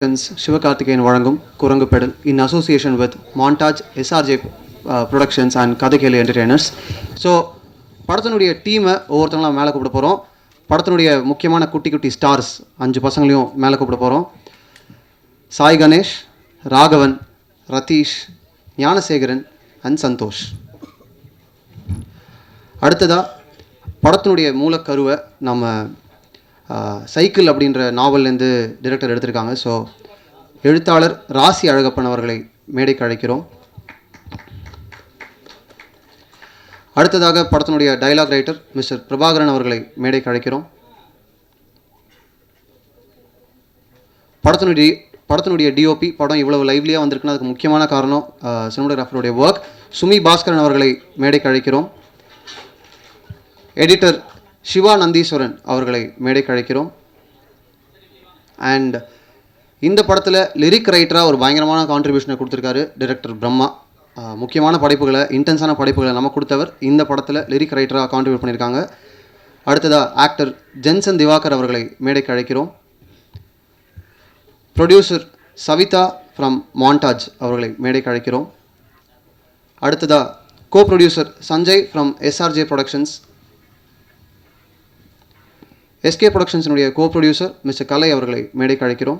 சிவகார்த்திகேயன் வழங்கும் Kurangu pedal in association with Maandaaj SRJ productions and Kathaikeli entertainers. So படத்தினுடைய டீமை ஒவ்வொருத்தவங்களாம் மேலே கூப்பிட போகிறோம். படத்தினுடைய முக்கியமான குட்டி குட்டி ஸ்டார்ஸ் 5 பசங்களையும் மேலே கூப்பிட போகிறோம். சாய் கணேஷ், ராகவன், ரதீஷ், ஞானசேகரன் அண்ட் சந்தோஷ். அடுத்ததாக படத்தினுடைய மூலக்கருவை நம்ம சைக்கிள் அப்படின்ற நாவல்லேருந்து டைரக்டர் எடுத்திருக்காங்க. ஸோ எழுத்தாளர் ராசி அழகப்பன் அவர்களை மேடைக்கு அழைக்கிறோம். அடுத்ததாக படத்தினுடைய டைலாக் ரைட்டர் மிஸ்டர் பிரபாகரன் அவர்களை மேடைக்கு அழைக்கிறோம். படத்தினுடைய டிஓபி படம் இவ்வளவு லைவ்லியாக வந்திருக்குன்னா அதுக்கு முக்கியமான காரணம் சினிமாட்டோகிராஃபருடைய ஒர்க். சுமி பாஸ்கரன் அவர்களை மேடைக்கு அழைக்கிறோம். எடிட்டர் சிவா நந்தீஸ்வரன் அவர்களை மேடைக்கு அழைக்கிறோம். அண்ட் இந்த படத்தில் லிரிக் ரைட்டராக ஒரு பயங்கரமான கான்ட்ரிபியூஷனை கொடுத்துருக்காரு டைரக்டர் பிரம்மா. முக்கியமான படைப்புகளை, இன்டென்ஸான படைப்புகளை நம்ம கொடுத்தவர் இந்த படத்தில் லிரிக் ரைட்டராக கான்ட்ரிபியூட் பண்ணியிருக்காங்க. அடுத்ததாக ஆக்டர் ஜென்சன் திவாகர் அவர்களை மேடைக்கு அழைக்கிறோம். ப்ரொடியூசர் சவிதா ஃப்ரம் மாண்டாஜ் அவர்களை மேடைக்கு அழைக்கிறோம். அடுத்ததாக co producer Sanjay from SRJ productions. SK ப்ரொடக்ஷன்ஸினுடைய கோ ப்ரொடியூசர் மிஸ்டர் கலை அவர்களை மேடைக்கு அழைக்கிறோம்.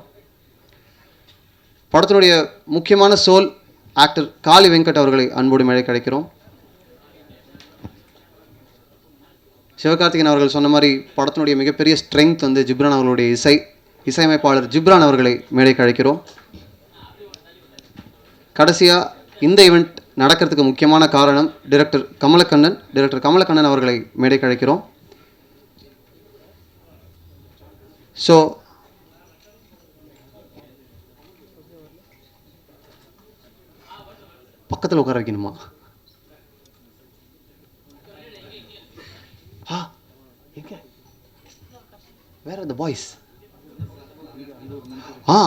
படத்தினுடைய முக்கியமான சோல் ஆக்டர் காளி வெங்கட் அவர்களை அன்போடு மேடைக்கு அழைக்கிறோம். சிவகார்த்திகேயன் அவர்கள் சொன்ன மாதிரி படத்தினுடைய மிகப்பெரிய ஸ்ட்ரென்த் வந்து ஜிப்ரான் அவர்களுடைய இசையமைப்பாளர் ஜிப்ரான் அவர்களை மேடைக்கு அழைக்கிறோம். கடைசியாக இந்த ஈவெண்ட் நடக்கிறதுக்கு முக்கியமான காரணம் டைரக்டர் கமலக்கண்ணன் அவர்களை மேடைக்கு அழைக்கிறோம். ஸோ பக்கத்தில் உட்கார வைக்கணுமா? வேற இந்த பாய்ஸ்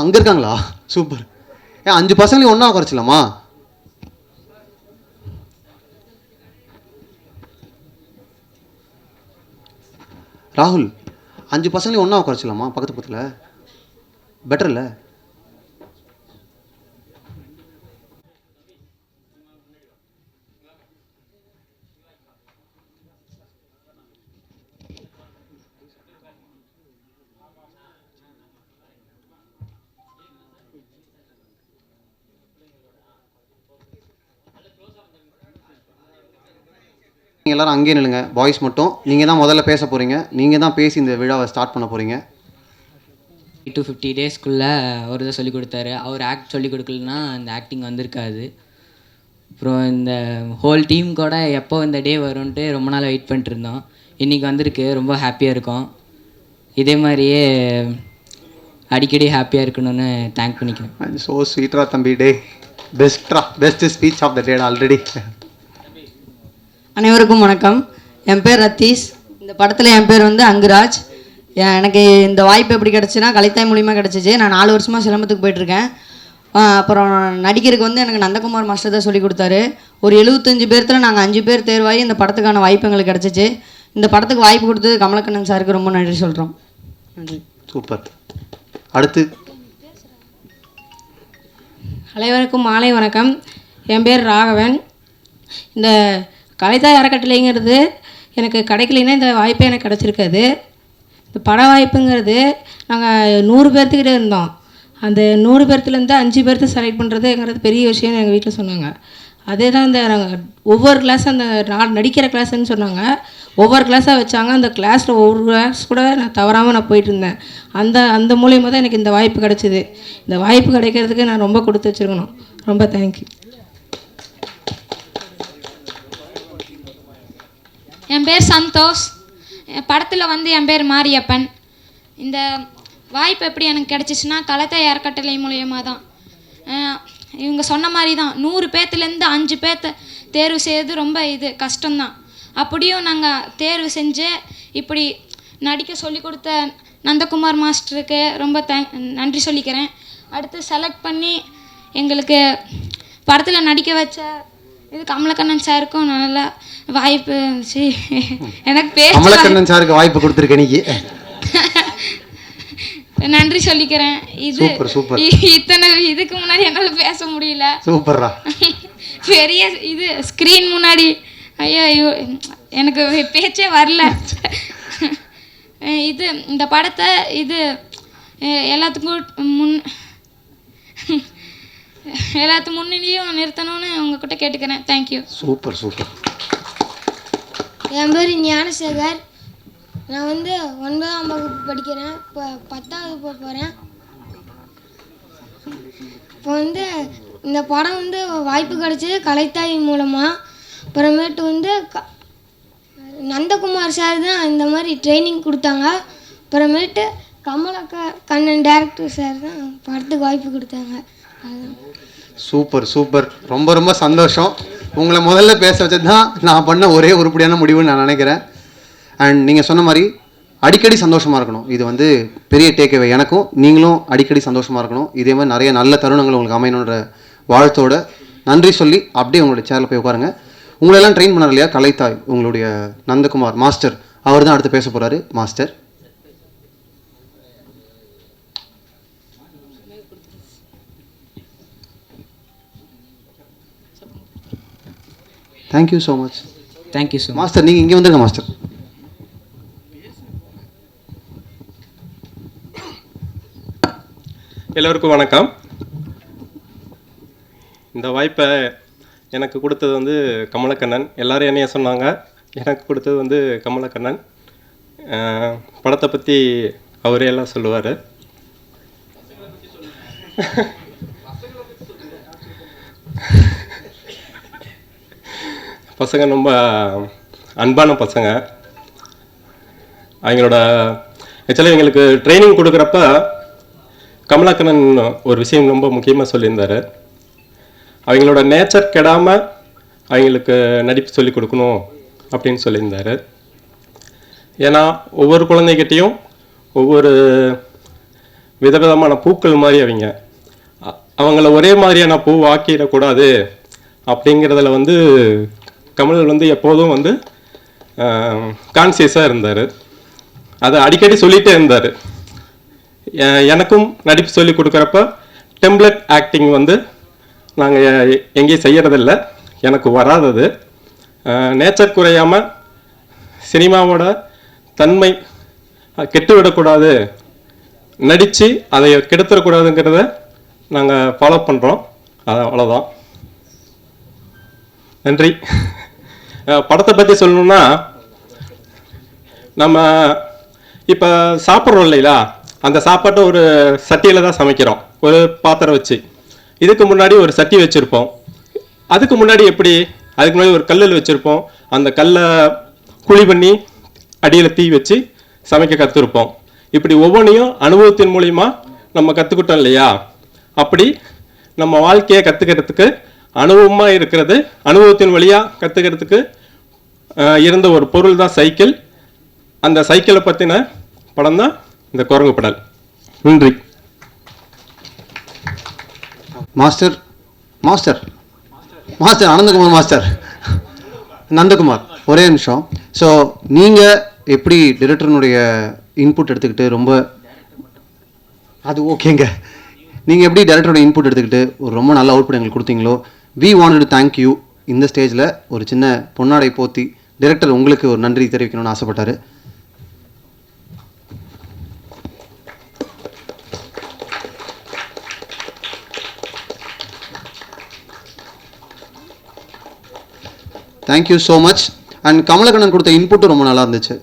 அங்கே இருக்காங்களா? சூப்பர். 5 பசங்களையும் ஒன்றா உட்காரச்சலாமா? ராகுல், 5 பசங்களையும் ஒன்றா உட்காரச்சலாமா? பக்கத்தில் பெட்டர் இல்லை? நீங்கள் எல்லோரும் அங்கேயே நில்லுங்க. பாய்ஸ் மட்டும் நீங்கள் தான் முதல்ல பேச போகிறீங்க. நீங்கள் தான் பேசி இந்த விழாவை ஸ்டார்ட் பண்ண போகிறீங்க. 50 டேஸ்க்குள்ளே ஒரு இதை சொல்லிக் கொடுத்தாரு. அவர் ஆக்ட் சொல்லிக் கொடுக்கலன்னா அந்த ஆக்டிங் வந்திருக்காது. அப்புறம் இந்த ஹோல் டீம் கூட எப்போ இந்த டே வரும்ன்ட்டு ரொம்ப நாள் வெயிட் பண்ணிட்டு இருந்தோம். இன்றைக்கி வந்திருக்கு. ரொம்ப ஹாப்பியாக இருக்கும். இதே மாதிரியே அடிக்கடி ஹாப்பியாக இருக்கணும்னு தேங்க் பண்ணிக்கிறேன். ஸோ ஸ்வீட்ரா தம்பி. டே best speech of the day already. அனைவருக்கும் வணக்கம். என் பேர் ரத்தீஷ். இந்த படத்தில் என் பேர் வந்து அங்குராஜ். எனக்கு இந்த வாய்ப்பு எப்படி கிடச்சின்னா கலைத்தாய் மூலிமா கிடச்சிச்சு. நான் 4 வருஷமாக சிலம்பத்துக்கு போயிட்டுருக்கேன். அப்புறம் நடிக்கிறதுக்கு வந்து எனக்கு நந்தகுமார் மாஸ்டர் தான் சொல்லி கொடுத்தாரு. ஒரு 75 பேர்த்தில் நாங்கள் 5 பேர் தேர்வாகி இந்த படத்துக்கான வாய்ப்பு எங்களுக்கு கிடச்சிச்சு. இந்த படத்துக்கு வாய்ப்பு கொடுத்தது கமலக்கண்ணன் சாருக்கு ரொம்ப நன்றி சொல்கிறோம். நன்றி. சூப்பர். அடுத்து அனைவருக்கும் மாலை வணக்கம். என் பேர் ராகவன். இந்த கலைத்தாய் அறக்கட்டளைங்கிறது எனக்கு கிடைக்கலைன்னா இந்த வாய்ப்பே எனக்கு கிடச்சிருக்காது. இந்த பட வாய்ப்புங்கிறது நாங்கள் 100 பேர்த்துக்கிட்டே இருந்தோம். அந்த 100 பேர்த்துலேருந்து 5 பேர்த்து செலக்ட் பண்ணுறதுங்கிறது பெரிய விஷயம்னு எங்கள் வீட்டில் சொன்னாங்க. அதே தான் இந்த நாங்கள் ஒவ்வொரு கிளாஸ் அந்த நடிக்கிற கிளாஸ்ன்னு சொன்னாங்க. ஒவ்வொரு கிளாஸாக வச்சாங்க. அந்த கிளாஸில் ஒவ்வொரு கிளாஸ் கூட நான் தவறாமல் நான் போயிட்டு இருந்தேன். அந்த மூலியமாக தான் எனக்கு இந்த வாய்ப்பு கிடச்சிது. இந்த வாய்ப்பு கிடைக்கிறதுக்கு நான் ரொம்ப கொடுத்து வச்சுருக்கணும். ரொம்ப தேங்க்யூ. என் பேர் சந்தோஷ். படத்தில் வந்து என் பேர் மாரியப்பன். இந்த வாய்ப்பு எப்படி எனக்கு கிடச்சிச்சின்னா கலைத்தாய் அறக்கட்டளை மூலியமாக தான். இவங்க சொன்ன மாதிரி தான் 100 பேர்த்துலேருந்து 5 பேர்த்த தேர்வு செய்கிறது ரொம்ப கஷ்டம்தான். அப்படியும் நாங்கள் தேர்வு செஞ்சு இப்படி நடிக்க சொல்லி கொடுத்த நந்தகுமார் மாஸ்டருக்கு ரொம்ப நன்றி சொல்லிக்கிறேன். அடுத்து செலக்ட் பண்ணி எங்களுக்கு படத்தில் நடிக்க வச்ச கமலக்கண்ணன் சாருக்கும் நல்லா வாய்ப்பு எனக்கு கமலக்கண்ணன் சாருக்கு வாய்ப்பு கொடுத்துருக்கேன். நன்றி சொல்லிக்கிறேன். இது சூப்பர் சூப்பர் இத்தனை இதுக்கு முன்னாடி என்னால் பேச முடியல. சூப்பர்ரா. பெரிய இது ஸ்க்ரீன் முன்னாடி ஐயோ எனக்கு பேச்சே வரல. இது இந்த படத்தை இது எல்லாத்துக்கும் முன்னிலையும் நிறுத்தணும்னு உங்ககிட்ட கேட்டுக்கிறேன். தேங்க்யூ. Super super. என் பேர் ஞானசேகர். நான் வந்து 9ஆம் வகுப்பு படிக்கிறேன். இப்போ 10வது போக போகிறேன். இப்போ வந்து இந்த படம் வந்து வாய்ப்பு கிடச்சிது கலைத்தாய் மூலமாக. அப்புறமேட்டு வந்து நந்தகுமார் சார் தான் இந்த மாதிரி ட்ரைனிங் கொடுத்தாங்க. அப்புறமேட்டு கண்ணன் டேரக்டர் சார் தான் படத்துக்கு வாய்ப்பு கொடுத்தாங்க. Super super. ரொம்ப ரொம்ப சந்தோஷம். உங்களை முதல்ல பேச வச்சது தான் நான் பண்ண ஒரே உருப்படியான முடிவுன்னு நான் நினைக்கிறேன். அண்ட் நீங்கள் சொன்ன மாதிரி அடிக்கடி சந்தோஷமாக இருக்கணும். இது வந்து பெரிய டேக்அவே. எனக்கும் நீங்களும் அடிக்கடி சந்தோஷமாக இருக்கணும். இதே மாதிரி நிறைய நல்ல தருணங்கள் உங்களுக்கு அமையணுன்ற வாழ்த்தோட நன்றி சொல்லி அப்படியே உங்களுடைய சேரில் போய் உட்காருங்க. உங்களெல்லாம் ட்ரெயின் பண்ணார் இல்லையா கலைத்தாய், உங்களுடைய நந்தகுமார் மாஸ்டர், அவர் தான் அடுத்து பேச போகிறாரு. Master. Thank you so much. Thank you so much. Master நீங்கள் இங்கே வந்துருங்க மாஸ்டர். எல்லோருக்கும் வணக்கம். இந்த வாய்ப்பை எனக்கு கொடுத்தது வந்து கமலக்கண்ணன். எல்லோரும் என்னைய சொன்னாங்க, எனக்கு கொடுத்தது வந்து கமலக்கண்ணன். படத்தை பற்றி அவரே எல்லாம் சொல்லுவார். பசங்க ரொம்ப அன்பான பசங்க. அவங்களோட ஆக்சுவலாக எங்களுக்கு ட்ரைனிங் கொடுக்குறப்ப கமலாக்கண்ணன் ஒரு விஷயம் ரொம்ப முக்கியமாக சொல்லியிருந்தார். அவங்களோட நேச்சர் கெடாமல் அவங்களுக்கு நடிப்பு சொல்லிக் கொடுக்கணும் அப்படின்னு சொல்லியிருந்தார். ஏன்னா ஒவ்வொரு குழந்தைகிட்டையும் ஒவ்வொரு விதவிதமான பூக்கள் மாதிரி அவங்கள ஒரே மாதிரியான பூ ஆக்கிடக்கூடாது அப்படிங்கிறதுல வந்து கமல் வந்து எப்போதும் வந்து கான்சியஸாக இருந்தார். அதை அடிக்கடி சொல்லிகிட்டே இருந்தார். எனக்கும் நடிப்பு சொல்லி கொடுக்குறப்ப டெம்ப்ளேட் ஆக்டிங் வந்து நாங்கள் எங்கேயும் செய்கிறதில்ல, எனக்கு வராதது. நேச்சர் குறையாமல் சினிமாவோட தன்மை கெட்டுவிடக்கூடாது, நடித்து அதை கெடுத்துடக்கூடாதுங்கிறத நாங்கள் ஃபாலோ பண்ணுறோம். அவ்வளோதான். நன்றி. படத்தை பற்றி சொல்லணுன்னா, நம்ம இப்போ சாப்பிட்றோம் இல்லைங்களா, அந்த சாப்பாட்டை ஒரு சட்டியில் தான் சமைக்கிறோம், ஒரு பாத்திரம் வச்சு. இதுக்கு முன்னாடி ஒரு சட்டி வச்சுருப்போம். அதுக்கு முன்னாடி அதுக்கு முன்னாடி ஒரு கல்லில் வச்சுருப்போம். அந்த கல்லை குழி பண்ணி அடியில் தீ வச்சு சமைக்க கற்றுருப்போம். இப்படி ஒவ்வொன்றையும் அனுபவத்தின் மூலிமா நம்ம கற்றுக்கிட்டோம் இல்லையா. அப்படி நம்ம வாழ்க்கையை கற்றுக்கிறதுக்கு அனுபவமாக இருக்கிறது, அனுபவத்தின் வழியாக கற்றுக்கிறதுக்கு இருந்த ஒரு பொருள் தான் சைக்கிள். அந்த சைக்கிளை பற்றின படம் தான் இந்த குரங்கு படல். நன்றி. Master master master Ananthakumar master Nandakumar, ஒரே நிமிஷம். ஸோ நீங்கள் எப்படி டிரெக்டர்னுடைய இன்புட் எடுத்துக்கிட்டு அது ஓகேங்க, நீங்கள் எப்படி டைரக்டரோட இன்புட் எடுத்துக்கிட்டு ஒரு ரொம்ப நல்ல அவுட்புட் எங்களுக்கு கொடுத்தீங்களோ, we wanted to thank you. இந்த ஸ்டேஜில் ஒரு சின்ன பொன்னாடை போத்தி டைரக்டர் உங்களுக்கு ஒரு நன்றி தெரிவிக்கணும்னு ஆசைப்பட்டார். Thank you so much. And Kamalakannan கொடுத்த இன்புட்டும் ரொம்ப நல்லா இருந்துச்சு.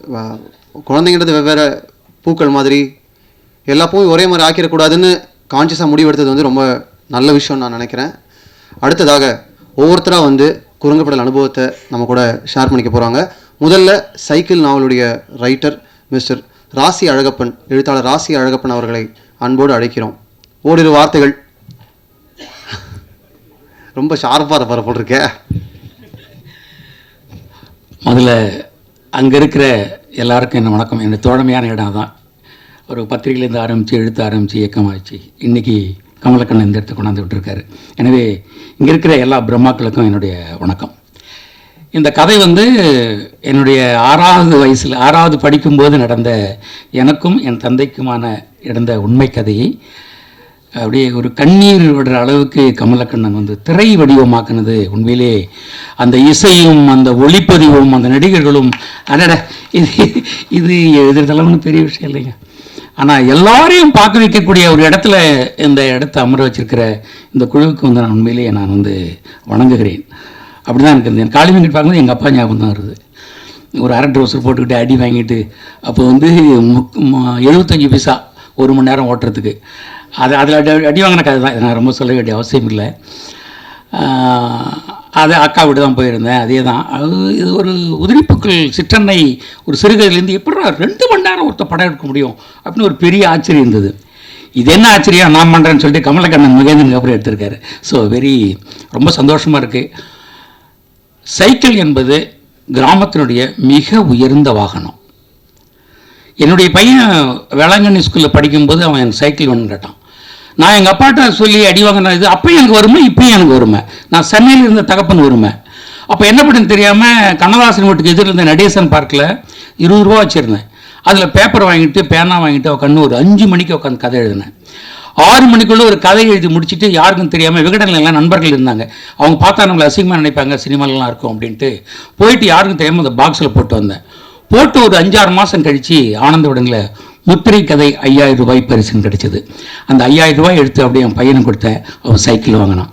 குழந்தைங்கிறது வெவ்வேறு பூக்கள் மாதிரி எல்லா பூவும் ஒரே மாதிரி ஆக்கிடக்கூடாதுன்னு கான்சியஸாக முடிவெடுத்தது வந்து ரொம்ப நல்ல விஷயம் நான் நினைக்கிறேன். அடுத்ததாக ஒவ்வொருத்தராக வந்து குரங்குப்படல் அனுபவத்தை நம்ம கூட ஷேர் பண்ணிக்க போகிறாங்க. முதல்ல சைக்கிள் நாவலுடைய ரைட்டர் மிஸ்டர் ராசி அழகப்பன், எழுத்தாளர் ராசி அழகப்பன் அவர்களை அன்போடு அழைக்கிறோம். ஓரிரு வார்த்தைகள். ரொம்ப ஷார்ப்பாக இருப்பார் போல் இருக்க. முதல்ல அங்கே இருக்கிற எல்லாருக்கும் என்ன வணக்கம். என்னோடய தோழமையான இடம் தான். ஒரு பத்திரிகையிலேருந்து ஆரம்பித்து எழுத்து ஆரம்பித்து இயக்கமாகிடுச்சு. இன்றைக்கி கமலக்கண்ணன் இந்த இடத்த கொண்டாந்து விட்டுருக்காரு. எனவே இங்கே இருக்கிற எல்லா பிரம்மாக்களுக்கும் என்னுடைய வணக்கம். இந்த கதை வந்து என்னுடைய 6வது படிக்கும்போது நடந்த எனக்கும் என் தந்தைக்குமான நடந்த உண்மை கதையை அப்படியே ஒரு கண்ணீர் விடுற அளவுக்கு கமலக்கண்ணன் வந்து திரை வடிவமாக்குனது உண்மையிலே அந்த இசையும் அந்த ஒளிப்பதிவும் அந்த நடிகர்களும் அடட இது எதிர்த்தளவுன்னு பெரிய விஷயம் இல்லைங்க. ஆனால் எல்லாரையும் பார்க்க வைக்கக்கூடிய ஒரு இடத்துல இந்த இடத்த அமர வச்சிருக்கிற இந்த குழுவுக்கு வந்து நான் உண்மையிலேயே நான் வந்து வணங்குகிறேன். அப்படி தான் எனக்கு இருந்தேன். காளி வெங்கட் பார்க்கும்போது எங்கள் அப்பா ஞாபகம் தான் வருது. ஒரு அரை ட்ரௌசர் போட்டுக்கிட்டு அடி வாங்கிட்டு அப்போ வந்து 75 பைசா 1 மணி நேரம் ஓட்டுறதுக்கு அதில் அடி வாங்கின கதை தான். நான் ரொம்ப சொல்ல வேண்டிய அவசியம் இல்லை. அது அக்கா விட்டு தான் போயிருந்தேன். அதே தான் இது ஒரு உதிரிப்புக்கள் சிற்றன்னை ஒரு சிறுகதையிலேருந்து எப்படா 2 மணி நேரம் ஒருத்த படம் எடுக்க முடியும் அப்படின்னு ஒரு பெரிய ஆச்சரியம் இருந்தது. இது என்ன ஆச்சரியம் நான் பண்ணுறேன்னு சொல்லிட்டு கமலக்கண்ணன் முகேந்திரனுக்கு அப்புறம் எடுத்திருக்காரு. ஸோ ரொம்ப சந்தோஷமாக இருக்குது. சைக்கிள் என்பது கிராமத்தினுடைய மிக உயர்ந்த வாகனம். என்னுடைய பையன் வேளாங்கண்ணி ஸ்கூலில் படிக்கும்போது அவன் எனக்கு சைக்கிள் ஒன்று கேட்டான். நான் எங்கள் அப்பாட்ட சொல்லி அடி வாங்கின இது அப்பயும் எனக்கு வருமே இப்பயும் எனக்கு வருமே. நான் சென்னையில் இருந்த தகப்பன் வருமே. அப்போ என்ன பண்ணுன்னு தெரியாமல் கண்ணதாசன் வீட்டுக்கு எதிரில் இருந்த நடேசன் பார்க்கில் 20 ரூபா வச்சுருந்தேன். அதில் பேப்பர் வாங்கிட்டு பேனா வாங்கிட்டு உட்காந்து ஒரு 5 மணிக்கு உட்காந்து கதை எழுதினேன். 6 மணிக்குள்ளே ஒரு கதை எழுதி முடிச்சுட்டு யாருக்கும் தெரியாமல் விகடனில் எல்லாம் நண்பர்கள் இருந்தாங்க. அவங்க பார்த்தா நம்மளை அசிங்கமாக நினைப்பாங்க சினிமாலெலாம் இருக்கும் அப்படின்ட்டு போயிட்டு யாருக்கும் தெரியாமல் அந்த பாக்ஸில் போட்டு வந்தேன். போட்டு ஒரு 5-6 மாதம் கழித்து ஆனந்த விடனில் முத்திரை கதை 5000 ரூபாய் பரிசுன்னு கிடச்சிது. அந்த 5000 ரூபாய் எடுத்து அப்படியே என் பையனுக்கு கொடுத்தேன். அவன் சைக்கிள் வாங்கினான்.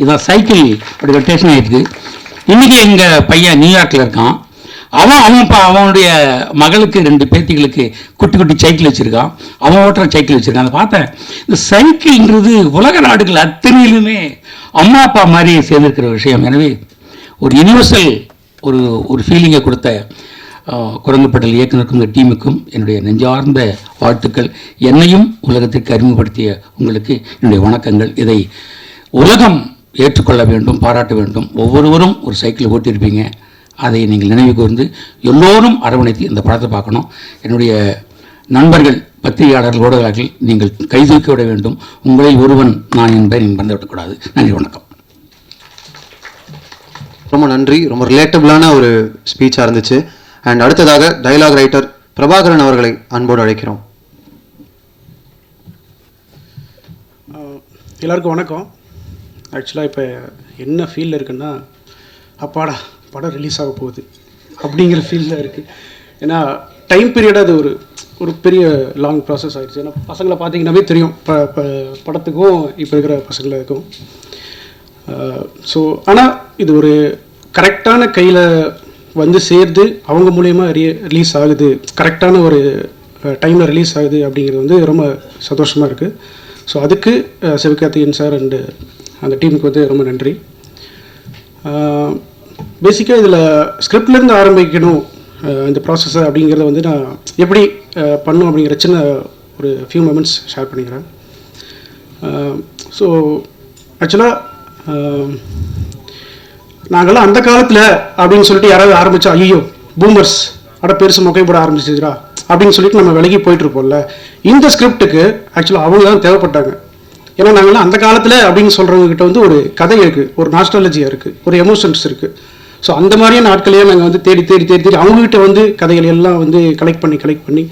இதான் சைக்கிள் அப்படி ரொட்டேஷன் ஆகிடுது. இன்றைக்கி எங்கள் பையன் நியூயார்க்கில் இருக்கான். அவனுடைய மகளுக்கு 2 பேத்திகளுக்கு குட்டி குட்டி சைக்கிள் வச்சுருக்கான். அவன் ஓட்டுற சைக்கிள் வச்சுருக்கான். அதை பார்த்தேன். இந்த சைக்கிள்ன்றது உலக நாடுகள் அத்தனையிலுமே அம்மா அப்பா மாதிரி சேர்ந்துருக்கிற விஷயம். எனவே ஒரு யூனிவர்சல் ஒரு ஃபீலிங்கை கொடுத்த குரங்குப்பட்டல் இயக்குனருக்கும் இந்த டீமுக்கும் என்னுடைய நெஞ்சார்ந்த வாழ்த்துக்கள். என்னையும் உலகத்திற்கு அறிமுகப்படுத்திய உங்களுக்கு என்னுடைய வணக்கங்கள். இதை உலகம் ஏற்றுக்கொள்ள வேண்டும், பாராட்ட வேண்டும். ஒவ்வொருவரும் ஒரு சைக்கிள் ஓட்டியிருப்பீங்க. அதை நீங்கள் நினைவு கூர்ந்து எல்லோரும் அரவணைத்து இந்த படத்தை பார்க்கணும். என்னுடைய நண்பர்கள் பத்திரிகையாளர்கள் ஊடகர்கள் நீங்கள் கைதூக்கி விட வேண்டும். உங்களை ஒருவன் நான் என்பதை நீங்கள் மறந்துவிடக்கூடாது. நன்றி, வணக்கம். ரொம்ப நன்றி. ரொம்ப ரிலேட்டபிளான ஒரு ஸ்பீச்சாக இருந்துச்சு. அண்ட் அடுத்ததாக டயலாக் ரைட்டர் பிரபாகரன் அவர்களை அன்போடு அழைக்கிறோம். எல்லாருக்கும் வணக்கம். ஆக்சுவலாக இப்போ என்ன ஃபீலில் இருக்குன்னா, அப்பாடா படம் ரிலீஸ் ஆக போகுது அப்படிங்கிற ஃபீலில் இருக்குது. ஏன்னா டைம் பீரியட் அது ஒரு பெரிய லாங் ப்ராசஸ் ஆகிடுச்சு. ஏன்னா பசங்களை பார்த்தீங்கன்னாவே தெரியும் படத்துக்கும் இப்போ இருக்கிற பசங்களுக்கும். ஸோ ஆனால் இது ஒரு கரெக்டான கையில் வந்து சேர்ந்து அவங்க மூலயமா ரிலீஸ் ஆகுது, கரெக்டான ஒரு டைமில் ரிலீஸ் ஆகுது அப்படிங்கிறது வந்து ரொம்ப சந்தோஷமாக இருக்குது. ஸோ அதுக்கு சிவகார்த்திகேயன் சார் அண்டு அந்த டீமுக்கு வந்து ரொம்ப நன்றி. பேசிக்காக இதில் ஸ்கிரிப்ட்லேருந்து ஆரம்பிக்கணும் இந்த ப்ராசஸை அப்படிங்கிறத வந்து நான் எப்படி பண்ணும் அப்படிங்கிற சின்ன ஒரு ஃபியூ மொமெண்ட்ஸ் ஷேர் பண்ணிக்கிறேன். ஸோ ஆக்சுவலாக நாங்கள்லாம் அந்த காலத்தில் அப்படின்னு சொல்லிட்டு யாராவது ஆரம்பித்தா ஐயோ பூமர்ஸ் பெருசு மொக்கை போட ஆரம்பிச்சிருக்கிறா அப்படின்னு சொல்லிட்டு நம்ம விலகி போயிட்டுருப்போம்ல. இந்த ஸ்கிரிப்டுக்கு ஆக்சுவலாக அவங்க தான் தேவைப்பட்டாங்க. ஏன்னா நாங்கள்லாம் அந்த காலத்தில் அப்படின்னு சொல்கிறவங்ககிட்ட வந்து ஒரு கதை இருக்குது, ஒரு நாஸ்டாலஜியாக இருக்குது, ஒரு எமோஷன்ஸ் இருக்குது. ஸோ அந்த மாதிரியான நாட்களையே நாங்கள் வந்து தேடி அவங்ககிட்ட வந்து கதைகள் எல்லாம் வந்து கலெக்ட் பண்ணி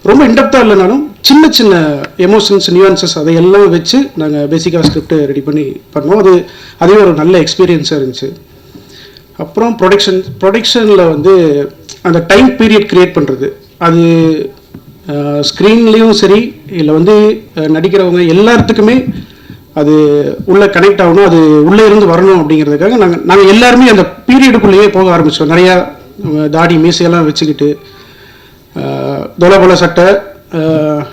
ரொம்ப இன்டெப்த்தாக இல்லைனாலும் சின்ன சின்ன எமோஷன்ஸ் நியூயான்சஸ் அதையெல்லாம் வச்சு நாங்கள் பேசிக்காக ஸ்கிரிப்டை ரெடி பண்ணோம். அதே ஒரு நல்ல எக்ஸ்பீரியன்ஸாக இருந்துச்சு. அப்புறம் ப்ரொடக்ஷனில் வந்து அந்த டைம் பீரியட் க்ரியேட் பண்ணுறது, அது ஸ்க்ரீன்லேயும் சரி இல்லை வந்து நடிக்கிறவங்க எல்லாத்துக்குமே அது உள்ளே கனெக்ட் ஆகணும், அது உள்ளே இருந்து வரணும் அப்படிங்கிறதுக்காக நாங்கள் எல்லாருமே அந்த பீரியடுக்குள்ளேயே போக ஆரம்பித்தோம். நிறையா தாடி மீசையெல்லாம் வச்சுக்கிட்டு தோலபோல சட்டை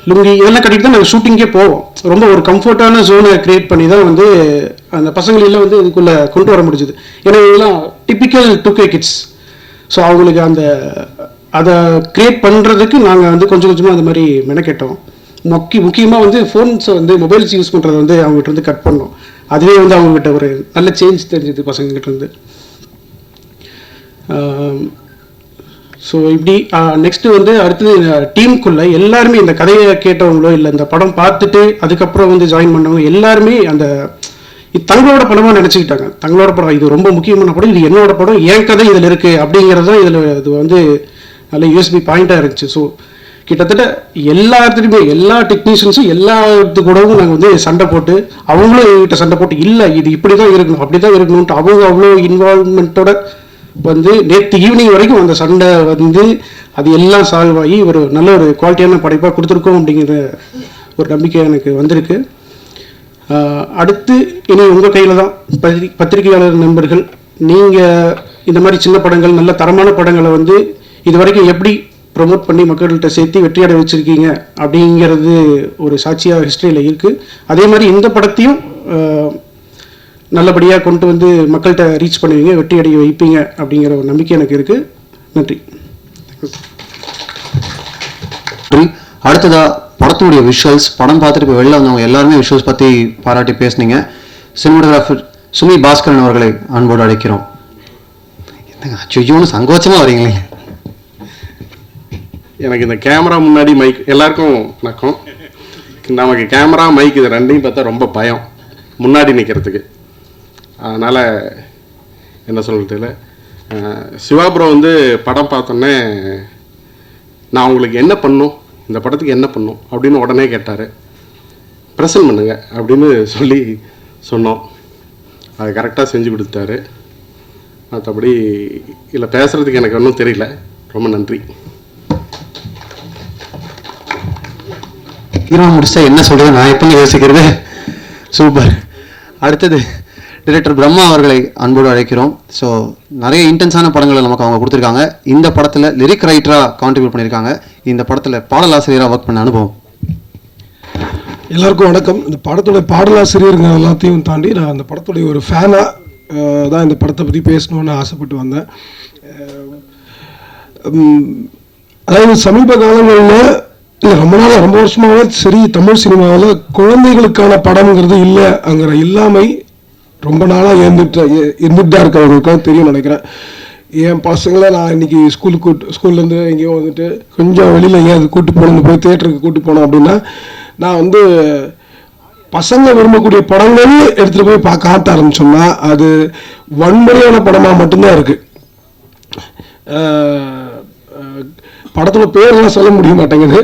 லுங்கி இதெல்லாம் கட்டிட்டு தான் நாங்கள் ஷூட்டிங்கே போவோம். ரொம்ப ஒரு கம்ஃபர்டான ஜோனை க்ரியேட் பண்ணி தான் வந்து அந்த பசங்களெல்லாம் வந்து இதுக்குள்ளே கொண்டு வர முடிஞ்சுது. ஏன்னா இதெல்லாம் டிப்பிக்கல் 2K கிட்ஸ். ஸோ அவங்களுக்கு அதை க்ரியேட் பண்ணுறதுக்கு நாங்கள் வந்து கொஞ்சம் கொஞ்சமாக அந்த மாதிரி மெனக்கெட்டோம். முக்கியமாக வந்து ஃபோன்ஸை வந்து மொபைல்ஸ் யூஸ் பண்ணுறதை வந்து அவங்ககிட்ட இருந்து கட் பண்ணோம். அதுவே வந்து அவங்ககிட்ட ஒரு நல்ல சேஞ்ச் தெரிஞ்சுது பசங்ககிட்ட இருந்து. ஸோ இப்படி நெக்ஸ்ட்டு வந்து அடுத்தது டீமுக்குள்ளே எல்லாருமே இந்த கதையை கேட்டவங்களோ இல்லை இந்த படம் பார்த்துட்டு அதுக்கப்புறம் வந்து ஜாயின் பண்ணவங்க எல்லாருமே அந்த இது தங்களோட படமாக நினச்சிக்கிட்டாங்க. தங்களோட படம், இது ரொம்ப முக்கியமான படம், இது என்னோட படம், என் கதை இதில் இருக்குது அப்படிங்கிறது தான் இதில் இது வந்து நல்ல யூஎஸ்பி பாயிண்ட்டாக இருந்துச்சு. ஸோ கிட்டத்தட்ட எல்லா இடத்துலையுமே எல்லா டெக்னீஷியன்ஸும் எல்லா கூடவும் நாங்கள் வந்து சண்டை போட்டு, அவங்களும் எங்ககிட்ட சண்டை போட்டு, இல்லை இது இப்படி தான் இருக்கணும் அப்படி தான் இருக்கணும்ட்டு அவங்க அவ்வளோ இன்வால்மெண்ட்டோட வந்து நேற்று ஈவினிங் வரைக்கும் அந்த சண்டை வந்து அது எல்லாம் சால்வ் ஆகி ஒரு நல்ல ஒரு குவாலிட்டியான படைப்பாக கொடுத்துருக்கோம் அப்படிங்கிற ஒரு நம்பிக்கை எனக்கு வந்திருக்கு. அடுத்து இனி உங்கள் கையில் தான். பத்திரிகையாளர் நண்பர்கள், நீங்கள் இந்த மாதிரி சின்ன படங்கள், நல்ல தரமான படங்களை வந்து இது வரைக்கும் எப்படி ப்ரொமோட் பண்ணி மக்கள்கிட்ட சேர்த்து வெற்றியடை வச்சுருக்கீங்க அப்படிங்கிறது ஒரு சாட்சியாக ஹிஸ்ட்ரியில் இருக்குது. அதே மாதிரி இந்த படத்தையும் நல்லபடியாக கொண்டு வந்து மக்கள்கிட்ட ரீச் பண்ணுவீங்க, வெற்றி அடைய வைப்பீங்க அப்படிங்கிற ஒரு நம்பிக்கை எனக்கு இருக்குது. நன்றி. அடுத்ததா படத்துடைய விஷுவல்ஸ், படம் பார்த்துட்டு இப்போ வெளில வந்தவங்க எல்லாருமே விஷுவல்ஸ் பற்றி பாராட்டி பேசுனீங்க. சினிமாட்டோகிராஃபர் சுமி பாஸ்கரன் அவர்களை அன்போடு அழைக்கிறோம். என்னங்க அச்சோன்னு சங்கோச்சமாக வரீங்களே. எனக்கு இந்த கேமரா முன்னாடி மைக், எல்லாருக்கும் வணக்கம். நமக்கு கேமரா மைக் இது ரெண்டையும் பார்த்தா ரொம்ப பயம் முன்னாடி நிற்கிறதுக்கு. அதனால் என்ன சொல்கிறதுல, சிவா ப்ரோ வந்து படம் பார்த்தோன்னே நான் உங்களுக்கு என்ன பண்ணும், இந்த படத்துக்கு என்ன பண்ணும் அப்படின்னு உடனே கேட்டார். ப்ரெசன்ட் பண்ணுங்க அப்படின்னு சொல்லி சொன்னோம். அது கரெக்டாக செஞ்சு கொடுத்தாரு. மற்றபடி இதில் பேசுகிறதுக்கு எனக்கு ஒன்றும் தெரியல. ரொம்ப நன்றி. ஹீரோ முடிச்சா என்ன சொல்கிறது, நான் எப்போ யோசிக்கிறது. சூப்பர். அடுத்தது டைரக்டர் பிரம்மா அவர்களை அன்போடு அழைக்கிறோம். ஸோ நிறைய இன்டென்ஸான படங்களை நமக்கு அவங்க கொடுத்துருக்காங்க. இந்த படத்தில் லிரிக் ரைட்டராக கான்ட்ரிபியூட் பண்ணியிருக்காங்க. இந்த படத்தில் பாடலாசிரியராக ஒர்க் பண்ண அனுபவம். எல்லாருக்கும் வணக்கம். இந்த படத்தோட பாடலாசிரியருங்க எல்லாத்தையும் தாண்டி நான் அந்த படத்துடைய ஒரு ஃபேனாக தான் இந்த படத்தை பற்றி பேசணுன்னு ஆசைப்பட்டு வந்தேன். அதாவது சமீப காலங்களில் இல்லை ரொம்ப வருஷமாகவே சரி, தமிழ் சினிமாவில் குழந்தைகளுக்கான படம்ங்கிறது இல்லைங்கிற இல்லாமை ரொம்ப நாளாக இருந்துட்டு தான் இருக்கிறவங்களுக்கும் தெரியும் நினைக்கிறேன். என் பசங்களை நான் இன்றைக்கி ஸ்கூல்லேருந்து எங்கேயோ வந்துட்டு கொஞ்சம் வெளியில் எங்கேயாவது கூப்பிட்டு போகணும், போய் தேட்டருக்கு கூப்பிட்டு போனோம் அப்படின்னா நான் வந்து பசங்க விரும்பக்கூடிய படங்கள் எடுத்துகிட்டு போய் காட்ட ஆரம்பிச்சோம்னா அது வன்முறையான படமாக மட்டும்தான் இருக்குது. படத்தில் பேரெல்லாம் சொல்ல முடிய மாட்டேங்குது.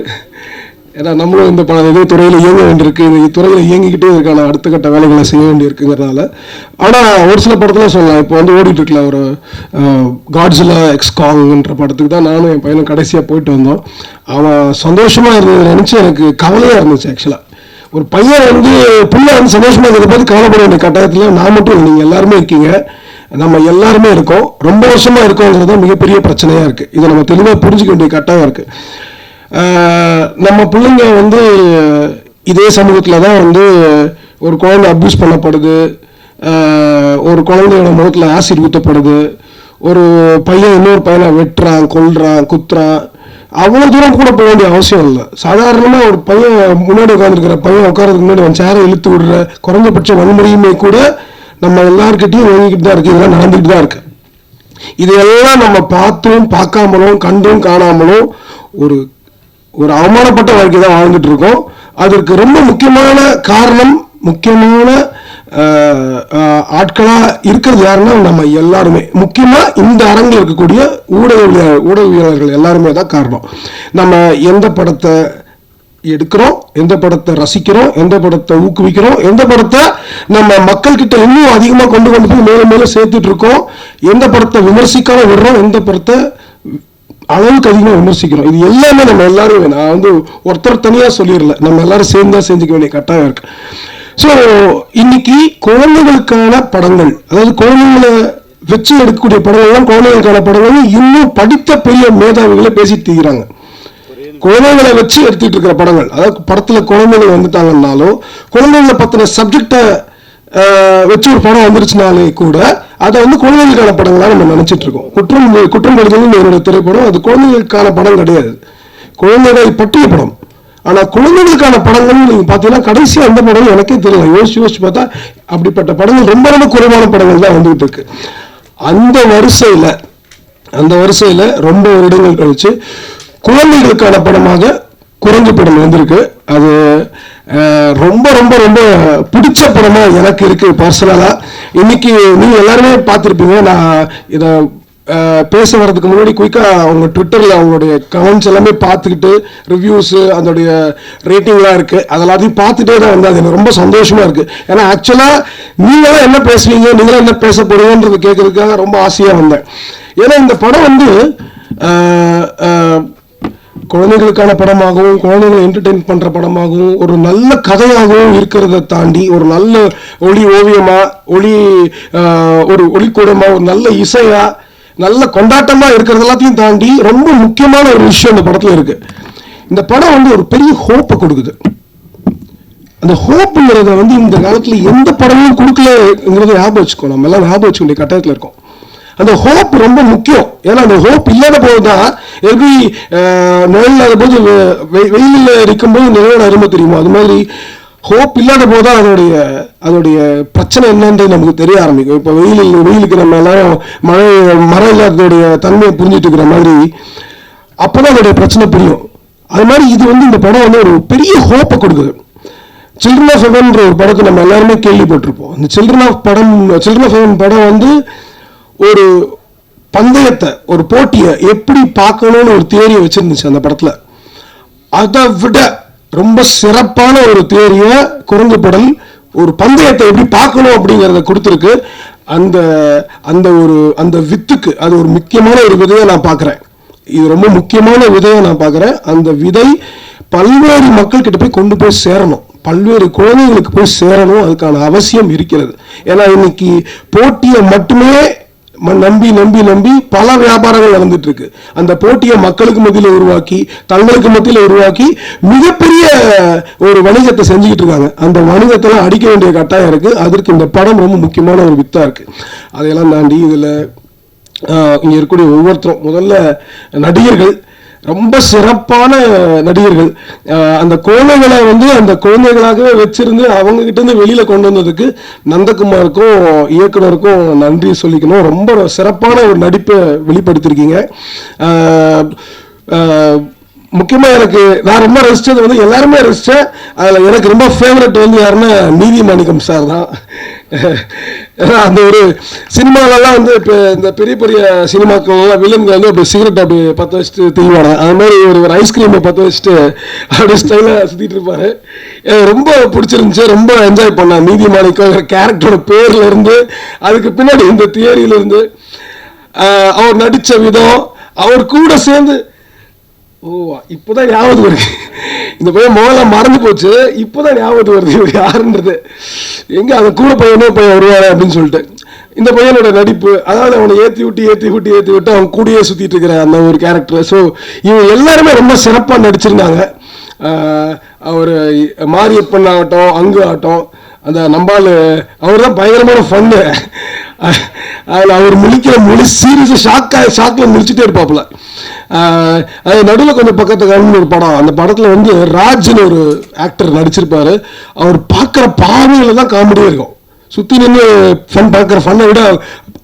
ஏன்னா நம்மளும் இந்த இதே துறையில் இயங்க வேண்டியிருக்கு, இந்த துறையில் இயங்கிக்கிட்டே இருக்கான அடுத்த கட்ட வேலைகளை செய்ய வேண்டியிருக்குங்கிறதுனால. ஆனால் ஒரு சில படத்தில் சொல்லலாம். இப்போ வந்து ஓடிட்டுருக்கல ஒரு காட்ஸிலா எக்ஸ் காங்ன்ற படத்துக்கு தான் நானும் என் பையனும் கடைசியாக போயிட்டு வந்தோம். அவன் சந்தோஷமாக இருந்ததை நினச்சி எனக்கு கவலையாக இருந்துச்சு. ஆக்சுவலாக ஒரு பையன் வந்து பிள்ளை வந்து சந்தோஷமாக இருக்கிறத பார்த்து கவலைப்பட வேண்டிய கட்டாயத்தில் நான் மட்டும் இல்லை, நீங்கள் எல்லாருமே இருக்கீங்க, நம்ம எல்லாருமே இருக்கோம். ரொம்ப வருஷமாக இருக்கோங்கிறது தான் மிகப்பெரிய பிரச்சனையாக இருக்குது. இதை நம்ம தெளிவாக புரிஞ்சிக்க வேண்டிய கட்டாயம் இருக்குது. நம்ம பிள்ளைங்க வந்து இதே சமூகத்தில் தான் வந்து ஒரு குழந்தை அப்யூஸ் பண்ணப்படுது, ஒரு குழந்தையோட முகத்தில் ஆசிட் ஊற்றப்படுது, ஒரு பையன் இன்னொரு பையனை வெட்டுறான், கொல்றான், குத்துறான். அவ்வளோ தூரம் கூட போக வேண்டிய அவசியம் இல்லை. சாதாரணமாக ஒரு பையன் முன்னாடி உட்காந்துருக்கிற பையன் உட்காரதுக்கு முன்னாடி அவன் சேரை இழுத்து விடுற குறைஞ்சபட்ச வன்முறையுமே கூட நம்ம எல்லாருக்கிட்டையும் வாங்கிக்கிட்டு தான் இருக்குது, இதெல்லாம் நடந்துக்கிட்டு தான் இருக்கு. இதையெல்லாம் நம்ம பார்த்தும் பார்க்காமலும் கண்டும் காணாமலும் ஒரு அவமானப்பட்ட வாழ்க்கை தான் வாழ்ந்துட்டு இருக்கோம். அதற்கு ரொம்ப முக்கியமான காரணம், முக்கியமான ஆட்களாக இருக்கிறது யாருன்னா நம்ம எல்லாருமே. முக்கியமாக இந்த அரங்கில் இருக்கக்கூடிய ஊடகவியலாளர்கள் எல்லாருமே தான் காரணம். நம்ம எந்த படத்தை எடுக்கிறோம், எந்த படத்தை ரசிக்கிறோம், எந்த படத்தை ஊக்குவிக்கிறோம், எந்த படத்தை நம்ம மக்கள்கிட்ட இன்னும் அதிகமாக கொண்டு போய் மேலும் மேலும் சேர்த்துட்டு இருக்கோம், எந்த படத்தை விமர்சிக்காம விடுறோம், எந்த படத்தை அளவுக்கு அதிகமாக விமர்சிக்கிறோம். இது எல்லாமே நம்ம எல்லாரும், நான் வந்து ஒருத்தர் தனியாக சொல்லிடல, நம்ம எல்லாரும் சேர்ந்து தான் செஞ்சுக்க வேண்டிய கட்டாயம் இருக்கு. ஸோ இன்னைக்கு குழந்தைகளுக்கான படங்கள், அதாவது குழந்தைங்களை வச்சு எடுக்கக்கூடிய படங்கள்லாம் குழந்தைகளுக்கான படங்கள் இன்னும் படித்த பெரிய மேதாவிகளை பேசிட்டு தீர்றாங்க. குழந்தைகளை வச்சு எடுத்துட்டு இருக்கிற படங்கள், அதாவது படத்தில் குழந்தைகள் வந்துட்டாங்கன்னாலும் குழந்தைகளை பற்றின சப்ஜெக்டை வச்சு ஒரு படம் வந்துருச்சுனாலே கூட அதை வந்து குழந்தைகளுக்கான படங்களாக நம்ம நினைச்சிட்டு இருக்கோம். குற்றம் கடிதம் என்னோட திரைப்படம், அது குழந்தைகளுக்கான படம் கிடையாது, குழந்தைகளை பற்றிய படம். ஆனால் குழந்தைகளுக்கான படங்கள் நீங்கள் பார்த்தீங்கன்னா கடைசியாக அந்த படம் எனக்கே தெரியல, யோசிச்சு பார்த்தா அப்படிப்பட்ட படங்கள் ரொம்ப ரொம்ப குறைவான படங்கள் தான் வந்துகிட்டு இருக்கு. அந்த வரிசையில் ரொம்ப வருடங்கள் கழிச்சு குழந்தைகளுக்கான படமாக குரங்கு படம் வந்திருக்கு. அது ரொம்ப ரொம்ப ரொம்ப பிடிச்ச படமா எனக்கு இருக்கு பர்சனலா. இன்னைக்கு நீங்க எல்லாருமே பார்த்துருப்பீங்க. நான் இதை பேச வர்றதுக்கு முன்னாடி குயிக்காக அவங்க ட்விட்டரில் அவங்களுடைய கமெண்ட்ஸ் எல்லாமே பார்த்துக்கிட்டு ரிவ்யூஸு அதோடைய ரேட்டிங்லாம் இருக்குது, அதெல்லாத்தையும் பார்த்துட்டே தான் வந்து அது எனக்கு ரொம்ப சந்தோஷமாக இருக்குது. ஏன்னா ஆக்சுவலாக நீங்களாம் என்ன பேசுவீங்க, நீங்களாம் என்ன பேச போறீங்கன்றது கேட்கறதுக்காக ரொம்ப ஆசையாக வந்தேன். ஏன்னா இந்த படம் வந்து குழந்தைகளுக்கான படமாகவும் குழந்தைகளை என்டர்டெயின் பண்ணுற படமாகவும் ஒரு நல்ல கதையாகவும் இருக்கிறத தாண்டி ஒரு நல்ல ஒளி ஓவியமாக ஒரு ஒளிக்கூடமாக ஒரு நல்ல இசையாக நல்ல கொண்டாட்டமாக இருக்கிறது எல்லாத்தையும் தாண்டி ரொம்ப முக்கியமான ஒரு விஷயம் இந்த படத்தில் இருக்கு. இந்த படம் வந்து ஒரு பெரிய ஹோப்பை கொடுக்குது. அந்த ஹோப்புங்கிறத வந்து இந்த காலத்தில் எந்த படமும் கொடுக்கலங்கிறத ஞாபகம் வச்சுக்கோ, நம்ம எல்லாம் ஞாபகம் வச்சுக்க வேண்டிய கட்டாயத்தில் இருக்கோம். அந்த ஹோப் ரொம்ப முக்கியம். ஏன்னா அந்த ஹோப் இல்லாத போது தான் எப்படி நிழல் இல்லாத போது வெயிலில் இருக்கும்போது நிழலோட அருமை தெரியுமோ, அது மாதிரி ஹோப் இல்லாத போது தான் அதோடைய பிரச்சனை என்னன்றது நமக்கு தெரிய ஆரம்பிக்கும். இப்போ வெயிலுக்கு நம்ம எல்லாரும் மழை இல்லாததோடைய தன்மையை புரிஞ்சுட்டு இருக்கிற மாதிரி அப்போதான் அதோடைய பிரச்சனை புரியும். அது மாதிரி இது வந்து இந்த படம் வந்து ஒரு பெரிய ஹோப்பை கொடுக்குது. சில்ட்ரன் ஆஃப் ஹெவன்ற ஒரு படத்தை நம்ம எல்லாருமே கேள்விப்பட்டிருப்போம். அந்த சில்ட்ரன் ஆஃப் ஹெவன் படம் வந்து ஒரு பந்தயத்தை ஒரு போட்டியை எப்படி பார்க்கணும்னு ஒரு தியரியை வச்சிருந்துச்சு அந்த படத்தில். அதை விட ரொம்ப சிறப்பான ஒரு தியரியை குரங்கு படம் ஒரு பந்தயத்தை எப்படி பார்க்கணும் அப்படிங்கிறத கொடுத்துருக்கு. அந்த வித்துக்கு அது ஒரு முக்கியமான ஒரு விதையை நான் பார்க்குறேன். இது ரொம்ப முக்கியமான விதையை நான் பார்க்குறேன். அந்த விதை பல்வேறு மக்கள் கிட்ட போய் கொண்டு போய் சேரணும், பல்வேறு குழந்தைகளுக்கு போய் சேரணும். அதுக்கான அவசியம் இருக்கிறது. ஏன்னா இன்னைக்கு போட்டியை மட்டுமே நம்பி நம்பி நம்பி பல வியாபாரங்கள் நடந்துட்டு இருக்கு. அந்த போட்டியை மக்களுக்கு மத்தியில் உருவாக்கி தங்களுக்கு மத்தியில் உருவாக்கி மிகப்பெரிய ஒரு வணிகத்தை செஞ்சுக்கிட்டு இருக்காங்க. அந்த வணிகத்தெல்லாம் அடிக்க வேண்டிய கட்டாயம் இருக்கு. அதற்கு இந்த படம் ரொம்ப முக்கியமான ஒரு வித்தா இருக்கு. அதையெல்லாம் தாண்டி இதுல இங்க இருக்கக்கூடிய ஒவ்வொருத்தரும் முதல்ல நடிகர்கள் ரொம்ப சிறப்பான நடிகர்கள். அந்த குழந்தைகளை வந்து அந்த குழந்தைகளாகவே வச்சிருந்து அவங்க கிட்ட இருந்து வெளியில கொண்டு வந்ததுக்கு நந்தகுமாருக்கும் இயக்குனருக்கும் நன்றி சொல்லிக்கணும். ரொம்ப சிறப்பான ஒரு நடிப்பை வெளிப்படுத்திருக்கீங்க. முக்கியமாக நான் ரொம்ப ரசித்தது வந்து எல்லாருமே ரசித்தேன். அதில் எனக்கு ரொம்ப ஃபேவரட் வந்து யாருன்னா நீதிமாணிக்கம் சார் தான். அந்த ஒரு சினிமாலெல்லாம் வந்து இப்போ இந்த பெரிய பெரிய சினிமாக்கள்லாம் வில்லன்கள் வந்து அப்படி சிகரெட் அப்படி பற்ற வச்சுட்டு தீவாங்க. அது மாதிரி ஒரு ஐஸ்கிரீமை பற்ற வச்சுட்டு அப்படி ஸ்டைலாக சுற்றிட்டு இருப்பார். ரொம்ப பிடிச்சிருந்துச்சு, ரொம்ப என்ஜாய் பண்ணேன். நீதிமாணிக்கம் கேரக்டரோட பேர்ல இருந்து அதுக்கு பின்னாடி இந்த தியரியிலேருந்து அவர் நடித்த விதம், அவர் கூட சேர்ந்து இப்போதான் ஞாபகம் வருது. இந்த பையன் முதல்ல மறந்து போச்சு, இப்போதான் ஞாபகம் வருது இவர் யாருன்றது. எங்க அந்த கூட பையனே பையன் வருவாரு அப்படின்னு சொல்லிட்டு இந்த பையனோட நடிப்பு, அதாவது அவனை ஏற்றி விட்டு அவன் கூடயே சுத்திட்டு இருக்கிற அந்த ஒரு கேரக்டர். ஸோ இவங்க எல்லாருமே ரொம்ப சிறப்பாக நடிச்சிருந்தாங்க. அவர் மாரியப்பன் ஆகட்டும், அங்கு ஆகட்டும், அந்த நம்பால் அவர் தான் பயங்கரமான ஃபன்னு. அதில் அவர் முழிக்கிற மொழி சீரியஸாக ஷாக்கில் முடிச்சுட்டே இருப்பாப்புல. அது நடுவில் கொஞ்சம் பக்கத்து கண்ணு ஒரு படம், அந்த படத்தில் வந்து ராஜ்னு ஒரு ஆக்டர் நடிச்சிருப்பாரு. அவர் பார்க்குற பார்வையில் தான் காமெடியாக இருக்கும். சுற்றி நின்று ஃபன் பார்க்குற ஃபன்னை விட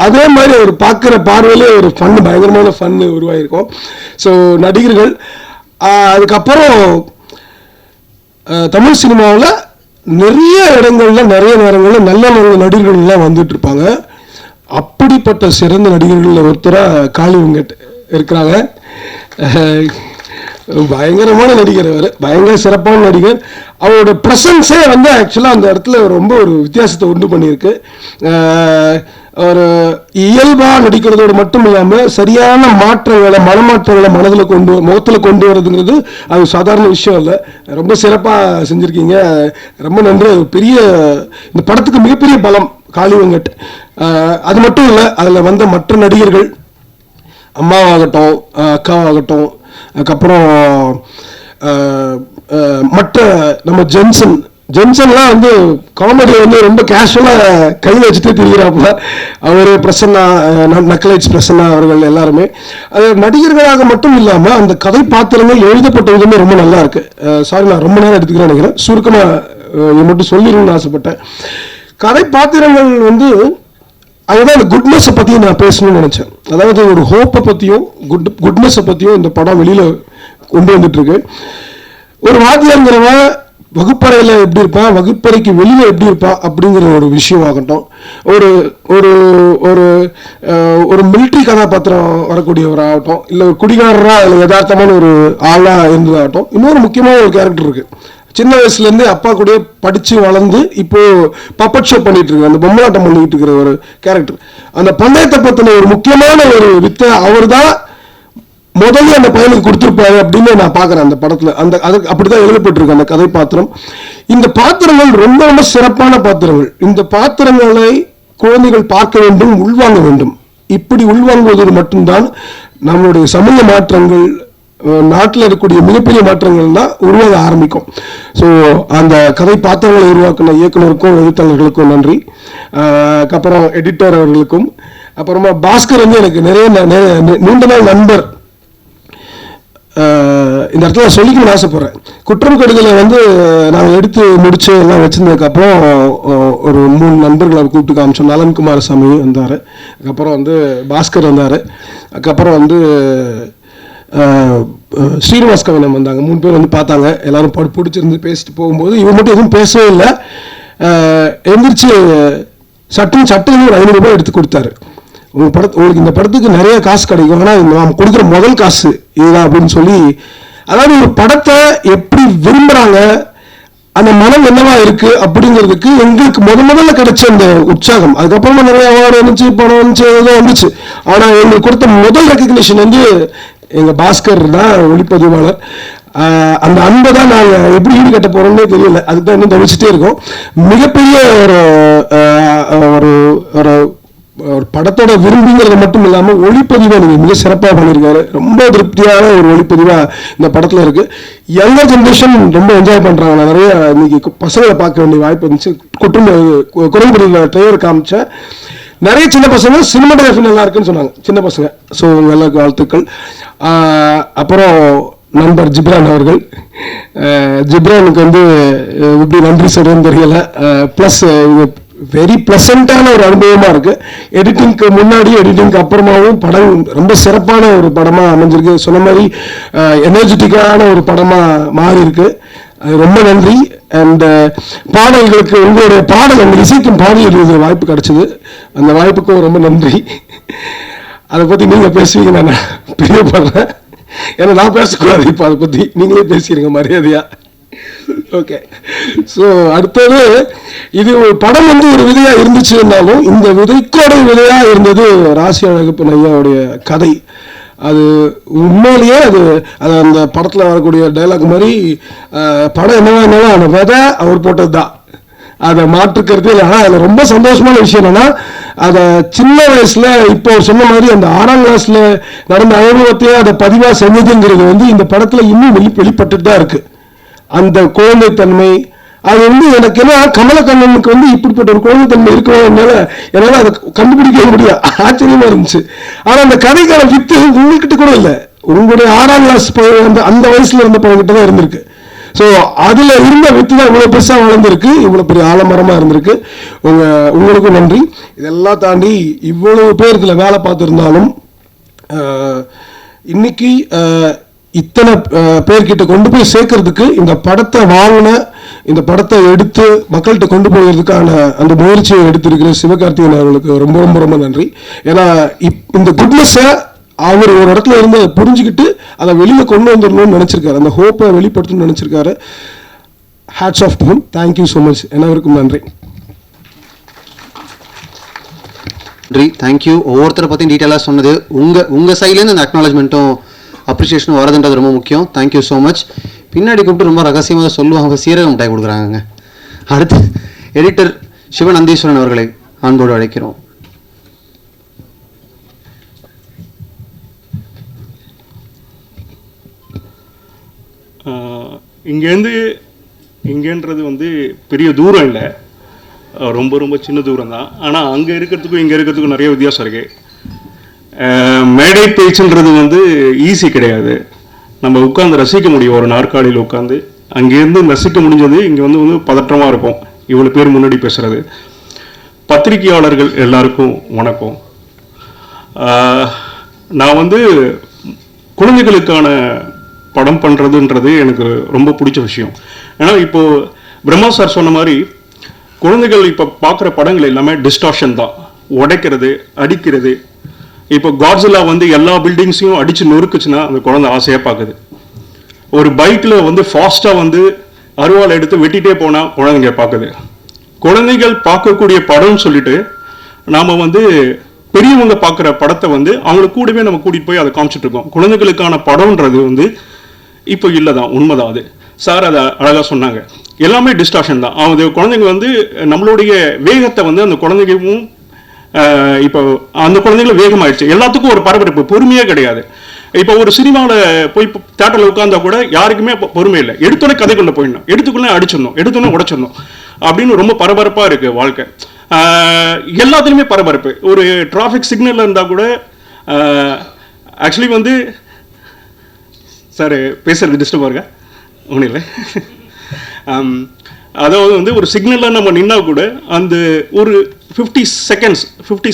அதே மாதிரி அவர் பார்க்குற பார்வையிலே ஒரு ஃபன்னு, பயங்கரமான ஃபன்னு உருவாகிருக்கும். ஸோ நடிகர்கள் அதுக்கப்புறம் தமிழ் சினிமாவில் நிறைய இடங்கள்ல நிறைய நேரங்களில் நல்ல நல்ல நடிகர்கள்லாம் வந்துட்டு இருப்பாங்க. அப்படிப்பட்ட சிறந்த நடிகர்கள் ஒருத்தராக காளி வெங்கட் இருக்கிறாங்க. பயங்கரமான நடிகர், அவர் பயங்கர சிறப்பான நடிகர். அவரோட ப்ரெசன்ஸே வந்து ஆக்சுவலாக அந்த இடத்துல ரொம்ப ஒரு வித்தியாசத்தை உண்டு பண்ணியிருக்கு. ஒரு இயல்பாக நடிக்கிறதோடு மட்டும் இல்லாமல் சரியான மாற்றங்களை மனமாற்றங்களை முகத்தில் கொண்டு வரதுங்கிறது அது சாதாரண விஷயம் இல்லை. ரொம்ப சிறப்பாக செஞ்சுருக்கீங்க, ரொம்ப நன்றி. பெரிய இந்த படத்துக்கு மிகப்பெரிய பலம் காளி வெங்கட். அது மட்டும் இல்லை, அதில் வந்த மற்ற நடிகர்கள், அம்மாவாகட்டும் அக்காவாகட்டும், அதுக்கப்புறம் மற்ற நம்ம ஜென்சன்லாம் வந்து காமெடி வந்து ரொம்ப கேஷுவலாக கையில் வச்சுட்டு திரிகிறாப்புல. அவர் பிரசன்னா, நக்கலைட்ஸ் பிரசன்னா அவர்கள் எல்லாருமே அது நடிகர்களாக மட்டும் இல்லாமல் அந்த கதை பாத்திரங்கள் எழுதப்பட்ட விதமே ரொம்ப நல்லா இருக்கு. சாரி, நான் ரொம்ப நேரம் எடுத்துக்கிறேன் நினைக்கிறேன். சுருக்கமாக மட்டும் சொல்லிடணும்னு ஆசைப்பட்டேன். கதை பாத்திரங்கள் வந்து அதுதான் அந்த குட்னஸை பற்றியும் நான் பேசணும்னு நினச்சேன். அதாவது ஒரு ஹோப்பை பற்றியும் குட்னஸை பற்றியும் இந்த படம் வெளியில் கொண்டு வந்துட்டு இருக்கு. ஒரு வாத்தியாருங்கிறவன் வகுப்பறையில் எப்படி இருப்பான், வகுப்பறைக்கு வெளியில் எப்படி இருப்பான் அப்படிங்கிற ஒரு விஷயம் ஆகட்டும், ஒரு ஒரு ஒரு ஒரு மிலிட்ரி கதாபாத்திரம் வரக்கூடியவராகட்டும், இல்லை ஒரு குடிகாரராக அதில் யதார்த்தமான ஒரு ஆளாக இருந்ததாகட்டும், இன்னொரு முக்கியமான ஒரு கேரக்டர் இருக்குது. சின்ன வயசுலேருந்தே அப்பா கூட படித்து வளர்ந்து இப்போது பப்பட் ஷோ பண்ணிகிட்டு இருக்காரு, அந்த பொம்மலாட்டம் பண்ணிக்கிட்டு இருக்கிற ஒரு கேரக்டர். அந்த பந்தயத்தை பற்றின ஒரு முக்கியமான ஒரு வித்தை அவர் தான் முதல்ல அந்த பையனுக்கு கொடுத்துருப்பாரு அப்படின்னு நான் பார்க்குறேன் அந்த படத்தில். அதுக்கு அப்படி தான் எழுதப்பட்டிருக்கு அந்த கதை பாத்திரம். இந்த பாத்திரங்கள் ரொம்ப ரொம்ப சிறப்பான பாத்திரங்கள். இந்த பாத்திரங்களை குழந்தைகள் பார்க்க வேண்டும், உள்வாங்க வேண்டும். இப்படி உள்வாங்குவதோடு மட்டும்தான் நம்மளுடைய சமூக மாற்றங்கள், நாட்டில் இருக்கக்கூடிய மிகப்பெரிய மாற்றங்கள் தான் உருவாக ஆரம்பிக்கும். ஸோ அந்த கதை பாத்திரங்களை உருவாக்கின இயக்குனருக்கும் எழுத்தாளர்களுக்கும் நன்றி. அப்புறம் எடிட்டர் அவர்களுக்கும், அப்புறமா பாஸ்கர் வந்து எனக்கு நிறைய நீண்ட நாள் நண்பர். இந்த இடத்துல சொல்லிக்கணும்னு ஆசைப்படுறேன். குற்றம் கடுதலை வந்து நாங்கள் எடுத்து முடிச்சு எல்லாம் வச்சிருந்ததுக்கப்புறம் ஒரு 3 நண்பர்களை கூப்பிட்டு காமிச்சோம். நலன்குமார் சாமி வந்தார், அதுக்கப்புறம் வந்து பாஸ்கர் வந்தார், அதுக்கப்புறம் வந்து ஸ்ரீனிவாஸ் கவினம் வந்தாங்க. 3 பேர் வந்து பார்த்தாங்க. எல்லாரும் பிடிச்சிருந்து பேசிட்டு போகும்போது இவன் மட்டும் எதுவும் பேசவே இல்லை. எந்திரிச்சு சட்டுன்னு ஒரு 500 ரூபாய் எடுத்து கொடுத்தாரு. உங்களுக்கு இந்த படத்துக்கு நிறைய காசு கிடைக்கும், ஆனால் நாம் கொடுக்குற முதல் காசு இதுதான் அப்படின்னு சொல்லி, அதாவது ஒரு படத்தை எப்படி விரும்புகிறாங்க, அந்த மனம் என்னவா இருக்கு அப்படிங்கிறதுக்கு எங்களுக்கு முதல்ல கிடைச்ச அந்த உற்சாகம். அதுக்கப்புறமா நிறைய அவார்டு வந்துச்சு, பணம் வந்துச்சு, ஏதோ வந்துச்சு. ஆனால் எங்களுக்கு கொடுத்த முதல் ரெக்கக்னிஷன் வந்து எங்கள் பாஸ்கர் தான், ஒளிப்பதிவாளர். அந்த அன்பை தான் நாங்கள் எப்படி ஈடு கட்ட போகிறோம்னே தெரியல. அதுக்கு தான் இன்னும் தவிச்சிட்டே இருக்கோம். மிகப்பெரிய ஒரு ஒரு படத்தோட விரும்பிங்கிறது மட்டும் இல்லாமல் ஒளிப்பதிவாக நீங்கள் மிக சிறப்பாக பண்ணியிருக்காரு. ரொம்ப திருப்தியான ஒரு ஒளிப்பதிவாக இந்த படத்தில் இருக்குது. யங்கர் ஜென்ரேஷன் ரொம்ப என்ஜாய் பண்ணுறாங்க. நான் நிறைய இன்னைக்கு பசங்களை பார்க்க வேண்டிய வாய்ப்பு இருந்துச்சு. குறும்படியில் ட்ரெய்லர் காமிச்சேன். நிறைய சின்ன பசங்க சினிமாட்டோகிராஃபி நல்லா இருக்குன்னு சொன்னாங்க, சின்ன பசங்க. ஸோ எல்லாருக்கும் வாழ்த்துக்கள். அப்புறம் நண்பர் ஜிப்ரான் அவர்கள், ஜிப்ரானுக்கு வந்து எப்படி நன்றி சொல்றதுன்னு தெரியல. ப்ளஸ் வெரி ப்ளசண்டான ஒரு அனுபவமாக இருக்குது. எடிட்டிங்க்கு முன்னாடி எடிட்டிங்க்கு அப்புறமாவும் படம் ரொம்ப சிறப்பான ஒரு படமாக அமைஞ்சிருக்கு. சொன்ன மாதிரி எனர்ஜெட்டிக்கான ஒரு படமாக மாறி இருக்கு. ரொம்ப நன்றி. அண்ட் பாடல்களுக்கு உங்களுடைய பாடல், அந்த இசைக்கும் பாடல் எழுதுகிற வாய்ப்பு கிடைச்சிது. அந்த வாய்ப்புக்கும் ரொம்ப நன்றி. அதை பற்றி நீங்கள் பேசுவீங்க, நான் பிரியப்படுறேன். ஏன்னா நான் பேசக்கூடாது, இப்போ அதை பற்றி நீங்களே பேசிடுங்க மரியாதையா. ஓகே. ஸோ அடுத்தது, இது படம் வந்து ஒரு விதையாக இருந்துச்சுன்னாலும் இந்த விதைக்கோட விதையாக இருந்தது ராசி அழகப்பன் ஐயாவுடைய கதை. அது உண்மையிலேயே அது அந்த படத்தில் வரக்கூடிய டைலாக் மாதிரி, படம் என்னவா இருந்தாலும் அந்த விதை அவர் போட்டது தான், அதை மாற்றுக்கிறது இல்லை. ஆனால் அதில் ரொம்ப சந்தோஷமான விஷயம் என்னன்னா, அதை சின்ன வயசில் இப்போ சொன்ன மாதிரி அந்த 6ஆம் கிளாஸில் நடந்த அனுபவத்தையே அதை பதிவாக செஞ்சதுங்கிறது வந்து இந்த படத்தில் இன்னும் வெளிப்பட்டு தான் இருக்குது. அந்த குழந்தைத்தன்மை அது வந்து எனக்கு என்ன, கமலக்கண்ணனுக்கு வந்து இப்படிப்பட்ட ஒரு குழந்தைத்தன்மை இருக்கிறதுனால என்னால் அதை கண்டுபிடிக்க முடியாது, ஆச்சரியமா இருந்துச்சு. ஆனால் அந்த கதைக்கான வித்து உங்ககிட்ட கூட இல்லை, உங்களுடைய 6ஆம் கிளாஸ் அந்த வயசுல இருந்த பழகிட்ட தான் இருந்திருக்கு. ஸோ அதில் இருந்த வித்து தான் இவ்வளோ பெருசாக வளர்ந்துருக்கு, இவ்வளோ பெரிய ஆலமரமாக இருந்திருக்கு. உங்களுக்கும் நன்றி. இதெல்லாம் தாண்டி இவ்வளவு பேர் இதில் வேலை பார்த்துருந்தாலும் இன்னைக்கு இத்தனை பேர்கிட்ட கொண்டு போய் சேர்க்கறதுக்கு, இந்த படத்தை வாங்கின, இந்த படத்தை எடுத்து மக்கள்கிட்ட கொண்டு போகிறதுக்கான அந்த முயற்சியை எடுத்திருக்கிற சிவகார்த்திகேயன் அவர்களுக்கு ரொம்ப ரொம்ப ரொம்ப நன்றி. ஏன்னா இந்த குட்னஸை அவர் ஒரு இடத்துல இருந்து அதை புரிஞ்சுக்கிட்டு அதை வெளியில் கொண்டு வந்துடணும்னு நினச்சிருக்காரு, அந்த ஹோப்பை வெளிப்படுத்தணும்னு நினச்சிருக்காரு. Hats off to him. Thank you so much. அனைவருக்கும் நன்றி. நன்றி, தேங்க்யூ. ஒவ்வொருத்தரை பற்றியும் டீட்டெயிலாக சொன்னது, உங்கள் சைட்லேருந்து அந்த அக்னாலஜ்மெண்ட்டும் அப்ரிஷியேஷனும் வரதுன்றது ரொம்ப முக்கியம். Thank you so much. பின்னாடி கூப்பிட்டு ரொம்ப ரகசியமாக சொல்லுவாங்க, சீரகம் மிட்டாய் கொடுக்குறாங்க. அடுத்து எடிட்டர் சிவநந்தீஸ்வரன் அவர்களை அன்போடு அழைக்கிறோம். இங்கேன்றது வந்து பெரிய தூரம் இல்லை, ரொம்ப ரொம்ப சின்ன தூரம் தான். ஆனால் அங்கே இருக்கிறதுக்கும் இங்கே இருக்கிறதுக்கும் நிறைய வித்தியாசம் இருக்குது. மேடை பேச்சுன்றது வந்து ஈஸி கிடையாது. நம்ம உட்காந்து ரசிக்க முடியும், ஒரு நாற்காலியில் உட்காந்து அங்கேருந்து ரசிக்க முடிஞ்சது. இங்கே வந்து பதற்றமாக இருக்கும், இவ்வளோ பேர் முன்னாடி பேசுகிறது. பத்திரிகையாளர்கள் எல்லாருக்கும் வணக்கம். நான் வந்து குழந்தைகளுக்கான படம் பண்ணுறதுன்றது எனக்கு ரொம்ப பிடிச்ச விஷயம். ஏன்னா இப்போது பிரம்மா சார் சொன்ன மாதிரி குழந்தைகள் இப்போ பார்க்குற படங்கள் எல்லாமே டிஸ்டார்ஷன் தான், உடைக்கிறது, அடிக்கிறது. இப்போ காட்ஸில்லா வந்து எல்லா பில்டிங்ஸையும் அடித்து நொறுக்குச்சுன்னா அந்த குழந்தை ஆசையாக பார்க்குது. ஒரு பைக்கில் வந்து ஃபாஸ்ட்டாக வந்து அருவாள் எடுத்து வெட்டிகிட்டே போனால் குழந்தைங்க பார்க்குது. குழந்தைகள் பார்க்கக்கூடிய படம்னு சொல்லிட்டு நாம் வந்து பெரியவங்க பார்க்குற படத்தை வந்து அவங்களுக்கு கூடவே நம்ம கூட்டிகிட்டு போய் அதை காமிச்சிட்ருக்கோம். குழந்தைகளுக்கான படம்ன்றது வந்து இப்போ இல்லை தான், உண்மைதான். அது சார் அதை அழகாக சொன்னாங்க, எல்லாமே டிஸ்டார்ஷன் தான். அது குழந்தைங்க வந்து நம்மளுடைய வேகத்தை வந்து அந்த குழந்தைகளும் இப்போ அந்த குழந்தைங்களும் வேகமாயிடுச்சு. எல்லாத்துக்கும் ஒரு பரபரப்பு, பொறுமையே கிடையாது. இப்போ ஒரு சினிமாவில் போய் தேட்டரில் உட்காந்தா கூட யாருக்குமே பொறுமை இல்லை. எடுத்தோடனே கதைக்குள்ளே போயிடணும், எடுத்துக்குள்ளே அடிச்சிடணும், எடுத்தோடனே உடைச்சிடணும் அப்படின்னு ரொம்ப பரபரப்பாக இருக்குது வாழ்க்கை. எல்லாத்துலேயுமே பரபரப்பு. ஒரு டிராஃபிக் சிக்னலில் இருந்தால் கூட ஆக்சுவலி வந்து சார் பேசுறது டிஸ்டர்பாக இருக்கா? ஒன்றும் இல்லை. அதாவது வந்து ஒரு சிக்னலில் நம்ம நின்னா கூட அந்த ஒரு 50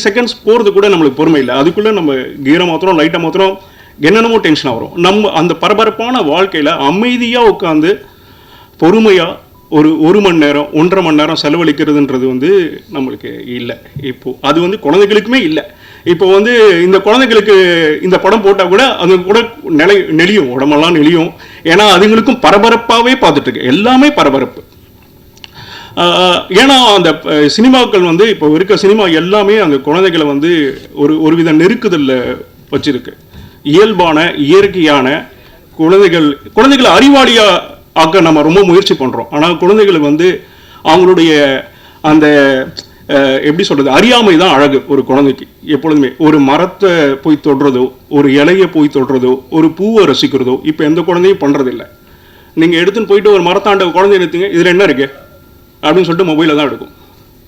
செகண்ட்ஸ் போகிறது கூட நம்மளுக்கு பொறுமை இல்லை. அதுக்குள்ளே நம்ம கீரை மாத்திரம், லைட்டாக மாத்திரம், என்னென்னமோ டென்ஷனாக வரும். நம்ம அந்த பரபரப்பான வாழ்க்கையில் அமைதியாக உட்காந்து பொறுமையாக ஒரு மணி நேரம் 1.5 மணி நேரம் செலவழிக்கிறதுன்றது வந்து நம்மளுக்கு இல்லை. இப்போது அது வந்து குழந்தைகளுக்குமே இல்லை. இப்போ வந்து இந்த குழந்தைகளுக்கு இந்த படம் போட்டால் கூட அது கூட நெளியும், உடம்பெல்லாம் நெளியும். ஏன்னா அதுங்களுக்கும் பரபரப்பாகவே பார்த்துட்ருக்கு, எல்லாமே பரபரப்பு. ஏன்னா அந்த சினிமாக்கள் வந்து இப்போ இருக்க சினிமா எல்லாமே அந்த குழந்தைகளை வந்து ஒரு வித நெருக்குதலில் வச்சிருக்கு. இயல்பான இயற்கையான குழந்தைகளை அறிவாளியாக ஆக்க நம்ம ரொம்ப முயற்சி பண்ணுறோம். ஆனால் குழந்தைகளை வந்து அவங்களுடைய அந்த எப்படி சொல்கிறது, அறியாமை தான் அழகு ஒரு குழந்தைக்கு. எப்பொழுதுமே ஒரு மரத்தை போய் தொடுறதோ, ஒரு இலையை போய் தொடுறதோ, ஒரு பூவை ரசிக்கிறதோ இப்போ எந்த குழந்தையும் பண்ணுறதில்லை. நீங்கள் எடுத்துன்னு போயிட்டு ஒரு மரத்தாண்ட குழந்தைய எடுத்துங்க, இதில் என்ன இருக்கு அப்படின்னு சொல்லிட்டு மொபைலில் தான் எடுக்கும்.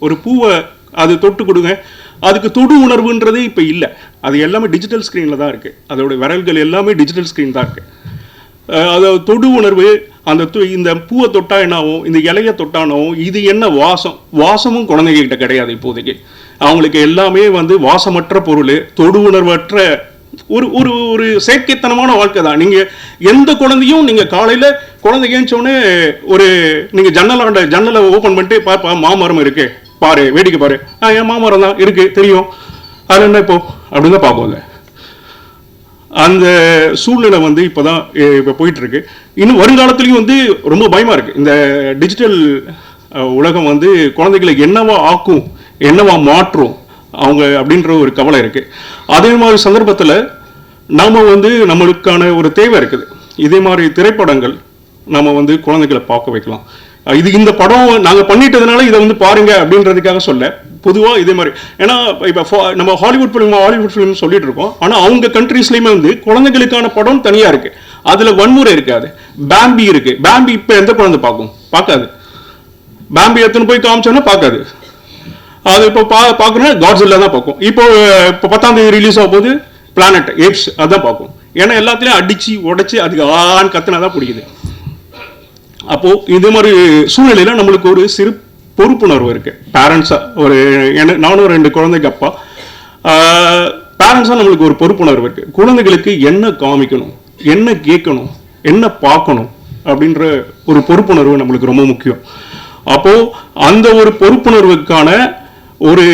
ஒரு பூவை அது தொட்டு கொடுங்க, அதுக்கு தொடு உணர்வுன்றது இப்போ இல்லை. அது எல்லாமே டிஜிட்டல் ஸ்க்ரீனில் தான் இருக்குது. அதோட விரல்கள் எல்லாமே டிஜிட்டல் ஸ்க்ரீன் தான் இருக்குது. அதாவது தொடு உணர்வு, அந்த இந்த பூவை தொட்டா என்னாகும், இந்த இலையை தொட்டானாவும், இது என்ன வாசமும் குழந்தைகிட்ட கிடையாது இப்போதைக்கு. அவங்களுக்கு எல்லாமே வந்து வாசமற்ற பொருள், தொடு உணர்வற்ற ஒரு ஒரு ஒரு செயற்கைத்தனமான வாழ்க்கை தான். நீங்கள் எந்த குழந்தையும் நீங்கள் காலையில் குழந்தை ஏஞ்சோடனே ஒரு நீங்கள் ஜன்னலை ஓப்பன் பண்ணிட்டு பாப்பா மாமரம் இருக்குது பாரு, வேடிக்கை பாரு, என் மாமரம் தான் இருக்குது தெரியும், அது என்ன இப்போ அப்படின்னு தான் பார்க்குவோங்க. அந்த சூழ்நிலை வந்து இப்போ போயிட்டுருக்கு. இன்னும் வருங்காலத்துலேயும் வந்து ரொம்ப பயமாக இருக்குது. இந்த டிஜிட்டல் உலகம் வந்து குழந்தைகளை என்னவா ஆக்கும், என்னவா மாற்றும் அவங்க அப்படின்ற ஒரு கவலை இருக்குது. அதே மாதிரி சந்தர்ப்பத்தில் நாம் வந்து நம்மளுக்கான ஒரு தேவை இருக்குது. இதே மாதிரி திரைப்படங்கள் நம்ம வந்து குழந்தைகளை பார்க்க வைக்கலாம். இந்த படம் நாங்கள் பண்ணிட்டதுனால இதை வந்து பாருங்க அப்படின்றதுக்காக சொல்ல, பொதுவாக இதே மாதிரி. ஏன்னா இப்போ நம்ம ஹாலிவுட் ஃபிலிம் சொல்லிட்டு இருக்கோம், ஆனால் அவங்க கண்ட்ரீஸ்லையுமே வந்து குழந்தைகளுக்கான படம் தனியாக இருக்குது. அதில் வன்முறை இருக்காது. பாம்பி இருக்குது. பாம்பி இப்போ எந்த குழந்தை பார்க்காது. பாம்பி எடுத்துன்னு போய் காமிச்சோன்னா பார்க்காது. அது இப்போ பார்க்கணும்னா காட்ஸில்லா தான் பார்க்கும். இப்போ 10ஆம் தேதி ரிலீஸ் ஆகும் போது பிளானட் ஏப்ஸ் அதுதான் பார்க்கும். ஏன்னா எல்லாத்துலேயும் அடித்து உடச்சி அதுக்கு ஆன்னு கத்துனா தான் பிடிக்குது. அப்போது இது மாதிரி சூழ்நிலையில் நம்மளுக்கு ஒரு சிறு பொறுப்புணர்வு இருக்குது. பேரண்ட்ஸாக நானும் 2 குழந்தைக்கு அப்பா, பேரண்ட்ஸாக நம்மளுக்கு ஒரு பொறுப்புணர்வு இருக்குது. குழந்தைகளுக்கு என்ன காமிக்கணும், என்ன கேட்கணும், என்ன பார்க்கணும் அப்படின்ற ஒரு பொறுப்புணர்வு நம்மளுக்கு ரொம்ப முக்கியம். அப்போது அந்த ஒரு பொறுப்புணர்வுக்கான ஒரு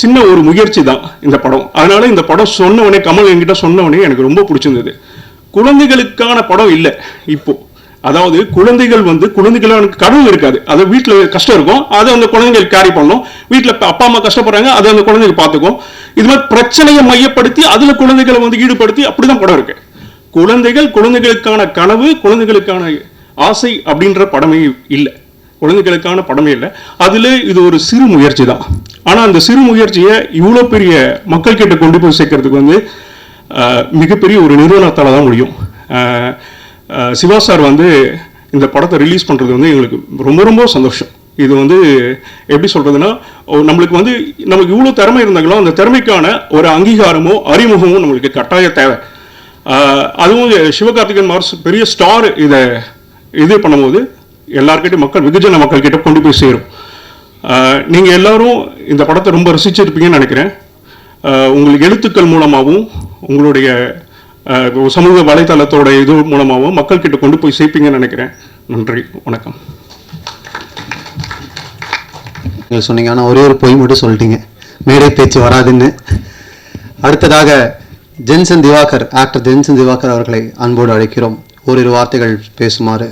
சின்ன ஒரு முயற்சி தான் இந்த படம். அதனால இந்த படம் சொன்னவனே, கமல் என்கிட்ட சொன்னவனே எனக்கு ரொம்ப பிடிச்சிருந்தது. குழந்தைகளுக்கான படம் இல்லை இப்போ. அதாவது குழந்தைகள் வந்து குழந்தைகளுக்கு கனவு இருக்காது. அது வீட்டில் கஷ்டம் இருக்கும், அதை அந்த குழந்தைகள் கேரி பண்ணணும். வீட்டில் அப்பா அம்மா கஷ்டப்படுறாங்க, அதை அந்த குழந்தைங்க பார்த்துக்கும். இது மாதிரி பிரச்சனையை மையப்படுத்தி அதில் குழந்தைகளை வந்து ஈடுபடுத்தி அப்படிதான் படம் இருக்கு. குழந்தைகளுக்கான கனவு, குழந்தைகளுக்கான ஆசை அப்படின்ற படமே இல்லை. குழந்தைகளுக்கான படமே இல்லை. அதில் இது ஒரு சிறு முயற்சி தான். ஆனால் அந்த சிறு முயற்சியை இவ்வளோ பெரிய மக்கள் கிட்ட கொண்டு போய் சேர்க்கறதுக்கு வந்து மிகப்பெரிய ஒரு நிறுவனத்தால் தான் முடியும். சிவா சார் வந்து இந்த படத்தை ரிலீஸ் பண்ணுறது வந்து எங்களுக்கு ரொம்ப ரொம்ப சந்தோஷம். இது வந்து எப்படி சொல்கிறதுனா, நம்மளுக்கு வந்து நமக்கு இவ்வளோ திறமை இருந்தாங்களோ அந்த திறமைக்கான ஒரு அங்கீகாரமோ அறிமுகமோ நம்மளுக்கு கட்டாய தேவை. அதுவும் சிவகார்த்திகேயன் மார்ஸ் பெரிய ஸ்டார் இது பண்ணும்போது எல்லாருக்கிட்டையும் வெகுஜன மக்கள்கிட்ட கொண்டு போய் சேரும். நீங்கள் எல்லாரும் இந்த படத்தை ரொம்ப ரசிச்சிருப்பீங்கன்னு நினைக்கிறேன். உங்களுக்கு எழுத்துக்கள் மூலமாகவும் உங்களுடைய சமூக வலைத்தளத்தோட இது மூலமாகவும் மக்கள்கிட்ட கொண்டு போய் சேர்ப்பீங்கன்னு நினைக்கிறேன். நன்றி, வணக்கம். நீங்கள் சொன்னீங்க, ஆனால் ஒரே ஒரு பொய் மட்டும் சொல்லிட்டீங்க, மேடை பேச்சு வராதுன்னு. அடுத்ததாக Jenson Divakar, actor Jenson Divakar அவர்களை அன்போடு அழைக்கிறோம். ஓரிரு வார்த்தைகள் பேசுமாறு.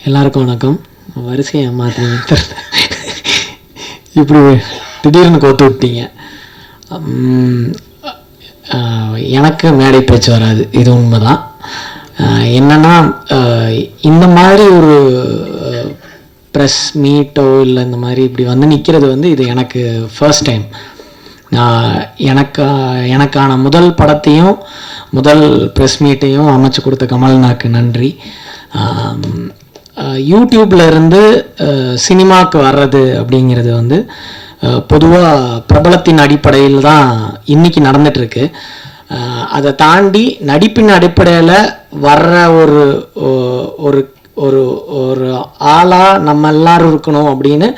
எல்லாருக்கும் வணக்கம். வரிசையை மாற்றினீங்க, இப்படி திடீர்னு கோத்து விட்டீங்க. எனக்கு மேடை பேச்சு வராது, இது உண்மைதான். என்னன்னா, இந்த மாதிரி ஒரு ப்ரெஸ் மீட்டோ இல்லை இந்த மாதிரி இப்படி வந்து நிற்கிறது வந்து இது எனக்கு ஃபர்ஸ்ட் டைம். எனக்கான முதல் படத்தையும் முதல் ப்ரெஸ் மீட்டையும் அமைச்சு கொடுத்த கமல்நாக்கு நன்றி. யூடியூப்ல இருந்து சினிமாவுக்கு வர்றது அப்படிங்கிறது வந்து பொதுவாக பிரபலத்தின் அடிப்படையில் தான் இன்றைக்கி நடந்துகிட்ருக்கு. அதை தாண்டி நடிப்பின் அடிப்படையில் வர்ற ஒரு ஒரு ஒரு ஒரு ஆளாக நம்ம எல்லாரும் இருக்கணும் அப்படின்னு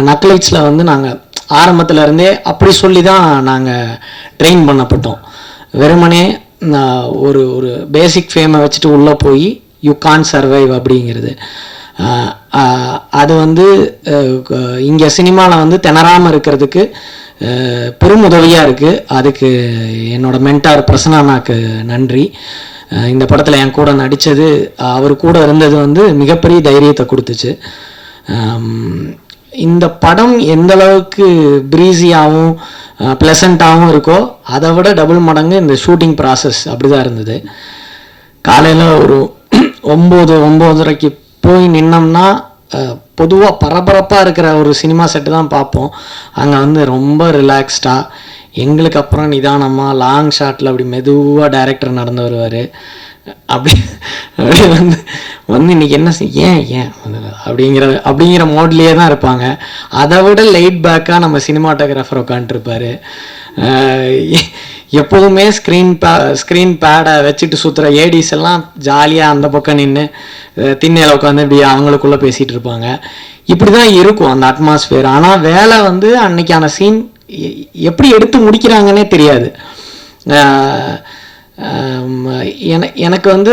நக்லைட்ஸில் வந்து நாங்கள் ஆரம்பத்தில் இருந்தே அப்படி சொல்லி தான் நாங்கள் ட்ரெயின் பண்ணப்பட்டோம். வெறுமனே ஒரு ஒரு பேசிக் ஃபேமை வச்சுட்டு உள்ளே போய் யூ கான் சர்வைவ் அப்படிங்கிறது அது வந்து இங்கே சினிமாவில் வந்து திணறாமல் இருக்கிறதுக்கு பெரும் உதவியாக இருக்குது. அதுக்கு என்னோடய மென்டார் பிரசன்னாக்கு நன்றி. இந்த படத்தில் என் கூட நடித்தது, அவர் கூட இருந்தது வந்து மிகப்பெரிய தைரியத்தை கொடுத்துச்சு. இந்த படம் எந்த அளவுக்கு ப்ரீஸியாகவும் ப்ளசண்ட்டாகவும் இருக்கோ அதை விட டபுள் மடங்கு இந்த ஷூட்டிங் ப்ராசஸ் அப்படி தான் இருந்தது. காலையில் ஒரு 9-9:30 போய் நின்னோம்னா பொதுவாக பரபரப்பாக இருக்கிற ஒரு சினிமா செட்டு தான் பார்ப்போம். அங்கே வந்து ரொம்ப ரிலாக்ஸ்டாக, எங்களுக்கு அப்புறம் நிதானமாக லாங் ஷாட்டில் அப்படி மெதுவாக டைரக்டர் நடந்து வருவார். அப்படி வந்து இன்றைக்கி என்ன ஏன் அப்படிங்கிற மோட்லேயே தான் இருப்பாங்க. அதை விட லைட் பேக்காக நம்ம சினிமாட்டோகிராஃபர் உட்காந்துருப்பார். எப்போதுமே ஸ்க்ரீன் பேடை வச்சுட்டு சுற்றுற ஏடிஸ் எல்லாம் ஜாலியாக அந்த பக்கம் நின்று திண்ணையில் உட்காந்து இப்படி அவங்களுக்குள்ளே பேசிகிட்டு இருப்பாங்க. இப்படி தான் இருக்கும் அந்த அட்மாஸ்பியர். ஆனால் வேலை வந்து அன்னைக்கான சீன் எப்படி எடுத்து முடிக்கிறாங்கன்னே தெரியாது. எனக்கு வந்து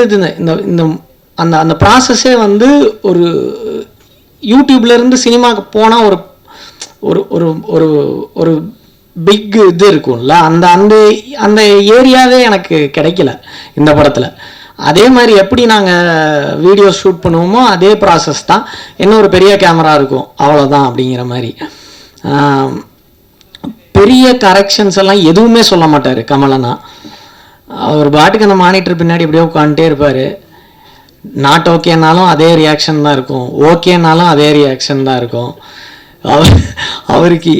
இந்த அந்த அந்த ப்ராசஸே வந்து ஒரு யூடியூப்லேருந்து சினிமாவுக்கு போனால் ஒரு ஒரு ஒரு ஒரு பிக் இது இருக்கும்ல, அந்த அந்த அந்த ஏரியாவே எனக்கு கிடைக்கல இந்த படத்தில். அதே மாதிரி எப்படி நாங்கள் வீடியோ ஷூட் பண்ணுவோமோ அதே ப்ராசஸ் தான். என்ன ஒரு பெரிய கேமரா இருக்கும் அவ்வளோதான் அப்படிங்கிற மாதிரி. பெரிய கரெக்ஷன்ஸ் எல்லாம் எதுவுமே சொல்ல மாட்டார் கமலனா. அவர் பாட்டுக்கு அந்த மானிட்டர் பின்னாடி எப்படியோ உட்காந்துட்டே இருப்பார். நாட் ஓகேனாலும் அதே ரியாக்ஷன் தான் இருக்கும், ஓகேனாலும் அதே ரியாக்ஷன் தான் இருக்கும். அவருக்கு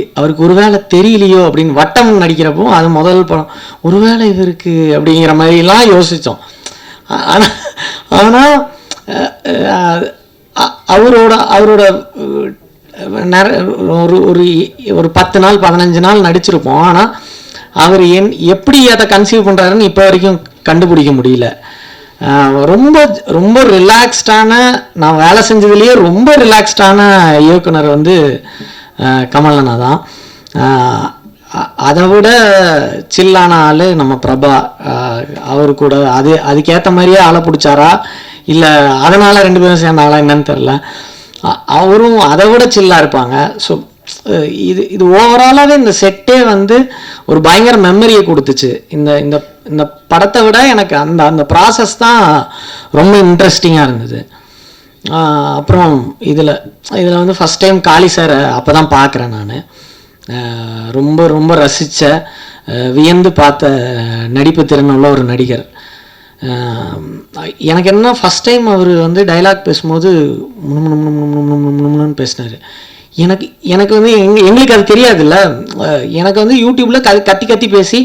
ஒருவேளை தெரியலையோ அப்படின்னு வட்டம் நடிக்கிறப்போ அது முதல் படம் ஒருவேளை இவருக்கு அப்படிங்கிற மாதிரிலாம் யோசித்தோம். ஆனால் அவரோட ஒரு 10 நாள் 15 நாள் நடிச்சிருப்போம். ஆனால் அவர் எப்படி அதை கன்சீவ் பண்ணுறாருன்னு இப்போ வரைக்கும் கண்டுபிடிக்க முடியல. ரொம்ப ரொம்ப ரிலாக்ஸ்டான, நான் வேலை செஞ்சதுலேயே ரொம்ப ரிலாக்ஸ்டான இயக்குனர் வந்து கமலனா தான். அதை விட சில்லான ஆள் நம்ம பிரபா. அவர் கூட அதுக்கேற்ற மாதிரியே ஆளை பிடிச்சாரா இல்லை அதனால் 2 பேரும் சேர்ந்த ஆளா என்னன்னு தெரில. அவரும் அதை விட சில்லாக இருப்பாங்க. ஸோ இது ஓவராலாகவே இந்த செட்டே வந்து ஒரு பயங்கர மெமரியை கொடுத்துச்சு. இந்த படத்தை விட எனக்கு அந்த ப்ராசஸ் தான் ரொம்ப இன்ட்ரெஸ்டிங்காக இருந்தது. அப்புறம் இதில் வந்து ஃபஸ்ட் டைம் காளி சாரை அப்போ தான் பார்க்குறேன் நான். ரொம்ப ரொம்ப ரசித்த வியந்து பார்த்த நடிப்பு திறனுள்ள ஒரு நடிகர். எனக்கு என்ன ஃபஸ்ட் டைம் அவர் வந்து டைலாக் பேசும்போது முணுமுணுன்னு பேசினார். எனக்கு வந்து எங்களுக்கு அது தெரியாதுல்ல. எனக்கு வந்து யூடியூப்பில் கத்தி பேசி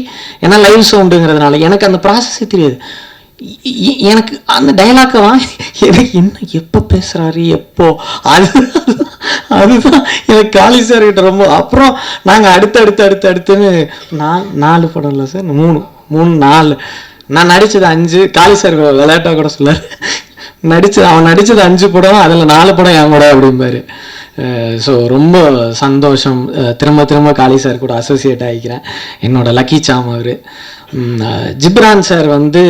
ஏன்னா லைவ் சவுண்டுங்கிறதுனால எனக்கு அந்த ப்ராசஸே தெரியாது. எனக்கு அந்த டைலாக்கை எனக்கு என்ன எப்போ பேசுகிறாரு எப்போ அதுதான் எனக்கு காளி சார் கிட்ட ரொம்ப. அப்புறம் நாங்கள் அடுத்துன்னு 4 படம் இல்லை சார், 3 நான் நடித்தது 5. காளி சார் விளையாட்டாக கூட சொல்லார், அவன் நடித்தது 5 படம், அதில் 4 படம் என் கூட அப்படிம்பாரு. ஸோ ரொம்ப சந்தோஷம். திரும்ப காளி சார் கூட அசோசியேட் ஆகிக்கிறேன். என்னோட லக்கி சாம் அவர். ஜிப்ரான் சார் வந்து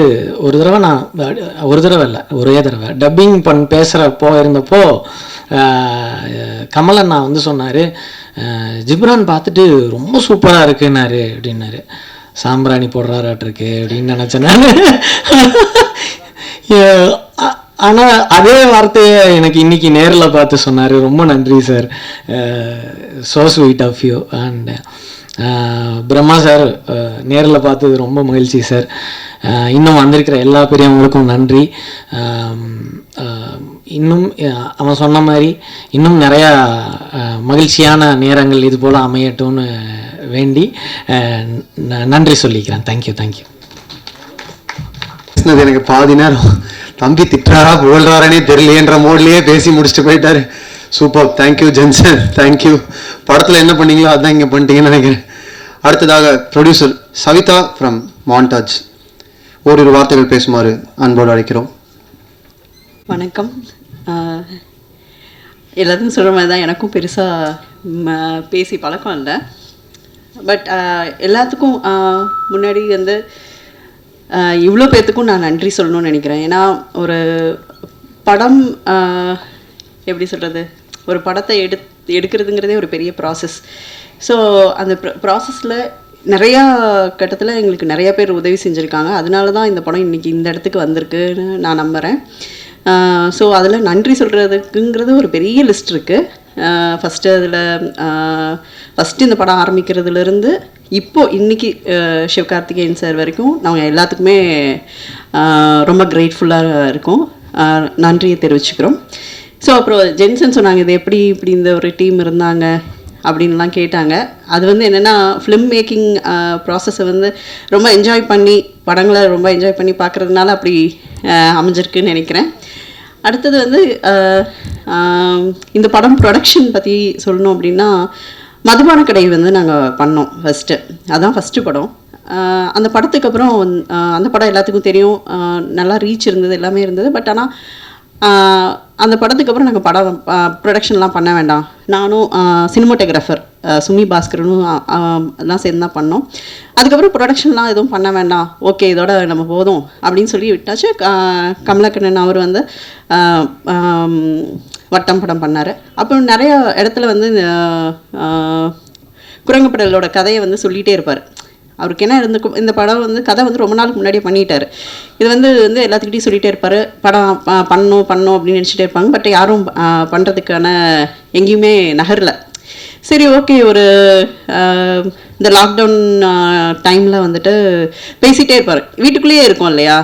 ஒரு தடவை ஒரே தடவை டப்பிங் பேசுகிறப்போ இருந்தப்போ கமலண்ணா வந்து சொன்னார், ஜிப்ரான் பார்த்துட்டு ரொம்ப சூப்பராக இருக்குன்னாரு அப்படின்னாரு. சாம்பிராணி போடுறாராட்டிருக்கு அப்படின்னு நினச்சேன் நான். ஆனால் அதே வார்த்தையை எனக்கு இன்னைக்கு நேரில் பார்த்து சொன்னார். ரொம்ப நன்றி sir, so sweet of you. And Brahma sir நேரில் பார்த்தது ரொம்ப மகிழ்ச்சி சார். இன்னும் வந்திருக்கிற எல்லா பெரியவங்களுக்கும் நன்றி. இன்னும் அவன் சொன்ன மாதிரி இன்னும் நிறையா மகிழ்ச்சியான நேரங்கள் இது போல் அமையட்டும்னு வேண்டி நன்றி சொல்லிக்கிறேன். தேங்க்யூ. எனக்கு பாதி நேரம் தம்பி திட்டாரா புகழ்றாரனே தெரியலையன்ற மோட்லேயே பேசி முடிச்சுட்டு போயிட்டாரு. Super, thank you Jenson, thank you. படத்தில் என்ன பண்ணீங்களோ அதான் இங்கே பண்ணிட்டீங்கன்னு நினைக்கிறேன். அடுத்ததாக ப்ரொடியூசர் சவிதா ஃப்ரம் மாண்டாஜ் ஓரிரு வார்த்தைகள் பேசுமாறு அன்போடு அழைக்கிறோம். வணக்கம். எல்லாத்துக்கும் சொல்கிற மாதிரி தான், எனக்கும் பெருசாக பேசி பழக்கம் இல்லை. பட் எல்லாத்துக்கும் முன்னாடி வந்து இவ்வளோ பேர்த்துக்கும் நான் நன்றி சொல்லணும்னு நினைக்கிறேன். ஏன்னா ஒரு படம் எப்படி சொல்கிறது, ஒரு படத்தை எடுக்கிறதுங்கிறதே ஒரு பெரிய ப்ராசஸ். ஸோ அந்த ப்ராசஸில் நிறையா கட்டத்தில் எங்களுக்கு நிறைய பேர் உதவி செஞ்சுருக்காங்க. அதனால தான் இந்த படம் இன்றைக்கி இந்த இடத்துக்கு வந்திருக்குன்னு நான் நம்புகிறேன். ஸோ அதில் நன்றி சொல்கிறதுக்குங்கிறது ஒரு பெரிய லிஸ்ட் இருக்குது. ஃபஸ்ட்டு இந்த படம் ஆரம்பிக்கிறதுலேருந்து இப்போது இன்றைக்கி சிவகார்த்திகேயன் சார் வரைக்கும் நாங்கள் எல்லாத்துக்குமே ரொம்ப கிரேட்ஃபுல்லாக இருக்கோம். நன்றியை தெரிவிச்சுக்கிறோம். ஸோ அப்புறம் ஜென்சன் சொன்னாங்க, இது எப்படி இப்படி இந்த ஒரு டீம் இருந்தாங்க அப்படின்லாம் கேட்டாங்க. அது வந்து என்னென்னா, ஃபிலிம் மேக்கிங் ப்ராசஸை வந்து ரொம்ப என்ஜாய் பண்ணி, படங்களை ரொம்ப என்ஜாய் பண்ணி பார்க்குறதுனால அப்படி அமைஞ்சிருக்குன்னு நினைக்கிறேன். அடுத்தது வந்து இந்த படம் ப்ரொடக்ஷன் பற்றி சொல்லணும் அப்படின்னா, மதுபான கடை வந்து நாங்கள் பண்ணோம் ஃபஸ்ட்டு. அதான் ஃபஸ்ட்டு படம். அந்த படத்துக்கு அப்புறம் அந்த படம் எல்லாத்துக்கும் தெரியும், நல்லா ரீச் இருந்தது, எல்லாமே இருந்தது. பட் ஆனால் அந்த படத்துக்கு அப்புறம் நாங்கள் படம் ப்ரொடக்ஷன்லாம் பண்ண வேண்டாம், நானும் சினிமோட்டோகிராஃபர் சுமி பாஸ்கரனும் எல்லாம் சேர்ந்து தான் பண்ணோம். அதுக்கப்புறம் ப்ரொடக்ஷன்லாம் எதுவும் பண்ண வேண்டாம், ஓகே இதோட நம்ம போதும் அப்படின்னு சொல்லி விட்டாச்சு. கமலக்கண்ணன் அவர் வந்து வட்டம் படம் பண்ணார். அப்புறம் நிறைய இடத்துல வந்து குரங்குப்படலோட கதையை வந்து சொல்லிகிட்டே இருப்பார். அவருக்கு என்ன இந்த படம் வந்து கதை வந்து ரொம்ப நாளுக்கு முன்னாடியே பண்ணிட்டார். இது வந்து எல்லாத்துக்கிட்டையும் சொல்லிகிட்டே இருப்பார், படம் பண்ணணும் அப்படின்னு நினச்சிட்டே இருப்பாங்க. பட் யாரும் பண்ணுறதுக்கான எங்கேயுமே நகரல. சரி, ஓகே, ஒரு இந்த லாக்டவுன் டைமில் வந்துட்டு பேசிகிட்டே இருப்பார். வீட்டுக்குள்ளேயே இருக்கும் இல்லையா,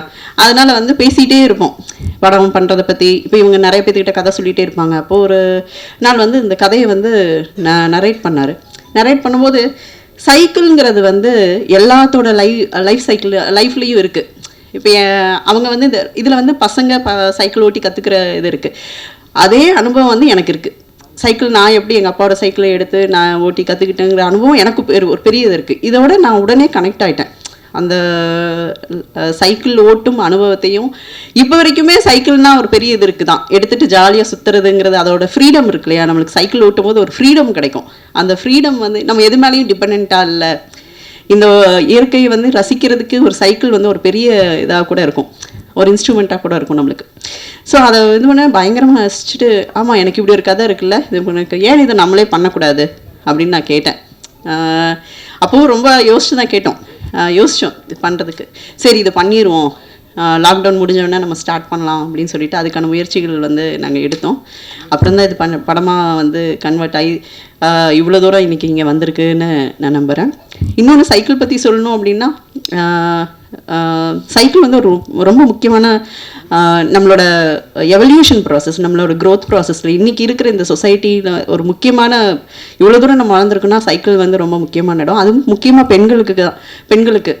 அதனால் வந்து பேசிகிட்டே இருப்போம் படம் பண்ணுறதை பற்றி. இப்போ இவங்க நிறைய பேர்த்துக்கிட்ட கதை சொல்லிகிட்டே இருப்பாங்க. அப்போது ஒரு நாள் வந்து இந்த கதையை வந்து நரேட் பண்ணார். நரேட் பண்ணும்போது சைக்கிள்ங்கிறது வந்து எல்லாத்தோட லைஃப் லைஃப்லேயும் இருக்குது. இப்போ அவங்க வந்து இதில் வந்து பசங்க சைக்கிள் ஓட்டி கற்றுக்கிற இது இருக்குது. அதே அனுபவம் வந்து எனக்கு இருக்குது. சைக்கிள் நான் எப்படி எங்கள் அப்பாவோட சைக்கிளை எடுத்து நான் ஓட்டி கற்றுக்கிட்டேங்கிற அனுபவம் எனக்கு ஒரு பெரிய இது இருக்குது. இதோட நான் உடனே கனெக்ட் ஆகிட்டேன். அந்த சைக்கிள் ஓட்டும் அனுபவத்தையும் இப்போ வரைக்குமே சைக்கிள்னால் ஒரு பெரிய இது இருக்குது தான், எடுத்துகிட்டு ஜாலியாக சுற்றுறதுங்கிறது, அதோட ஃப்ரீடம் இருக்கு இல்லையா. நம்மளுக்கு சைக்கிள் ஓட்டும் போது ஒரு ஃப்ரீடம் கிடைக்கும். அந்த ஃப்ரீடம் வந்து நம்ம எது மேலேயும் டிபெண்ட்டாக இல்லை. இந்த இயற்கையை வந்து ரசிக்கிறதுக்கு ஒரு சைக்கிள் வந்து ஒரு பெரிய இதாக கூட இருக்கும், ஒரு இன்ஸ்ட்ருமெண்ட்டாக கூட இருக்கும் நம்மளுக்கு. ஸோ அதை இது பண்ண பயங்கரமாக ரசிச்சுட்டு, ஆமாம் எனக்கு இப்படி ஒரு கதை இருக்குல்ல, இது எனக்கு ஏன் இதை நம்மளே பண்ணக்கூடாது அப்படின்னு நான் கேட்டேன். அப்போவும் ரொம்ப யோசிச்சு தான் யோசித்தோம் இது பண்ணுறதுக்கு. சரி இதை பண்ணிடுவோம், லாக்டவுன் முடிஞ்சோடனே நம்ம ஸ்டார்ட் பண்ணலாம் அப்படின்னு சொல்லிட்டு அதுக்கான முயற்சிகள் வந்து நாங்கள் எடுத்தோம். அப்புறம் தான் இது படமாக வந்து கன்வெர்ட் ஆகி இவ்வளோ தூரம் இன்றைக்கி இங்கே வந்திருக்குன்னு நான் நம்புகிறேன். இன்னொன்று சைக்கிள் பற்றி சொல்லணும் அப்படின்னா, சைக்கிள் வந்து ஒரு ரொம்ப முக்கியமான நம்மளோட எவல்யூஷன் ப்ராசஸ், நம்மளோட க்ரோத் ப்ராசஸில் இன்றைக்கி இருக்கிற இந்த சொசைட்டியில் ஒரு முக்கியமான, இவ்வளோ தூரம் நம்ம வளர்ந்துருக்குன்னா சைக்கிள் வந்து ரொம்ப முக்கியமான இடம். அதுவும் முக்கியமாக பெண்களுக்கு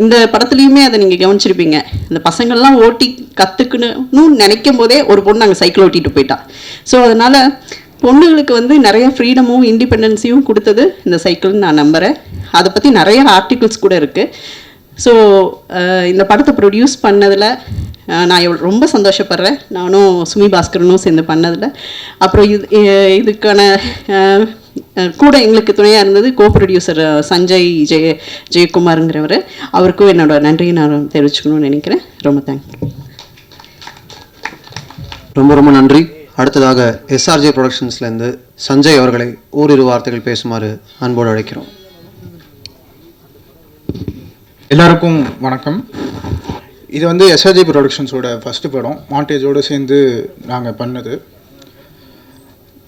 இந்த படத்துலையுமே அதை நீங்கள் கவனிச்சிருப்பீங்க. இந்த பசங்கள்லாம் ஓட்டி கற்றுக்கணும்னு நினைக்கும் போதே ஒரு பொண்ணு நாங்கள் சைக்கிள் ஓட்டிகிட்டு போயிட்டா. ஸோ அதனால் பொண்ணுங்களுக்கு வந்து நிறைய ஃப்ரீடமும் இண்டிபெண்டன்ஸையும் கொடுத்தது இந்த சைக்கிள்னு நான் நம்புகிறேன். அதை பற்றி நிறைய ஆர்டிகிள்ஸ் கூட இருக்குது. ஸோ இந்த படத்தை ப்ரொடியூஸ் பண்ணதில் நான் ரொம்ப சந்தோஷப்படுறேன், நானும் சுமி பாஸ்கரனும் சேர்ந்து பண்ணதில். அப்புறம் இதுக்கான கூட எங்களுக்கு துணையாக இருந்தது கோ ப்ரொடியூசர் சஞ்சய் ஜெயக்குமாருங்கிறவர். அவருக்கும் என்னோட நன்றியை நான் தெரிவிச்சுக்கணும்னு நினைக்கிறேன். ரொம்ப தேங்க்யூ. ரொம்ப ரொம்ப நன்றி. அடுத்ததாக எஸ்ஆர்ஜே ப்ரொடக்ஷன்ஸ்லேருந்து சஞ்சய் அவர்களை ஓரிரு வார்த்தைகள் பேசுமாறு அன்போடு அழைக்கிறோம். எல்லாருக்கும் வணக்கம். இது வந்து எஸ்ஆர்ஜே ப்ரொடக்ஷன்ஸோட ஃபஸ்ட்டு படம், மாண்டேஜோடு சேர்ந்து நாங்கள் பண்ணது.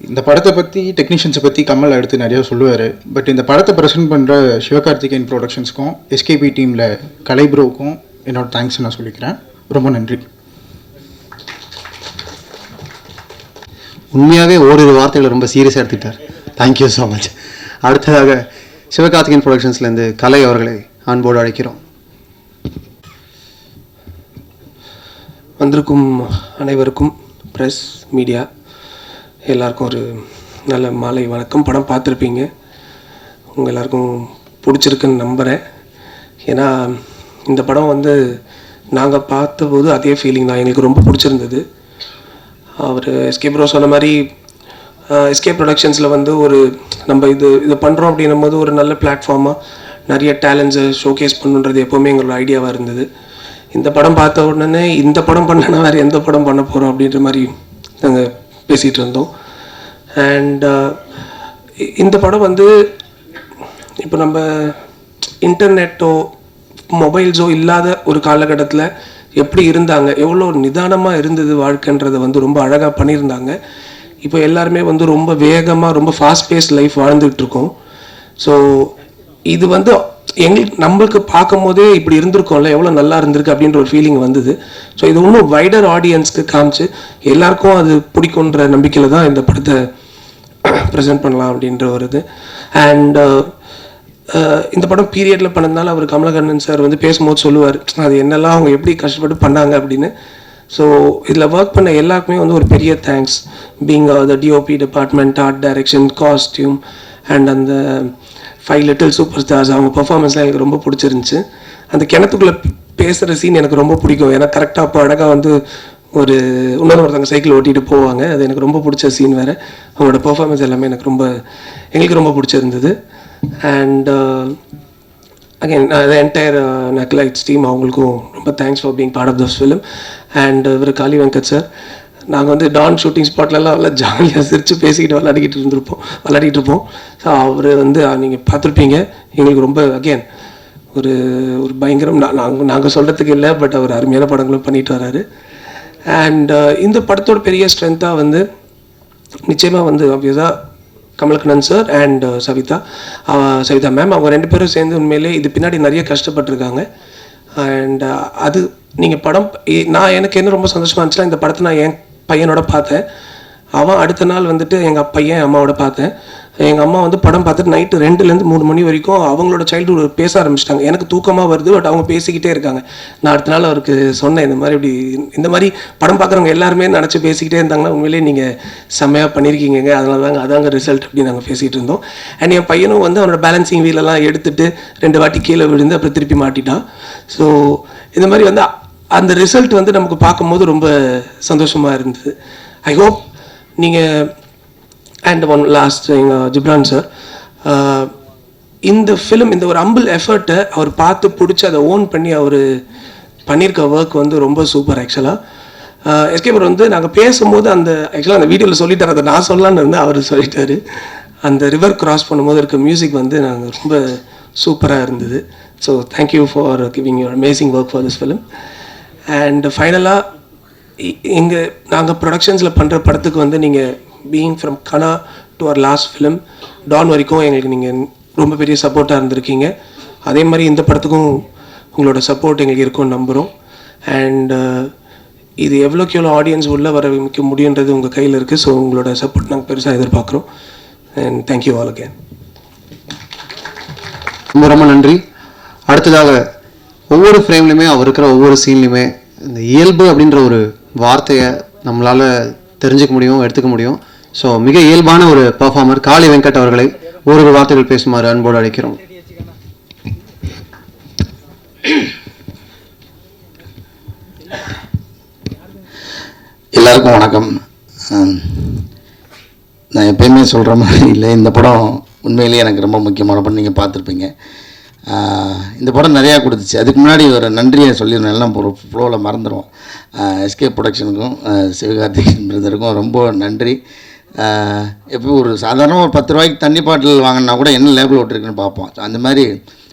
இந்த படத்தை பற்றி டெக்னீஷியன்ஸை பற்றி கமல் அடுத்து நிறையா சொல்லுவார். பட் இந்த படத்தை ப்ரெசென்ட் பண்ணுற சிவகார்த்திகேயன் ப்ரொடக்ஷன்ஸ்க்கும் எஸ்கேபி டீமில் கலை ப்ரோவுக்கும் என்னோட தேங்க்ஸ் நான் சொல்லிக்கிறேன். ரொம்ப நன்றி. உண்மையாகவே ஓரிரு வார்த்தைகளை ரொம்ப சீரியஸாக எடுத்துக்கிட்டார். Thank you so much. அடுத்ததாக சிவகார்த்திகேயன் ப்ரொடக்ஷன்ஸ்லேருந்து கலை அவர்களை அன்போடு அழைக்கிறோம். வந்திருக்கும் அனைவருக்கும், ப்ரெஸ் மீடியா எல்லாருக்கும் ஒரு நல்ல மாலை வணக்கம். படம் பார்த்துருப்பீங்க, உங்கள் எல்லாருக்கும் பிடிச்சிருக்குன்னு நம்புகிறேன். ஏன்னா இந்த படம் வந்து நாங்கள் பார்த்தபோது அதே ஃபீலிங் தான், எங்களுக்கு ரொம்ப பிடிச்சிருந்தது. அவர் எஸ்கே ப்ரோ சொன்ன மாதிரி எஸ்கே ப்ரொடக்ஷன்ஸில் வந்து ஒரு நம்ம இதை பண்ணுறோம் அப்படின்னும் போது ஒரு நல்ல பிளாட்ஃபார்மாக நிறைய டேலண்ட்ஸை ஷோகேஸ் பண்ணுன்றது எப்போவுமே எங்களோட ஐடியாவாக இருந்தது. இந்த படம் பார்த்த உடனே இந்த படம் பண்ணனா வேறு எந்த படம் பண்ண போகிறோம் அப்படின்ற மாதிரி நாங்கள் பேசிகிட்டு இருந்தோம். அண்ட் இந்த படம் வந்து இப்போ நம்ம இன்டர்நெட்டோ மொபைல்ஸோ இல்லாத ஒரு காலகட்டத்தில் எப்படி இருந்தாங்க, எவ்வளோ நிதானமாக இருந்தது வாழ்க்கைன்றதை வந்து ரொம்ப அழகாக பண்ணியிருந்தாங்க. இப்போ எல்லாருமே வந்து ரொம்ப வேகமாக ரொம்ப ஃபாஸ்ட் பேஸ்ட் லைஃப் வாழ்ந்துகிட்டு இருக்கோம். ஸோ இது வந்து நம்மளுக்கு பார்க்கும் போதே இப்படி இருந்திருக்கோம்ல, எவ்வளோ நல்லா இருந்திருக்கு அப்படின்ற ஒரு ஃபீலிங் வந்தது. ஸோ இது இன்னும் வைடர் ஆடியன்ஸ்க்கு காமிச்சு எல்லாருக்கும் அது பிடிக்குன்ற நம்பிக்கையில் தான் இந்த படத்தை ப்ரெசென்ட் பண்ணலாம் அப்படின்ற ஒரு இது. அண்ட் இந்த படம் பீரியடில் பண்ணதுனால அவர் கமலஹாசன் சார் வந்து பேசும்போது சொல்லுவார் அது என்னெல்லாம் அவங்க எப்படி கஷ்டப்பட்டு பண்ணாங்க அப்படின்னு. ஸோ இதில் ஒர்க் பண்ண எல்லாருக்குமே வந்து ஒரு பெரிய thanks. Being the DOP department, art direction, costume and அந்த 5 லிட்டில் சூப்பர் ஸ்டார்ஸ், அவங்க பர்ஃபார்மன்ஸ்லாம் எனக்கு ரொம்ப பிடிச்சிருந்துச்சு. அந்த கிணத்துக்குள்ளே பேசுகிற சீன் எனக்கு ரொம்ப பிடிக்கும். ஏன்னா கரெக்டாக அப்போ அழகாக வந்து ஒருத்தவங்க சைக்கிள் ஓட்டிகிட்டு போவாங்க, அது எனக்கு ரொம்ப பிடிச்ச சீன் வேறு. அவங்களோட பர்ஃபார்மன்ஸ் எல்லாமே எனக்கு எங்களுக்கு ரொம்ப பிடிச்சிருந்தது. அண்ட் அகெயின் த என்டையர் நக்லைட்ஸ் டீம், அவங்களுக்கும் ரொம்ப thanks for being part of this film. And இவர் காளி வெங்கட் சார், நாங்கள் வந்து டான் ஷூட்டிங் ஸ்பாட்லலாம் நல்லா ஜாலியாக சிரித்து பேசிக்கிட்டு விளையாடிக்கிட்டு இருப்போம். ஸோ அவர் வந்து நீங்கள் பார்த்துருப்பீங்க, எங்களுக்கு ரொம்ப அகெயின் ஒரு பயங்கரம். நாங்கள் சொல்கிறதுக்கு இல்லை, பட் அவர் அருமையான படங்களும் பண்ணிட்டு வர்றாரு. அண்ட் இந்த படத்தோட பெரிய ஸ்ட்ரென்த்தாக வந்து நிச்சயமாக வந்து ஆப்வியஸாக Kamal Haasan sir and Savitha ma'am, அவங்க 2 பேரும் சேர்ந்து உண்மையிலே இது பின்னாடி நிறைய கஷ்டப்பட்டுருக்காங்க. அண்ட் அது நீங்கள் படம் எனக்கு என்ன ரொம்ப சந்தோஷமாக இருந்துச்சுன்னா, இந்த படத்தை நான் என் பையனோட பார்த்தேன். அவன் அடுத்த நாள் வந்துட்டு எங்கள் பையன் அம்மாவோட பார்த்தேன். எங்கள் அம்மா வந்து படம் பார்த்துட்டு நைட்டு 2லேருந்து 3 மணி வரைக்கும் அவங்களோட சைல்டுஹுட் பேச ஆரம்பிச்சிட்டாங்க. எனக்கு தூக்கமாக வருது, பட் அவங்க பேசிக்கிட்டே இருக்காங்க. நான் அடுத்த நாள் அவருக்கு சொன்னேன், இந்த மாதிரி படம் பார்க்குறவங்க எல்லாருமே நினச்சி பேசிக்கிட்டே இருந்தாங்கன்னா உண்மையிலே நீங்கள் செம்மையாக பண்ணியிருக்கீங்க, அதனால அதாங்க ரிசல்ட் அப்படின்னு நாங்கள் பேசிகிட்டு இருந்தோம். அண்ட் என் பையனும் வந்து அவனோட பேலன்சிங் வீலெல்லாம் எடுத்துகிட்டு 2 வாட்டி கீழே விழுந்து அப்புறம் திருப்பி மாட்டிட்டான். ஸோ இந்த மாதிரி வந்து அந்த ரிசல்ட் வந்து நமக்கு பார்க்கும்போது ரொம்ப சந்தோஷமாக இருந்தது. ஐ ஹோப் நீங்கள் அண்ட் ஒன் லாஸ்ட் எங்கள் ஜிப்ரான் சார், இந்த ஃபிலிம் இந்த ஒரு ஹம்பிள் எஃபர்ட்டை அவர் பார்த்து பிடிச்சி அதை ஓன் பண்ணி அவர் பண்ணியிருக்க ஒர்க் வந்து ரொம்ப சூப்பர். ஆக்சுவலாக எஸ்கேபர் வந்து நாங்கள் பேசும்போது ஆக்சுவலாக அந்த வீடியோவில் சொல்லிட்டார், அதை நான் சொல்லலான்னு இருந்தேன், அவர் சொல்லிட்டாரு. அந்த ரிவர் கிராஸ் பண்ணும்போது இருக்க மியூசிக் வந்து நாங்கள் ரொம்ப சூப்பராக இருந்தது. So thank you for giving your amazing work for this film. And ஃபைனலாக நாங்கள் ப்ரொடக்ஷன்ஸில் பண்ணுற படத்துக்கு வந்து நீங்கள் being from Kanaa to our last film Don வரைக்கும் எங்களுக்கு நீங்கள் ரொம்ப பெரிய சப்போர்ட்டாக இருந்திருக்கீங்க. அதே மாதிரி இந்த படத்துக்கும் உங்களோட சப்போர்ட் எங்களுக்கு இருக்கும்னு நம்புகிறோம். அண்ட் இது எவ்வளோக்கு எவ்வளோ ஆடியன்ஸ் உள்ளே வர வைக்க முடியுன்றது உங்கள் கையில் இருக்குது. ஸோ உங்களோட சப்போர்ட் நாங்கள் பெருசாக எதிர்பார்க்குறோம். And thank you all again. ரொம்ப ரொம்ப நன்றி. அடுத்ததாக ஒவ்வொரு ஃப்ரேம்லையுமே அவர் இருக்கிற ஒவ்வொரு சீன்லையுமே இந்த இயல்பு அப்படின்ற ஒரு வார்த்தையை நம்மளால் தெரிஞ்சுக்க முடியும், எடுத்துக்க முடியும். ஸோ மிக இயல்பான ஒரு பர்ஃபார்மர் காளி வெங்கட் அவர்களை ஒரு வார்த்தைகள் பேசுமாறு அன்போடு அழைக்கிறோம். எல்லாருக்கும் வணக்கம். நான் எப்பயுமே சொல்கிற மாதிரி இல்லை, இந்த படம் உண்மையிலேயே எனக்கு ரொம்ப முக்கியமான படம். நீங்கள் பார்த்துருப்பீங்க. இந்த படம் நிறையா கொடுத்துச்சு. அதுக்கு முன்னாடி ஒரு நன்றியை சொல்லிடணும், எல்லாம் ஒரு ஃப்ளோவில் மறந்துடுவோம். எஸ்கே ப்ரொடக்ஷனுக்கும் சிவகார்த்திகேயன் பிரதருக்கும் ரொம்ப நன்றி. எப்போ ஒரு சாதாரண ஒரு 10 ரூபாய்க்கு தண்ணி பாட்டில் வாங்கினா கூட என்ன லேபிள் ஒட்டிருக்குன்னு பார்ப்போம். அந்த மாதிரி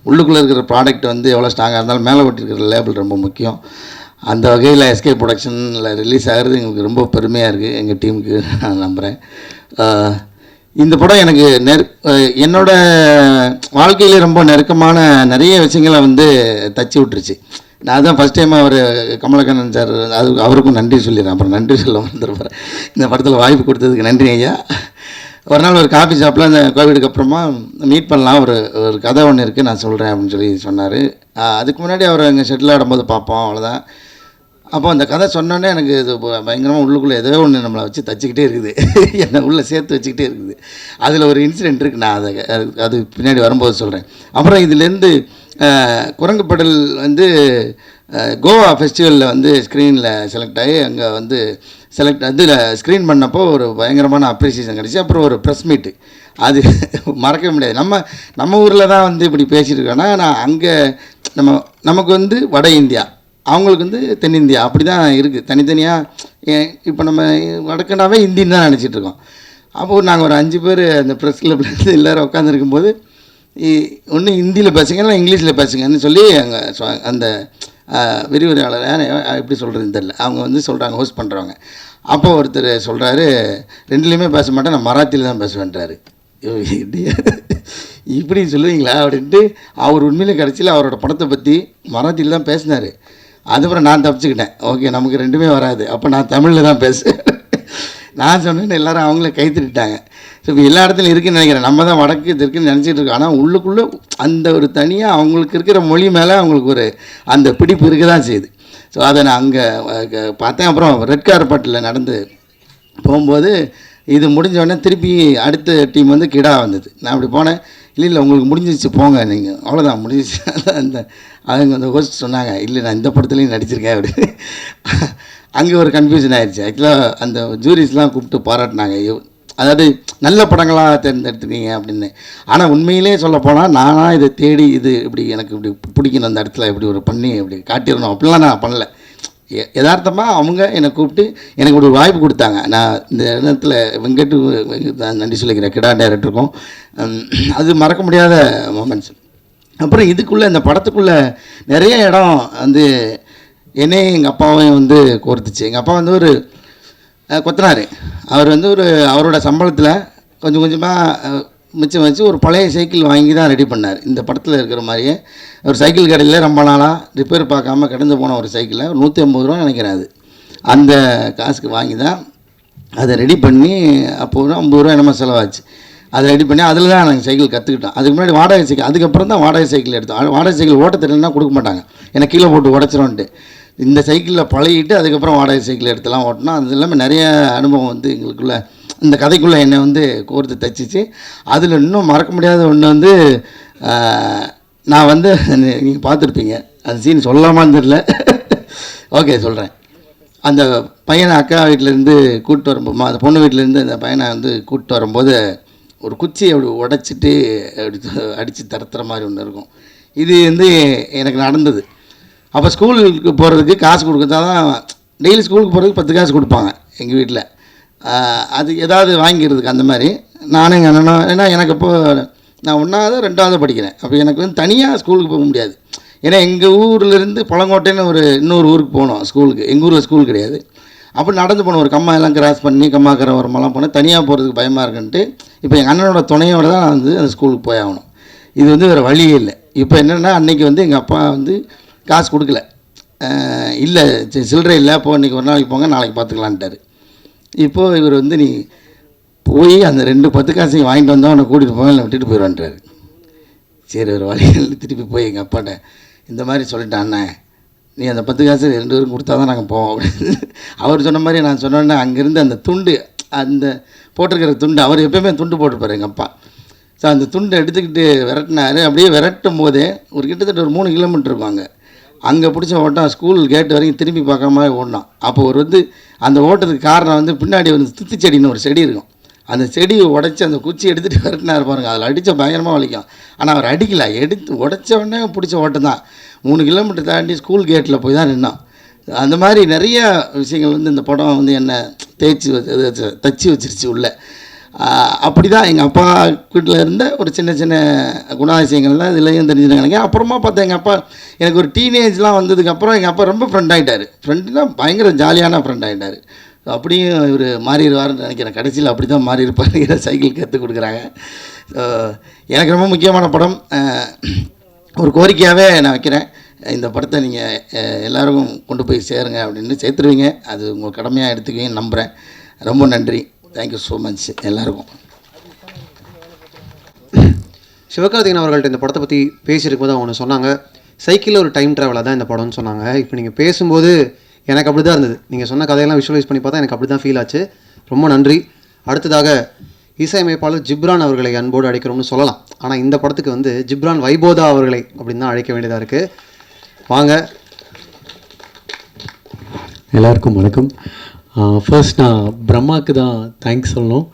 உள்ளுக்குள்ளே இருக்கிற ப்ராடக்ட் வந்து எவ்வளோ ஸ்ட்ராங்காக இருந்தாலும் மேலே ஒட்டிருக்கிற லேபிள் ரொம்ப முக்கியம். அந்த வகையில் எஸ்கே ப்ரொடக்ஷனில் ரிலீஸ் ஆகிறது எங்களுக்கு ரொம்ப பெருமையாக இருக்குது, எங்கள் டீமுக்கு நான் நம்புகிறேன். இந்த படம் எனக்கு என்னோட வாழ்க்கையிலே ரொம்ப நெருக்கமான நிறைய விஷயங்களை வந்து தச்சு விட்டுருச்சு. நான் தான் ஃபஸ்ட் டைம் அவர் கமலக்கண்ணன் சார் அவருக்கும் நன்றி சொல்லிடுறேன். அப்புறம் நன்றி சொல்ல வந்துருப்பேன். இந்த படத்தில் வாய்ப்பு கொடுத்ததுக்கு நன்றி ஐயா. ஒரு நாள் ஒரு காஃபி ஷாப்பில் அந்த கோவிடுக்கு அப்புறமா மீட் பண்ணலாம், ஒரு கதை ஒன்று இருக்குது நான் சொல்கிறேன் அப்படின்னு சொல்லி சொன்னார். அதுக்கு முன்னாடி அவர் எங்கள் ஷெட்டில் ஆடும்போது பார்ப்போம், அவ்வளோதான். அப்போ அந்த கதை சொன்னோன்னே எனக்கு இது பயங்கரமாக உள்ளுக்குள்ளே ஏதோ ஒன்று நம்மளை வச்சு தச்சுக்கிட்டே இருக்குது, என்னை உள்ளே சேர்த்து வச்சுக்கிட்டே இருக்குது. அதில் ஒரு இன்சிடெண்ட் இருக்குது, நான் அது பின்னாடி வரும்போது சொல்கிறேன். அப்புறம் இதுலேருந்து குரங்குப்படல் வந்து கோவா ஃபெஸ்டிவலில் வந்து ஸ்க்ரீனில் செலக்ட் ஆகி அங்கே வந்து ஸ்க்ரீன் பண்ணப்போ ஒரு பயங்கரமான அப்ரிசியேஷன் கிடச்சி. அப்புறம் ஒரு ப்ரெஸ் மீட்டு, அது மறக்கவே முடியாது. நம்ம ஊரில் தான் வந்து இப்படி பேசிகிட்டு இருக்கோன்னா, நான் அங்கே நமக்கு வந்து வட இந்தியா, அவங்களுக்கு வந்து தென்னிந்தியா, அப்படி தான் இருக்குது தனித்தனியாக. இப்போ நம்ம வடக்குனாவே ஹிந்தின்னு தான் நினச்சிட்ருக்கோம். அப்போது நாங்கள் ஒரு 5 பேர் அந்த ப்ரெஸ் கிளப்லேருந்து எல்லோரும் உட்காந்துருக்கும்போது, ஒன்று ஹிந்தியில் பேசுங்க இல்லை இங்கிலீஷில் பேசுங்கன்னு சொல்லி அங்கே அந்த விரிவுரையாளர் எப்படி சொல்கிறதுன்னு தெரில, அவங்க வந்து சொல்கிறாங்க, ஹோஸ்ட் பண்ணுறவங்க. அப்போ ஒருத்தர் சொல்கிறாரு, 2லேயுமே பேச மாட்டேன், நான் மராத்தியில் தான் பேசுவேன்றாரு. இப்படி சொல்லுவீங்களா அப்படின்ட்டு அவர் உண்மையிலே கடைசியில் அவரோட படத்தை பற்றி மராத்தியில் தான் பேசினார். அதுக்கப்புறம் நான் தப்பிச்சுக்கிட்டேன், ஓகே நமக்கு 2மே வராது, அப்போ நான் தமிழில் தான் பேசுவேன். நான் சொன்னேன்னு எல்லோரும் அவங்கள கைத்திட்டாங்க. ஸோ இப்போ எல்லா இடத்துலையும் இருக்குதுன்னு நினைக்கிறேன். நம்ம தான் வடக்கு இருக்குன்னு நினச்சிட்டு இருக்கோம். ஆனால் உள்ளுக்குள்ளே அந்த ஒரு தனியாக அவங்களுக்கு இருக்கிற மொழி மேலே அவங்களுக்கு ஒரு அந்த பிடிப்பு இருக்க தான் செய்யுது. ஸோ அதை நான் அங்கே பார்த்தேன். அப்புறம் ரெட் கார்பெட்டில் நடந்து போகும்போது இது முடிஞ்சோடனே திருப்பி அடுத்த டீம் வந்து கிடா வந்தது. நான் அப்படி போனேன், இல்லை உங்களுக்கு முடிஞ்சிச்சு போங்க நீங்கள், அவ்வளோதான் முடிஞ்சிச்சு. அவங்க அந்த ஹோஸ்ட் சொன்னாங்க, இல்லை நான் இந்த படத்துலையும் நடிச்சிருக்கேன் அப்படின்னு. அங்கே ஒரு கன்ஃபியூஷன் ஆயிடுச்சு. ஆக்சுவலாக அந்த ஜூரிஸ்லாம் கூப்பிட்டு பாராட்டினாங்க, அதாவது நல்ல படங்களாக தேர்ந்தெடுத்துருக்கீங்க அப்படின்னு. ஆனால் உண்மையிலே சொல்ல போனால் நானாக இதை தேடி இது இப்படி எனக்கு இப்படி பிடிக்கணும், அந்த இடத்துல இப்படி ஒரு பண்ணி இப்படி காட்டிடணும் அப்படிலாம் நான் பண்ணல. யதார்த்தமாக அவங்க என்னை கூப்பிட்டு எனக்கு ஒரு வாய்ப்பு கொடுத்தாங்க. நான் இந்த இடத்துல வெங்கட்டு நன்றி சொல்லிக்கிறேன், கிடா டைரக்டருக்கும். அது மறக்க முடியாத மொமெண்ட்ஸ். அப்புறம் இதுக்குள்ளே இந்த படத்துக்குள்ளே நிறைய இடம் வந்து என்னையும் எங்கள் அப்பாவையும் வந்து கோர்த்துச்சு. எங்கள் அப்பா வந்து ஒரு கொத்தனார். அவர் வந்து அவரோட சம்பளத்தில் கொஞ்சம் கொஞ்சமாக மிச்சம் வச்சு ஒரு பழைய சைக்கிள் வாங்கி தான் ரெடி பண்ணார். இந்த படத்தில் இருக்கிற மாதிரியே ஒரு சைக்கிள் கடையில் ரொம்ப நாளாக ரிப்பேர் பார்க்காம கடந்து போன ஒரு சைக்கிளை 150 ரூபா நினைக்கிறேன். அது அந்த காசுக்கு வாங்கி தான் அதை ரெடி பண்ணி, அப்போது 50 ரூபா என்னமோ செலவாச்சு. அதை ரெடி பண்ணி அதில் தான் நாங்கள் சைக்கிள் கற்றுக்கிட்டோம். அதுக்கு முன்னாடி வாடகை சைக்கிள், அதுக்கப்புறம் தான் வாடகை சைக்கிள் எடுத்தோம். வாடகை சைக்கிள் ஓட்ட தெரியலன்னா கொடுக்க மாட்டாங்க, ஏன்னா கீழே போட்டு உடச்சிரோன்ட்டு. இந்த சைக்கிளில் பழகிட்டு அதுக்கப்புறம் வாடகை சைக்கிள் எடுத்துலாம் ஓட்டினோம். அது இல்லாமல் நிறைய அனுபவம் வந்து எங்களுக்குள்ளே இந்த கதைக்குள்ளே என்னை வந்து கோர்த்து தைச்சிச்சு. அதில் இன்னும் மறக்க முடியாத ஒன்று வந்து, நான் வந்து நீங்கள் பார்த்துருப்பீங்க, அந்த சீன் சொல்லாமான்னு தெரியல, ஓகே சொல்கிறேன். அந்த பையனை அக்கா வீட்டிலேருந்து கூப்பிட்டு வரும்போது, அந்த பொண்ணு வீட்டிலேருந்து அந்த பையனை வந்து கூப்பிட்டு வரும்போது ஒரு குச்சியை அப்படி உடைச்சிட்டு அப்படி அடித்து தரத்துற மாதிரி ஒன்று இருக்கும். இது வந்து எனக்கு நடந்தது. அப்போ ஸ்கூலுக்கு போகிறதுக்கு காசு கொடுத்தா தான், டெய்லி ஸ்கூலுக்கு போகிறதுக்கு 10 காசு கொடுப்பாங்க எங்கள் வீட்டில். அது ஏதாவது வாங்கிக்கிறதுக்கு அந்த மாதிரி நானும் எங்கள் அண்ணனும், ஏன்னா எனக்கு அப்போது நான் 1வது 2வது படிக்கிறேன். அப்போ எனக்கு வந்து தனியாக ஸ்கூலுக்கு போக முடியாது. ஏன்னா எங்கள் ஊர்லேருந்து பழங்கோட்டைன்னு இன்னொரு ஊருக்கு போகணும் ஸ்கூலுக்கு. எங்கள் ஊரில் ஸ்கூல் கிடையாது. அப்போ நடந்து போனோம், ஒரு கம்மா எல்லாம் கிராஸ் பண்ணி கம்மாக்கரை ஓரமெல்லாம் போனேன். தனியாக போகிறதுக்கு பயமாக இருக்குன்ட்டு இப்போ எங்கள் அண்ணனோட துணையோடு தான் நான் வந்து அந்த ஸ்கூலுக்கு போய் ஆகணும். இது வந்து வேறு வழியே இல்லை. இப்போ என்னென்னா, அன்றைக்கி வந்து எங்கள் அப்பா வந்து காசு கொடுக்கல, இல்லை சில்லறை இல்லை, இப்போ இன்றைக்கி ஒரு நாளைக்கு போங்க நாளைக்கு பார்த்துக்கலான்ட்டார். இப்போது இவர் வந்து நீ போய் அந்த 2 10 காசையும் வாங்கிட்டு வந்தால் அவனை கூட்டிகிட்டு போவேன், இல்லை விட்டுட்டு போயிடுவான்றாரு. சரி ஒரு வழியில் திருப்பி போய் எங்கள் அப்பாட்ட இந்த மாதிரி சொல்லிட்டேன், அண்ணன் நீ அந்த 10 காசு 2 பேரும் கொடுத்தா தான் நாங்கள் போவோம் அப்படின்னு. அவர் சொன்ன மாதிரி நான் சொன்னோன்னே அங்கேருந்து அந்த துண்டு, அந்த போட்டிருக்கிற துண்டு, அவர் எப்போயுமே துண்டு போட்டுப்பார் எங்கள் அப்பா. ஸோ அந்த துண்டை எடுத்துக்கிட்டு விரட்டினார். அப்படியே விரட்டும் போதே ஒரு கிட்டத்தட்ட ஒரு 3 கிலோமீட்டர் இருப்பாங்க. அங்கே பிடிச்ச ஓட்டம் ஸ்கூல் கேட்டு வரைக்கும் திரும்பி பார்க்காம ஓடினான். அப்போ ஒரு வந்து அந்த ஓட்டத்துக்கு காரணம் வந்து பின்னாடி வந்து துத்தி செடின்னு ஒரு செடி இருக்கும், அந்த செடியை உடச்சி அந்த குச்சி எடுத்துகிட்டு விரட்டினார் பாருங்க, அதில் அடித்தா பயங்கரமாக வலிக்கும். ஆனால் அவர் அடிக்கலை, எடுத்து உடச்ச உடனே பிடிச்ச ஓட்டம் தான். 3 கிலோமீட்டர் தாண்டி ஸ்கூல் கேட்டில் போய் தான் நின்னோம். அந்த மாதிரி நிறைய விஷயங்கள் வந்து இந்த படம் வந்து என்னை தச்சு வச்சிருச்சு உள்ள. அப்படி தான் எங்கள் அப்பா வீட்டில் இருந்த ஒரு சின்ன சின்ன குணாதிசயங்கள்லாம் இதுலேயும் தெரிஞ்சுருக்காங்க. அப்புறமா பார்த்தா எங்கள் அப்பா எனக்கு ஒரு டீனேஜ்லாம் வந்ததுக்கப்புறம் எங்கள் அப்பா ரொம்ப ஃப்ரெண்ட் ஆகிட்டார். ஃப்ரெண்டுனா பயங்கர ஜாலியான ஃப்ரெண்ட் ஆகிட்டார். அப்படியும் இவர் மாறிடுவார்னு நினைக்கிறேன். கடைசியில் அப்படி தான் மாறி இருப்பார். சைக்கிள் கற்றுக் கொடுக்குறாங்க. எனக்கு ரொம்ப முக்கியமான படம். ஒரு கோரிக்கையாகவே நான் வைக்கிறேன், இந்த படத்தை நீங்கள் எல்லாருக்கும் கொண்டு போய் சேருங்க அப்படின்னு. சேர்த்துருவீங்க, அது உங்கள் கடமையாக எடுத்துக்குவீங்கன்னு நம்புகிறேன். ரொம்ப நன்றி, தேங்க்யூ ஸோ மச் எல்லாருக்கும். சிவகார்த்திகேயன் அவர்கள்ட்ட இந்த படத்தை பற்றி பேசியிருக்கும் போது அவங்க சொன்னாங்க, சைக்கிளில் ஒரு டைம் ட்ராவலாக தான் இந்த படம்னு சொன்னாங்க. இப்போ நீங்கள் பேசும்போது எனக்கு அப்படி தான் இருந்தது. நீங்கள் சொன்ன கதையெல்லாம் விஷுவலைஸ் பண்ணி பார்த்தா எனக்கு அப்படி தான் ஃபீல் ஆச்சு. ரொம்ப நன்றி. அடுத்ததாக இசையமைப்பாளர் ஜிப்ரான் அவர்களை அன்போடு அழைக்கிறோம்னு சொல்லலாம். ஆனால் இந்த படத்துக்கு வந்து ஜிப்ரான் வைபோதா அவர்களை அப்படின்னு தான் அழைக்க வேண்டியதாக இருக்குது. வாங்க. எல்லாருக்கும் வணக்கம். ஃபர்ஸ்ட் நான் பிரம்மாவுக்கு தான் தேங்க்ஸ் சொல்லணும்.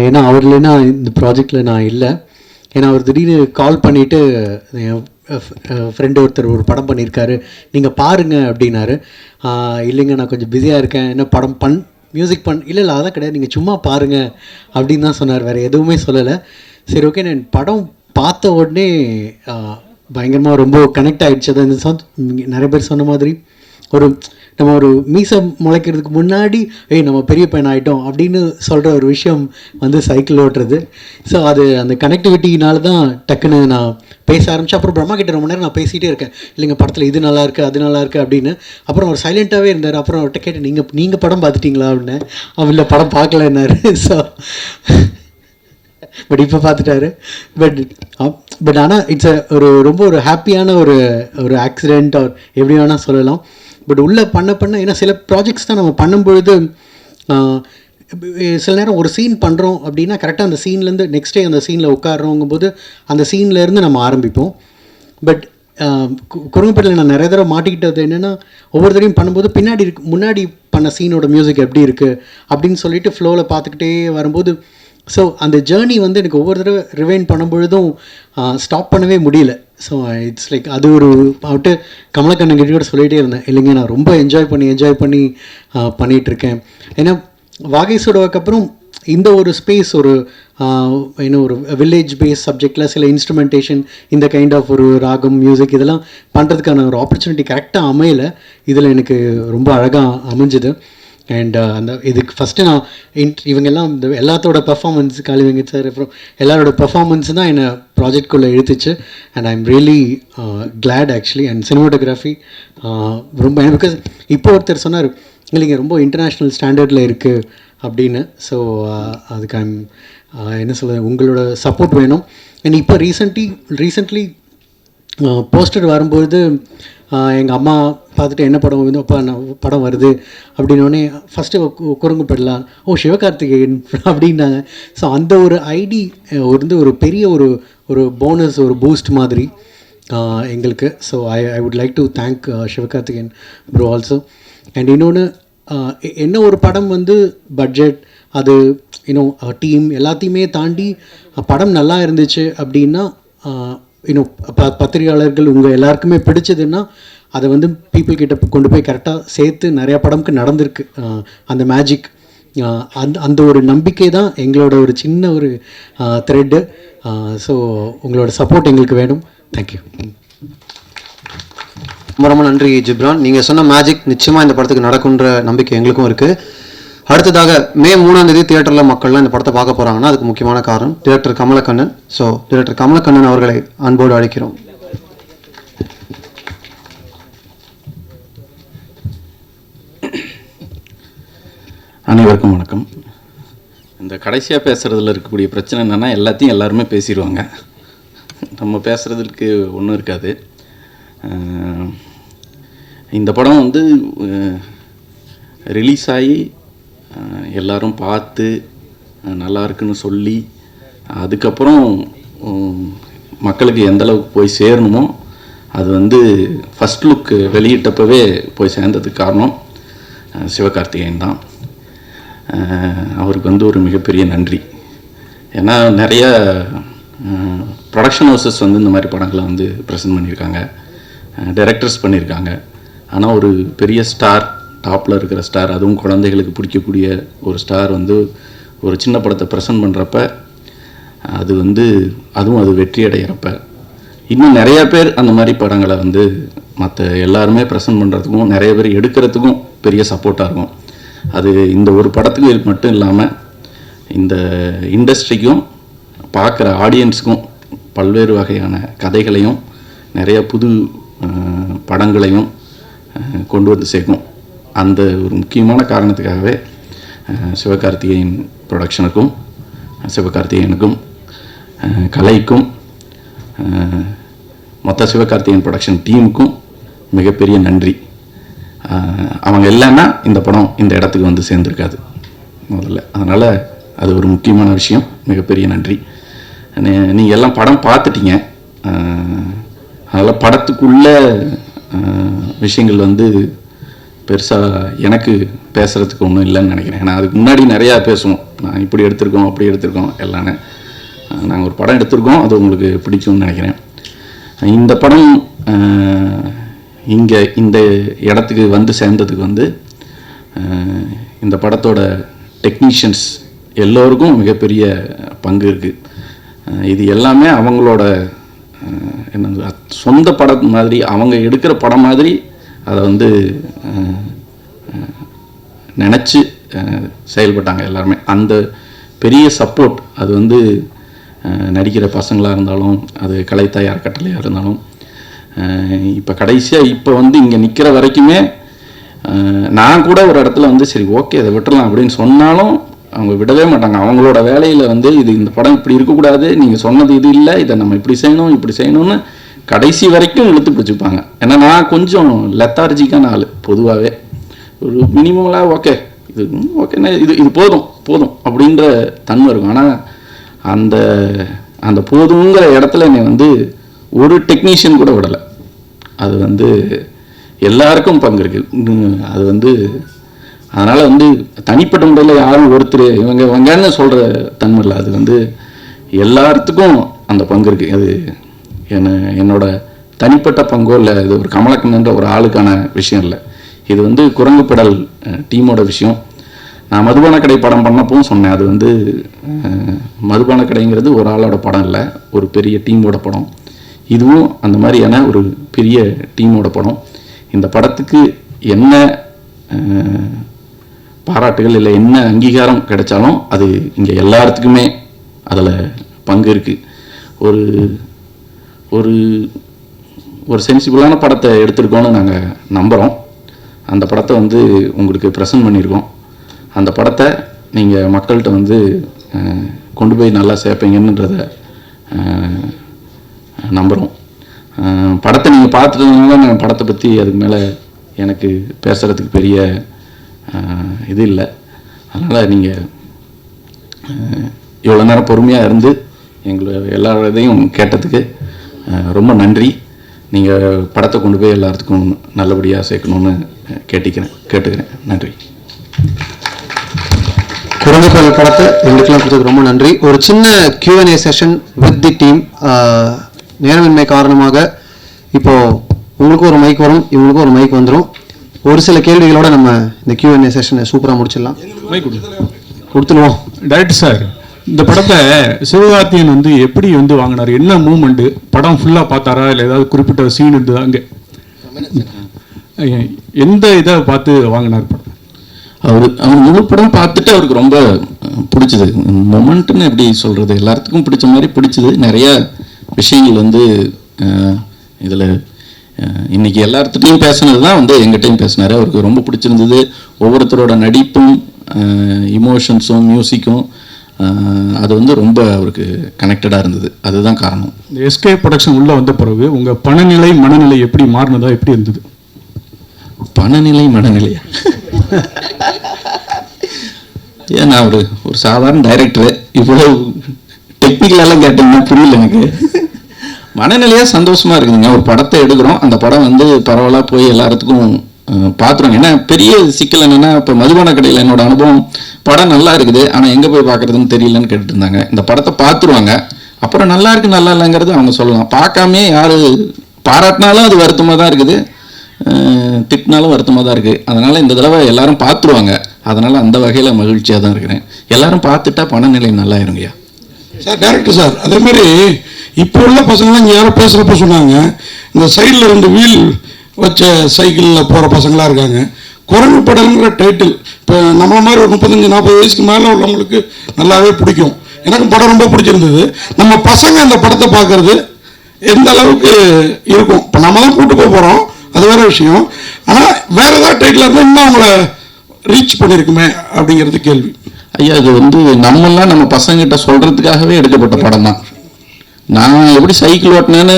ஏன்னா அவர் இல்லைன்னா இந்த ப்ராஜெக்டில் நான் இல்லை. ஏன்னா அவர் திடீர்னு கால் பண்ணிவிட்டு ஃப்ரெண்டு ஒருத்தர் ஒரு படம் பண்ணியிருக்காரு, நீங்கள் பாருங்கள் அப்படின்னாரு. இல்லைங்க நான் கொஞ்சம் பிஸியாக இருக்கேன், என்ன படம் மியூசிக் இல்லை அதெல்லாம் கிடையாது, நீங்கள் சும்மா பாருங்கள் அப்படின்னு தான் சொன்னார், வேறு எதுவுமே சொல்லலை. சரி ஓகே, நான் படம் பார்த்த உடனே பயங்கரமாக ரொம்ப கனெக்ட் ஆகிடுச்சு. அது இந்த நிறைய பேர் சொன்ன மாதிரி நம்ம ஒரு மீசை முளைக்கிறதுக்கு முன்னாடி நம்ம பெரிய பையன் ஆகிட்டோம் அப்படின்னு சொல்கிற ஒரு விஷயம் வந்து சைக்கிள் ஓட்டுறது. ஸோ அது அந்த கனெக்டிவிட்டினால தான் டக்குன்னு நான் பேச ஆரம்பித்தேன். அப்புறம் பிரம்மா கிட்ட ரொம்ப நேரம் நான் பேசிகிட்டே இருக்கேன், இல்லைங்க படத்தில் இது நல்லா இருக்குது அது நல்லா இருக்குது அப்படின்னு. அப்புறம் அவர் சைலண்ட்டாகவே இருந்தார். அப்புறம் அவர்கிட்ட கேட்டேன், நீங்கள் படம் பார்த்துட்டிங்களா அப்படின்னு. அவன் இல்லை படம் பார்க்கலன்னாரு. ஸோ பட் இப்போ பார்த்துட்டாரு. பட் ஆனால் இட்ஸ் ரொம்ப ஒரு ஹாப்பியான ஒரு ஆக்சிடெண்ட் ஆர் எப்படி வேணால் சொல்லலாம். பட் உள்ளே பண்ண ஏன்னா சில ப்ராஜெக்ட்ஸ் தான் நம்ம பண்ணும்பொழுது சில நேரம் ஒரு சீன் பண்ணுறோம் அப்படின்னா கரெக்டாக அந்த சீன்லேருந்து நெக்ஸ்ட் டே அந்த சீனில் உட்காடுறோங்கும்போது அந்த சீன்லேருந்து நம்ம ஆரம்பிப்போம். பட் குறுங்குப்பேட்டில் நான் நிறைய தடவை மாட்டிக்கிட்டது என்னென்னா, ஒவ்வொரு தடவையும் பண்ணும்போது முன்னாடி பண்ண சீனோட மியூசிக் எப்படி இருக்குது அப்படின்னு சொல்லிட்டு ஃப்ளோவில் பார்த்துக்கிட்டே வரும்போது ஸோ அந்த ஜேர்னி வந்து எனக்கு ஒவ்வொரு தடவை ரிவைன் பண்ணும்பொழுதும் ஸ்டாப் பண்ணவே முடியல. ஸோ இட்ஸ் லைக் அது ஒரு அவட்டு கமலக்கண்ணன் கிட்ட கூட சொல்லிகிட்டே இருந்தேன், இல்லைங்க நான் ரொம்ப என்ஜாய் பண்ணி பண்ணிகிட்ருக்கேன். ஏன்னா வாகேஷோடக்கு அப்புறம் இந்த ஒரு ஸ்பேஸ் ஒரு வில்லேஜ் பேஸ் சப்ஜெக்டில் சில இன்ஸ்ட்ருமெண்டேஷன் இந்த கைண்ட் ஆஃப் ஒரு ராகம் மியூசிக் இதெல்லாம் பண்ணுறதுக்கான ஒரு ஆப்பர்ச்சுனிட்டி கரெக்டாக அமையலை. இதில் எனக்கு ரொம்ப அழகாக அமைஞ்சுது. அண்ட் இதுக்கு ஃபஸ்ட்டு நான் இவங்கெல்லாம் இந்த எல்லாத்தோட பெர்ஃபார்மன்ஸ், காளி வெங்கட் சார் அப்புறம் எல்லாரோட பெர்ஃபார்மன்ஸ் தான் என்னை ப்ராஜெக்ட்குள்ளே இழுத்துச்சு. And I am really glad actually. And cinematography ரொம்ப பிகாஸ் இப்போ ஒருத்தர் சொன்னார், இல்லைங்க ரொம்ப இன்டர்நேஷ்னல் ஸ்டாண்டர்டில் இருக்குது அப்படின்னு. ஸோ அதுக்கு ஐம் என்ன சொல்கிறது, உங்களோட சப்போர்ட் வேணும். அண்ட் இப்போ ரீசெண்ட்லி போஸ்டர் வரும்போது எங்கள் அம்மா பார்த்துட்டு என்ன படம் வந்து அப்பா நான் படம் வருது அப்படின்னோடனே ஃபஸ்ட்டு குரங்குப்படலாம் சிவகார்த்திகேயன் அப்படின்னாங்க. ஸோ அந்த ஒரு ஐடி வந்து ஒரு பெரிய ஒரு போனஸ் ஒரு பூஸ்ட் மாதிரி எங்களுக்கு. So I would like to thank Sivakarthikeyan bro also. And இன்னொன்று என்ன ஒரு படம் வந்து பட்ஜெட் அது டீம் எல்லாத்தையுமே தாண்டி படம் நல்லா இருந்துச்சு அப்படின்னா பத்திரிகையாளர்கள் உங்கள் எல்லாருக்குமே பிடிச்சதுன்னா அதை வந்து பீப்புள் கிட்ட கொண்டு போய் கரெக்டாக சேர்த்து நிறையா படம்க்கு நடந்திருக்கு. அந்த மேஜிக் அந்த ஒரு நம்பிக்கை தான் எங்களோட ஒரு சின்ன ஒரு த்ரெட்டு. ஸோ உங்களோட சப்போர்ட் எங்களுக்கு வேணும். தேங்க்யூ. ரொம்ப நன்றி ஜிப்ரான். நீங்கள் சொன்ன மேஜிக் நிச்சயமாக இந்த படத்துக்கு நடக்குன்ற நம்பிக்கை எங்களுக்கும் இருக்குது. அடுத்ததாக மே 3ஆம் தேதி தியேட்டரில் மக்கள்லாம் இந்த படத்தை பார்க்க போகிறாங்கன்னா அதுக்கு முக்கியமான காரணம் director Kamalakannan. So director Kamalakannan அவர்களை அன்போடு அழைக்கிறோம். அனைவருக்கும் வணக்கம். இந்த கடைசியாக பேசுகிறதுல இருக்கக்கூடிய பிரச்சனை என்னென்னா, எல்லாத்தையும் எல்லாருமே பேசிடுவாங்க, நம்ம பேசுகிறதுக்கு ஒன்றும் இருக்காது. இந்த படம் வந்து ரிலீஸ் ஆகி எல்லாரும் பார்த்து நல்லா இருக்குன்னு சொல்லி அதுக்கப்புறம் மக்களுக்கு எந்தளவுக்கு போய் சேரணுமோ அது வந்து ஃபஸ்ட் லுக் வெளியிட்டப்பவே போய் சேர்ந்ததுக்கு காரணம் சிவகார்த்திகேயன் தான். அவருக்கு வந்து ஒரு மிகப்பெரிய நன்றி. ஏன்னா நிறைய ப்ரொடக்ஷன் ஹவுசஸ் வந்து இந்த மாதிரி படங்களை வந்து ப்ரெசென்ட் பண்ணியிருக்காங்க, டைரக்டர்ஸ் பண்ணியிருக்காங்க. ஆனால் ஒரு பெரிய ஸ்டார், டாப்பில் இருக்கிற ஸ்டார், அதுவும் குழந்தைகளுக்கு பிடிக்கக்கூடிய ஒரு ஸ்டார் வந்து ஒரு சின்ன படத்தை ப்ரெசென்ட் பண்ணுறப்ப அது வந்து அதுவும் அது வெற்றி அடைகிறப்ப இன்னும் நிறையா பேர் அந்த மாதிரி படங்களை வந்து மற்ற எல்லாருமே ப்ரெசென்ட் பண்ணுறதுக்கும் நிறைய பேர் எடுக்கிறதுக்கும் பெரிய சப்போர்ட்டாக இருக்கும். அது இந்த ஒரு படத்துக்கு மட்டும் இல்லாமல் இந்த இண்டஸ்ட்ரிக்கும் பார்க்குற ஆடியன்ஸுக்கும் பல்வேறு வகையான கதைகளையும் நிறைய புது படங்களையும் கொண்டு வந்து சேர்க்கும். அந்த ஒரு முக்கியமான காரணத்துக்காகவே சிவகார்த்திகேயன் ப்ரொடக்ஷனுக்கும் சிவகார்த்திகேயனுக்கும் கலைக்கும் மொத்த சிவகார்த்திகேயன் ப்ரொடக்ஷன் டீமுக்கும் மிகப்பெரிய நன்றி. அவங்க இல்லைன்னா இந்த படம் இந்த இடத்துக்கு வந்து சேர்ந்துருக்காது முதல்ல. அதனால் அது ஒரு முக்கியமான விஷயம். மிகப்பெரிய நன்றி. நீங்கள் எல்லாம் படம் பார்த்துட்டீங்க. அதனால் படத்துக்குள்ள விஷயங்கள் வந்து பெருசாக எனக்கு பேசுகிறதுக்கு ஒன்றும் இல்லைன்னு நினைக்கிறேன். ஏன்னா அதுக்கு முன்னாடி நிறையா பேசுவோம். நான் இப்படி எடுத்திருக்கோம், அப்படி எடுத்திருக்கோம் எல்லாமே. நாங்கள் ஒரு படம் எடுத்திருக்கோம், அது உங்களுக்கு பிடிக்கும்னு நினைக்கிறேன். இந்த படம் இங்கே இந்த இடத்துக்கு வந்து சேர்ந்ததுக்கு வந்து இந்த படத்தோட டெக்னீஷியன்ஸ் எல்லோருக்கும் மிகப்பெரிய பங்கு இருக்குது. இது எல்லாமே அவங்களோட என்ன சொந்த படம் மாதிரி, அவங்க எடுக்கிற படம் மாதிரி அதை வந்து நினச்சி செயல்பட்டாங்க எல்லாருமே. அந்த பெரிய சப்போர்ட் அது வந்து நடிக்கிற பசங்களாக இருந்தாலும், அது கலைத்தாய் அறக்கட்டளையாக இருந்தாலும், இப்போ கடைசியாக இப்போ வந்து இங்கே நிற்கிற வரைக்குமே நான் கூட ஒரு இடத்துல வந்து சரி ஓகே அதை விட்டுறலாம் அப்படின்னு சொன்னாலும் அவங்க விடவே மாட்டாங்க. அவங்களோட வேலையில் வந்து இது இந்த படம் இப்படி இருக்கக்கூடாது, நீங்கள் சொன்னது இது இல்லை, இதை நம்ம இப்படி செய்யணும் இப்படி செய்யணும்னு கடைசி வரைக்கும் இழுத்து பிடிச்சிப்பாங்க. ஏன்னா நான் கொஞ்சம் லெத்தார்ஜிக்கான ஆள் பொதுவாகவே. ஒரு மினிமலாக ஓகே இது ஓகேண்ணா இது இது போதும் போதும் அப்படின்ற தன்மை இருக்கும். ஆனால் அந்த அந்த போதுங்கிற இடத்துல என்னை வந்து ஒரு டெக்னீஷியன் கூட விடலை. அது வந்து எல்லாருக்கும் பங்கு இருக்குது. அது வந்து அதனால் வந்து தனிப்பட்ட முறையில் யாரும் ஒருத்தர் இவங்கன்னு சொல்கிற தன்மை இல்லை. அது வந்து எல்லாத்துக்கும் அந்த பங்கு இருக்குது. அது என்னோட தனிப்பட்ட பங்கோ இல்லை, இது ஒரு கமலக்கண்ணன்ற ஒரு ஆளுக்கான விஷயம் இல்லை. இது வந்து குரங்கு பெடல் டீமோட விஷயம். நான் மதுபான கடை படம் பண்ணப்பவும் சொன்னேன், அது வந்து மதுபான கடைங்கிறது ஒரு ஆளோட படம் இல்லை, ஒரு பெரிய டீமோட படம். இதுவும் அந்த மாதிரியான ஒரு பெரிய டீமோட படம். இந்த படத்துக்கு என்ன பாராட்டுகள் இல்லை என்ன அங்கீகாரம் கிடைச்சாலும் அது இங்கே எல்லாத்துக்குமே அதில் பங்கு இருக்குது. ஒரு ஒரு ஒரு சென்சிபிளான படத்தை எடுத்திருக்கோன்னு நாங்கள் நம்புகிறோம். அந்த படத்தை வந்து உங்களுக்கு ப்ரெசென்ட் பண்ணியிருக்கோம். அந்த படத்தை நீங்கள் மக்கள்கிட்ட வந்து கொண்டு போய் நல்லா சேர்ப்பீங்கன்றதை நம்புகிறோம். படத்தை நீங்கள் பார்த்துட்டதுனால நான் படத்தை பற்றி அதுக்கு மேலே எனக்கு பேசுகிறதுக்கு பெரிய இது இல்லை. அதனால் நீங்கள் இவ்வளோ நேரம் பொறுமையாக இருந்து எங்களை எல்லா இதையும் கேட்டதுக்கு ரொம்ப நன்றி. நீங்கள் படத்தை கொண்டு போய் எல்லாத்துக்கும் நல்லபடியாக சேர்க்கணுன்னு கேட்டுக்கிறேன். நன்றி. குரங்குகள் படத்தை எங்களுக்கெல்லாம் கொடுத்ததுக்கு ரொம்ப நன்றி. ஒரு சின்ன Q&A session with the team. நேரமின்மை காரணமாக இப்போது உங்களுக்கும் ஒரு மைக் வரும், இவங்களுக்கும் ஒரு மைக் வந்துடும். ஒரு சில கேள்விகளோட நம்ம இந்த Q&A செஷனை சூப்பராக முடிச்சிடலாம். கொடுத்துருவோம். டைரக்டர் சார், இந்த படத்தை சிவகார்த்திகேயன் வந்து எப்படி வந்து வாங்கினார்? என்ன மூமெண்ட்டு? படம் ஃபுல்லாக பார்த்தாரா இல்லை ஏதாவது குறிப்பிட்ட சீன் இருந்ததா? அங்கே எந்த இதை பார்த்து வாங்கினார் படம்? அவர் முழு படம் பார்த்துட்டு அவருக்கு ரொம்ப பிடிச்சது. மொமெண்ட்டுன்னு எப்படி சொல்கிறது, எல்லாத்துக்கும் பிடிச்ச மாதிரி பிடிச்சது. நிறைய விஷயங்கள் வந்து இதில் இன்றைக்கி எல்லாத்துட்டையும் பேசுனது தான் வந்து எங்கிட்டையும் பேசினார். அவருக்கு ரொம்ப பிடிச்சிருந்தது. ஒவ்வொருத்தரோட நடிப்பும் இமோஷன்ஸும் மியூசிக்கும் அது வந்து ரொம்ப அவருக்கு கனெக்டடாக இருந்தது. அதுதான் காரணம். இந்த எஸ்கே ப்ரொடக்ஷன் உள்ளே வந்த பிறகு உங்கள் பணநிலை மனநிலை எப்படி மாறினதா, எப்படி இருந்தது? பணநிலை மனநிலையா? ஏன் நான் ஒரு சாதாரண டைரக்டரு, இவ்வளோ டெக்னிக்கலெல்லாம் கேட்டீங்கன்னா புரியல எனக்கு. மனநிலையாக சந்தோஷமாக இருக்குதுங்க. ஒரு படத்தை எடுக்கிறோம், அந்த படம் வந்து பரவாயில்ல போய் எல்லாத்துக்கும் பார்த்துருவாங்க. ஏன்னா பெரிய சிக்கல் என்னென்னா, இப்போ மதுபான கடையில் என்னோட அனுபவம் படம் நல்லா இருக்குது ஆனால் எங்கே போய் பார்க்குறதுன்னு தெரியலன்னு கேட்டுட்டு இருந்தாங்க. இந்த படத்தை பார்த்துருவாங்க, அப்புறம் நல்லா இருக்கு நல்லா இல்லைங்கிறது அவங்க சொல்லலாம். பார்க்காமே யார் பாராட்டினாலும் அது வருத்தமாக தான் இருக்குது, திட்டினாலும் வருத்தமாக தான் இருக்குது. அதனால் இந்த தடவை எல்லாரும் பார்த்துருவாங்க. அதனால் அந்த வகையில் மகிழ்ச்சியாக தான் இருக்கிறேன். எல்லாரும் பார்த்துட்டா பணநிலை நல்லா இருங்கய்யா. சார் டேரக்டர் சார், அதேமாதிரி இப்போ உள்ள பசங்களாம் இங்கே யாரோ பேசுகிறப்ப சொன்னாங்க, இந்த சைடில் 2 வீல் வச்ச சைக்கிளில் போகிற பசங்களாக இருக்காங்க. குரங்கு படங்கிற டைட்டில் இப்போ நம்மள மாதிரி ஒரு 35-40 வயசுக்கு மேலே உள்ளவங்களுக்கு நல்லாவே பிடிக்கும். எனக்கும் படம் ரொம்ப பிடிச்சிருந்தது. நம்ம பசங்க அந்த படத்தை பார்க்குறது எந்த அளவுக்கு இருக்கும், இப்போ நம்ம தான் கூட்டு போக போகிறோம், அது வேறு விஷயம். ஆனால் வேறு ஏதாவது டைட்டில் இருந்தால் இன்னும் அவங்கள ரீச் பண்ணியிருக்குமே அப்படிங்கிறது கேள்வி. ஐயா, இது நம்மெல்லாம் நம்ம பசங்கிட்ட சொல்கிறதுக்காகவே எடுக்கப்பட்ட படம் தான். நான் எப்படி சைக்கிள் ஓட்டினேன்னு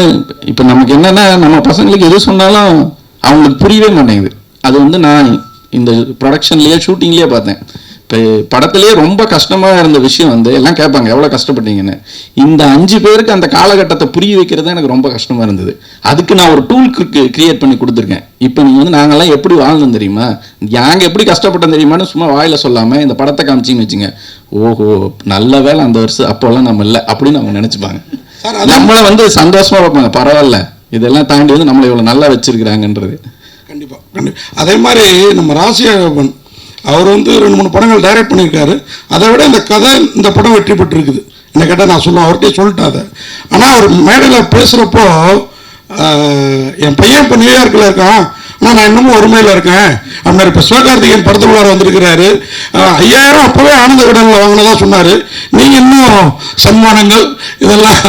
இப்போ நமக்கு என்னென்னா, நம்ம பசங்களுக்கு எது சொன்னாலும் அவங்களுக்கு புரியவே மாட்டேங்குது. அது நான் இந்த ப்ரொடக்ஷன்லேயே ஷூட்டிங்லேயே பார்த்தேன். இப்போ படத்துலேயே ரொம்ப கஷ்டமாக இருந்த விஷயம் எல்லாம் கேட்பாங்க எவ்வளோ கஷ்டப்பட்டீங்கன்னு. இந்த 5 பேருக்கு அந்த காலகட்டத்தை புரிய வைக்கிறது எனக்கு ரொம்ப கஷ்டமாக இருந்தது. அதுக்கு நான் ஒரு டூல் கிரியேட் பண்ணி கொடுத்துருக்கேன். இப்போ நீங்கள் நாங்கள்லாம் எப்படி வாழ்ந்தோம் தெரியுமா, நாங்கள் எப்படி கஷ்டப்பட்டோம் தெரியுமான்னு சும்மா வாயில் சொல்லாமல் இந்த படத்தை காமிச்சிங்கன்னு வச்சுங்க, ஓஹோ நல்ல வேலை அந்த வருஷம் அப்போல்லாம் நம்ம இல்லை அப்படின்னு அவங்க நினச்சிப்பாங்க. நம்மளை சந்தோஷமாக பார்ப்பாங்க, பரவாயில்ல இதெல்லாம் தாண்டி நம்மளை இவ்வளோ நல்லா வச்சிருக்கிறாங்கன்றது. கண்டிப்பாக. அதே மாதிரி நம்ம ராசியாகவன் அவர் 2-3 படங்கள் டைரக்ட் பண்ணியிருக்காரு. அதை விட இந்த கதை இந்த படம் வெற்றி பெற்றிருக்குது. என்ன கேட்டால் நான் சொல்லுவேன், அவர்கிட்டே சொல்லிட்டேன் அதை. ஆனால் அவர் மேடையில் பேசுகிறப்போ என் பையன் இப்போ நியூயார்க்கில் இருக்கான், ஆனால் நான் இன்னமும் ஒருமையில் இருக்கேன் அப்படின்னாரு. இப்போ சிவகார்த்திகேயன் படத்துக்குள்ளார வந்திருக்கிறாரு, 5000 அப்போவே ஆனந்த கடனில் வாங்கினதா சொன்னார். நீங்கள் இன்னும் சன்மானங்கள் இதெல்லாம்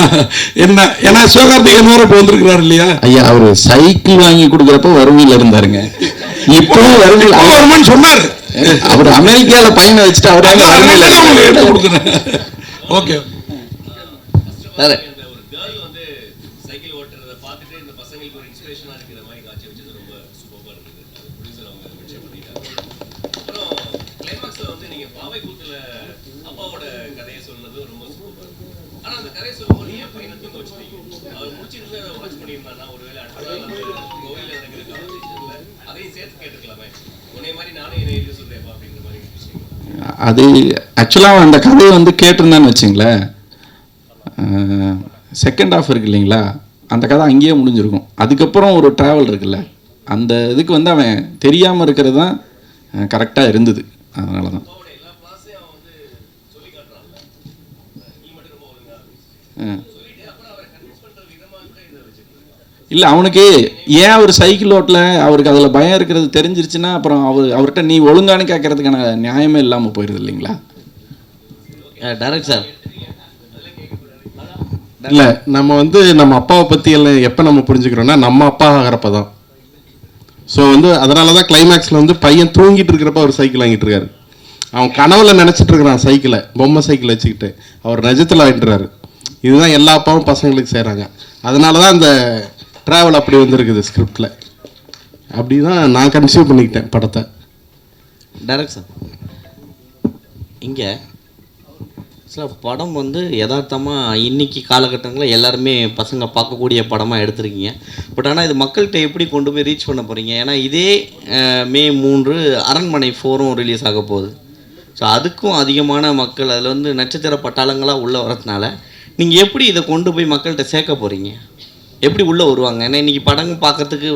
என்ன, ஏன்னா சிவகார்த்திகேயன் வேறு இப்போ வந்திருக்கிறாரு இல்லையா ஐயா. அவர் சைக்கிள் வாங்கி கொடுக்குறப்ப வறுமையில் இருந்தாருங்க, இப்போ வருமானு சொன்னார். அவர் அமெரிக்காவில் பையனை வச்சுட்டு அவர் எடுத்து கொடுக்குறேன். ஓகே சார், அது ஆக்சுவலாக அந்த கதையை கேட்டிருந்தான்னு வச்சுங்களேன், செகண்ட் ஹாஃப் இருக்கு இல்லைங்களா, அந்த கதை அங்கேயே முடிஞ்சிருக்கும். அதுக்கப்புறம் ஒரு ட்ராவல் இருக்குல்ல, அந்த இதுக்கு அவன் தெரியாமல் இருக்கிறது தான் கரெக்டாக இருந்தது. அதனால தான் இல்லை, அவனுக்கு ஏன் அவர் சைக்கிள் ஓட்டல, அவருக்கு அதில் பயம் இருக்கிறது தெரிஞ்சிருச்சுன்னா அப்புறம் அவர்கிட்ட நீ ஒழுங்கானு கேட்கறதுக்கான நியாயமே இல்லாமல் போயிடுது இல்லைங்களா. டைரக்ட் சார், இல்லை நம்ம நம்ம அப்பாவை பற்றி எல்லாம் எப்போ நம்ம புரிஞ்சுக்கிறோன்னா நம்ம அப்பா ஆகிறப்ப தான். ஸோ அதனால தான் கிளைமேக்ஸில் பையன் தூங்கிட்டு இருக்கிறப்ப அவர் சைக்கிள் வாங்கிட்டு இருக்காரு. அவன் கனவுல நினச்சிட்டு இருக்கிறான் சைக்கிளை, பொம்மை சைக்கிள் வச்சுக்கிட்டு, அவர் நிஜத்தில் வாங்கிட்டுறாரு. இதுதான் எல்லா அப்பாவும் பசங்களுக்கு செய்கிறாங்க. அதனால தான் அந்த ட்ராவல் அப்படி வந்திருக்குது ஸ்கிரிப்டில். அப்படி தான் நான் கன்சியூவ் பண்ணிக்கிட்டேன் படத்தை. டைரக்ட் சார், இங்கே சார் படம் யதார்த்தமாக இன்னைக்கு காலகட்டங்களில் எல்லாருமே பசங்க பார்க்கக்கூடிய படமாக எடுத்திருக்கீங்க. பட் ஆனால் இது மக்கள்கிட்ட எப்படி கொண்டு போய் ரீச் பண்ண போகிறீங்க? ஏன்னா இதே மே 3 அரண்மனை 4ம் ரிலீஸ் ஆக போகுது. ஸோ அதுக்கும் அதிகமான மக்கள் அதில் நட்சத்திர பட்டாளங்களாக உள்ளே வரதுனால நீங்கள் எப்படி இதை கொண்டு போய் மக்கள்கிட்ட சேர்க்க போகிறீங்க? எப்படி உள்ளே வருவாங்க? ஏன்னா இன்றைக்கி படம் பார்க்கறதுக்கு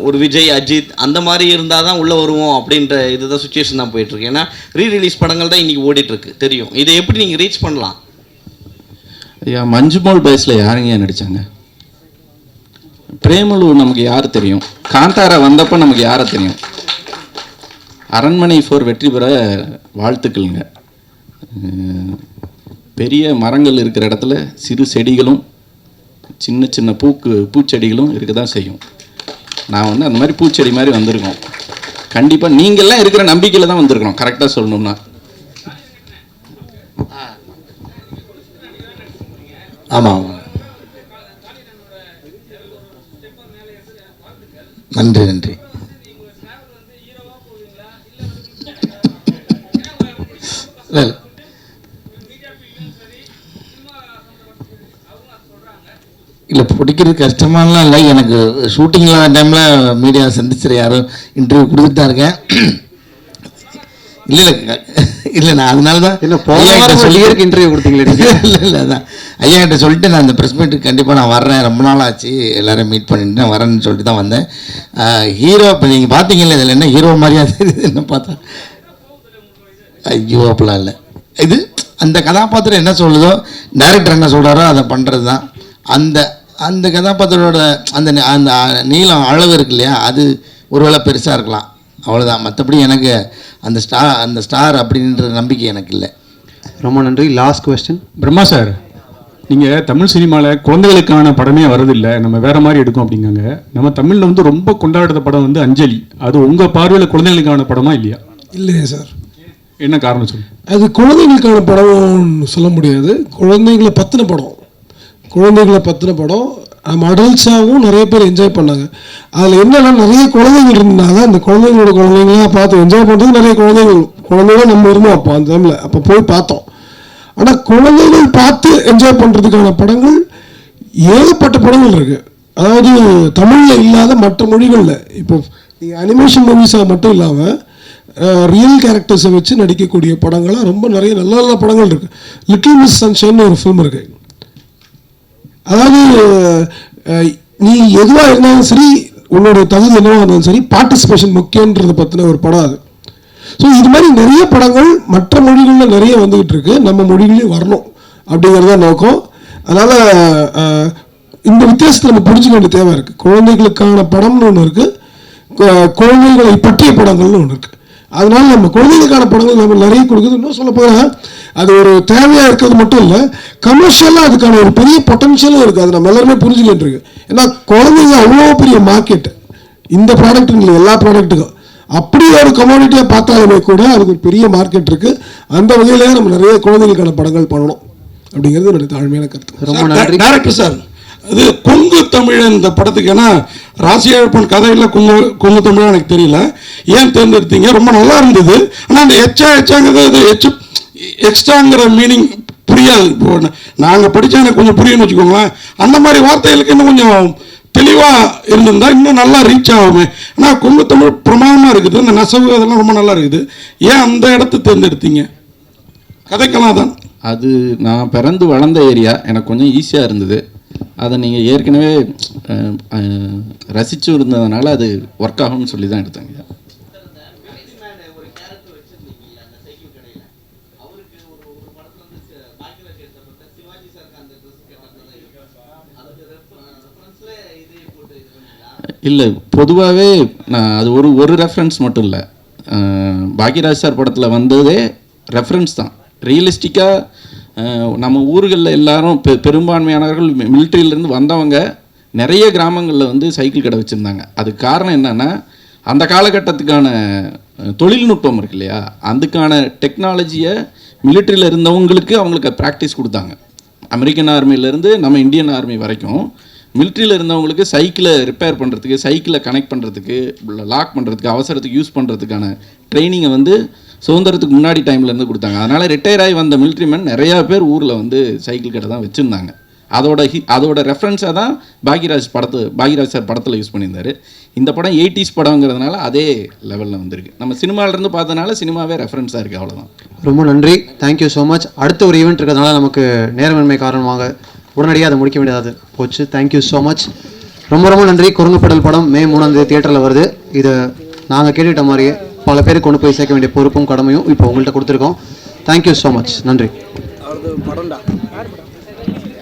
ஒரு விஜய், அஜித் அந்த மாதிரி இருந்தால் தான் உள்ளே வருவோம் அப்படின்ற இதுதான் சுச்சுவேஷன் தான் போயிட்டுருக்கு. ஏன்னா ரீரிலீஸ் படங்கள் தான் இன்றைக்கி ஓடிட்டுருக்கு தெரியும். இதை எப்படி நீங்கள் ரீச் பண்ணலாம்? ஐயா, மஞ்சுமோல் பாய்ஸில் யாருங்க நடித்தாங்க? பிரேமலு நமக்கு யார் தெரியும்? காந்தாரா வந்தப்போ நமக்கு யாரை தெரியும்? அரண்மனை 4 வெற்றி பெற வாழ்த்துக்கள்ங்க. பெரிய மரங்கள் இருக்கிற இடத்துல சிறு செடிகளும் சின்ன சின்ன பூச்செடிகளும் இருக்க தான் செய்யும். நான் அந்த மாதிரி பூச்செடி மாதிரி வந்திருக்கோம். கண்டிப்பாக நீங்கள்லாம் இருக்கிற நம்பிக்கையில் தான் வந்திருக்கிறோம். கரெக்டாக சொல்லணும்னா ஆமாம். நன்றி நன்றி. இல்லை பிடிக்கிறது கஷ்டமானலாம் இல்லை. எனக்கு ஷூட்டிங்கில் டைமில் மீடியா சந்திச்சிட யாரும் இன்டர்வியூ கொடுத்துட்டு தான் இருக்கேன். இல்லை இல்லை இல்லை நான் அதனால தான் என்ன போன சொல்லியிருக்கு இன்டர்வியூ கொடுத்தீங்களே இல்லை இல்லை அதான் ஐயா கிட்ட சொல்லிட்டு நான் அந்த ப்ரெஸ் மீட்டுக்கு கண்டிப்பாக நான் வர்றேன், ரொம்ப நாள் ஆச்சு எல்லோரும் மீட் பண்ணிட்டு நான் வரேன்னு சொல்லிட்டு தான் வந்தேன். ஹீரோ இப்போ நீங்கள் பார்த்தீங்கல்ல, இதில் என்ன ஹீரோ மாதிரியா தெரியுது என்ன பார்த்தா? ஐயோ அப்படிலாம் இல்லை. இது அந்த கதாபாத்திரம் என்ன சொல்லுதோ, டைரக்டர் என்ன சொல்கிறாரோ அதை பண்ணுறது தான். அந்த அந்த கதாபாத்திரோட அந்த அந்த நீளம் அளவு இருக்கு இல்லையா, அது ஒருவேளை பெருசாக இருக்கலாம், அவ்வளோதான். மற்றபடி எனக்கு அந்த ஸ்டார் அப்படின்ற நம்பிக்கை எனக்கு இல்லை. ரொம்ப நன்றி. Last question. பிரம்மா சார், நீங்கள் தமிழ் சினிமாவில் குழந்தைகளுக்கான படமே வரதில்லை, நம்ம வேறு மாதிரி எடுக்கும் அப்படிங்காங்க. நம்ம தமிழில் வந்து ரொம்ப கொண்டாடுற படம் வந்து அஞ்சலி. அது உங்கள் பார்வையில் குழந்தைகளுக்கான படமா இல்லையா? இல்லையா சார்? என்ன காரணம் சொல்லு? அது குழந்தைகளுக்கான படம்னு சொல்ல முடியாது. குழந்தைங்களை பற்றின படம், குழந்தைகளை பற்றின படம். நம்ம அடல்ட்ஸாகவும் நிறைய பேர் என்ஜாய் பண்ணாங்க. அதில் என்னென்னா நிறைய குழந்தைகள் இருந்தாங்க. அந்த குழந்தைங்களோட குழந்தைங்களாம் பார்த்து என்ஜாய் பண்ணுறது நிறைய குழந்தைகளும் நம்ம இருந்தோம் அப்போ அந்த டைமில். அப்போ போய் பார்த்தோம். ஆனால் குழந்தைகள் பார்த்து என்ஜாய் பண்ணுறதுக்கான படங்கள் ஏகப்பட்ட படங்கள் இருக்குது. அதாவது தமிழில் இல்லாத மற்ற மொழிகளில் இப்போ நீங்கள் அனிமேஷன் மூவிஸாக மட்டும் இல்லாமல் ரியல் கேரக்டர்ஸை வச்சு நடிக்கக்கூடிய படங்களாக ரொம்ப நிறைய நல்ல நல்ல படங்கள் இருக்குது. லிட்டில் மிஸ் சன்ஷைன்னு ஒரு ஃபிலிம் இருக்குது. அதாவது நீ எதுவாக இருந்தாலும் சரி, உன்னோட தகுதி என்னவாக இருந்தாலும் சரி, பார்ட்டிசிபேஷன் முக்கியன்றதை பற்றின ஒரு படம் அது. ஸோ இது மாதிரி நிறைய படங்கள் மற்ற மொழிகளில் நிறைய வந்துக்கிட்டு இருக்கு, நம்ம மொழிகளையும் வரணும் அப்படிங்கிறத நோக்கம். அதனால் இந்த வித்தியாசத்தை நம்ம புரிஞ்சுக்க வேண்டிய தேவை இருக்குது. குழந்தைகளுக்கான படம்னு ஒன்று இருக்குது, குழந்தைகளை பற்றிய படங்கள்னு ஒன்று இருக்குது. அதனால நம்ம குழந்தைகளுக்கான படங்கள் நம்ம நிறைய கொடுக்குது. இன்னும் சொல்ல போனால் அது ஒரு தேவையாக இருக்கிறது மட்டும் இல்லை, கமர்ஷியலாக அதுக்கான ஒரு பெரிய பொட்டன்ஷியலும் இருக்குது. அது நம்ம எல்லாருமே புரிஞ்சுக்கிட்டு இருக்கு. ஏன்னா குழந்தைங்க அவ்வளோ பெரிய மார்க்கெட், இந்த ப்ராடக்ட்டுங்க இல்லை எல்லா ப்ராடக்ட்டுக்கும். அப்படி ஒரு கமோடிட்டியாக பார்த்தாலுமே கூட அதுக்கு ஒரு பெரிய மார்க்கெட் இருக்குது. அந்த வகையிலேயே நம்ம நிறைய குழந்தைகளுக்கான படங்கள் பண்ணணும் அப்படிங்கிறது என்னுடைய தாழ்மையான கருத்து. ரொம்ப நன்றி. டைரக்டர் சார், அது கொங்கு தமிழன் இந்த படத்துக்கு, ஏன்னா ராசியழப்பன் கதையில் கொங்கு தமிழ் எனக்கு தெரியல, ஏன் தேர்ந்தெடுத்தீங்க? ரொம்ப நல்லா இருந்தது. ஆனால் அந்த எச்சாங்கிறது எக்ஸ்ட்ராங்கிற மீனிங் புரியாது. இப்போ நாங்கள் படித்தா எனக்கு கொஞ்சம் புரியும்னு வச்சுக்கோங்களேன். அந்த மாதிரி வார்த்தைகளுக்கு இன்னும் கொஞ்சம் தெளிவாக இருந்திருந்தால் இன்னும் நல்லா ரீச் ஆகுமே. ஆனால் கொங்கு தமிழ் பிரமாதமாக இருக்குது, இந்த நெசவு அதெல்லாம் ரொம்ப நல்லா இருக்குது. ஏன் அந்த இடத்த தேர்ந்தெடுத்தீங்க? கதைக்கலாம் தான் அது நான் பிறந்து வளர்ந்த ஏரியா, எனக்கு கொஞ்சம் ஈஸியாக இருந்தது. அதை நீங்கள் ஏற்கனவே ரசித்து இருந்ததுனால அது ஒர்க் ஆகும்னு சொல்லி தான் எடுத்தாங்க. இல்லை, பொதுவாகவே நான் அது ஒரு ரெஃபரன்ஸ் மட்டும் இல்லை, பாக்யராஜ் சார் படத்தில் வந்ததே ரெஃபரன்ஸ் தான். ரியலிஸ்டிக்காக நம்ம ஊர்களில் எல்லாரும் பெரும்பான்மையானவர்கள் மிலிட்ரியிலேருந்து வந்தவங்க நிறைய கிராமங்களில் வந்து சைக்கிள் கடை வச்சுருந்தாங்க. அதுக்கு காரணம் என்னென்னா, அந்த காலகட்டத்துக்கான தொழில்நுட்பம் இருக்கு இல்லையா, அதுக்கான டெக்னாலஜியை மிலிட்ரியில் இருந்தவங்களுக்கு அவங்களுக்கு ப்ராக்டிஸ் கொடுத்தாங்க. அமெரிக்கன் ஆர்மியிலேருந்து நம்ம இந்தியன் ஆர்மி வரைக்கும் மிலிட்ரியில் இருந்தவங்களுக்கு சைக்கிளை ரிப்பேர் பண்ணுறதுக்கு, சைக்கிளை கனெக்ட் பண்ணுறதுக்கு, லாக் பண்ணுறதுக்கு, அவசரத்துக்கு யூஸ் பண்ணுறதுக்கான ட்ரைனிங்கை வந்து சுதந்திரத்துக்கு முன்னாடி டைம்லேருந்து கொடுத்தாங்க. அதனால் ரிட்டையர் ஆகி வந்த மிலிட்ரிமேன் நிறையா பேர் ஊரில் வந்து சைக்கிள் கடை தான் வச்சுருந்தாங்க. அதோட ரெஃபரன்ஸாக தான் பாக்யராஜ் சார் படத்தில் யூஸ் பண்ணியிருந்தார். இந்த படம் 80s படங்கிறதுனால அதே லெவலில் வந்திருக்கு. நம்ம சினிமாவிலேருந்து பார்த்ததுனால சினிமாவே ரெஃபரன்ஸாக இருக்குது, அவ்வளோதான். ரொம்ப நன்றி, தேங்க்யூ ஸோ மச். அடுத்த ஒரு ஈவெண்ட் இருக்கிறதுனால நமக்கு நேரமின்மை காரணமாக உடனடியாக அதை முடிக்க வேண்டியது போச்சு. தேங்க்யூ ஸோ மச், ரொம்ப ரொம்ப நன்றி. குரங்குப்படல் படம் May 3 தியேட்டரில் வருது. இதை நாங்கள் கேட்டுக்கிட்ட மாதிரியே பல பேருக்கு கொண்டு போய் சேர்க்க வேண்டிய பொறுப்பும் கடமையும் இப்போ உங்கள்கிட்ட கொடுத்துருக்கோம். தேங்க்யூ ஸோ மச், நன்றி.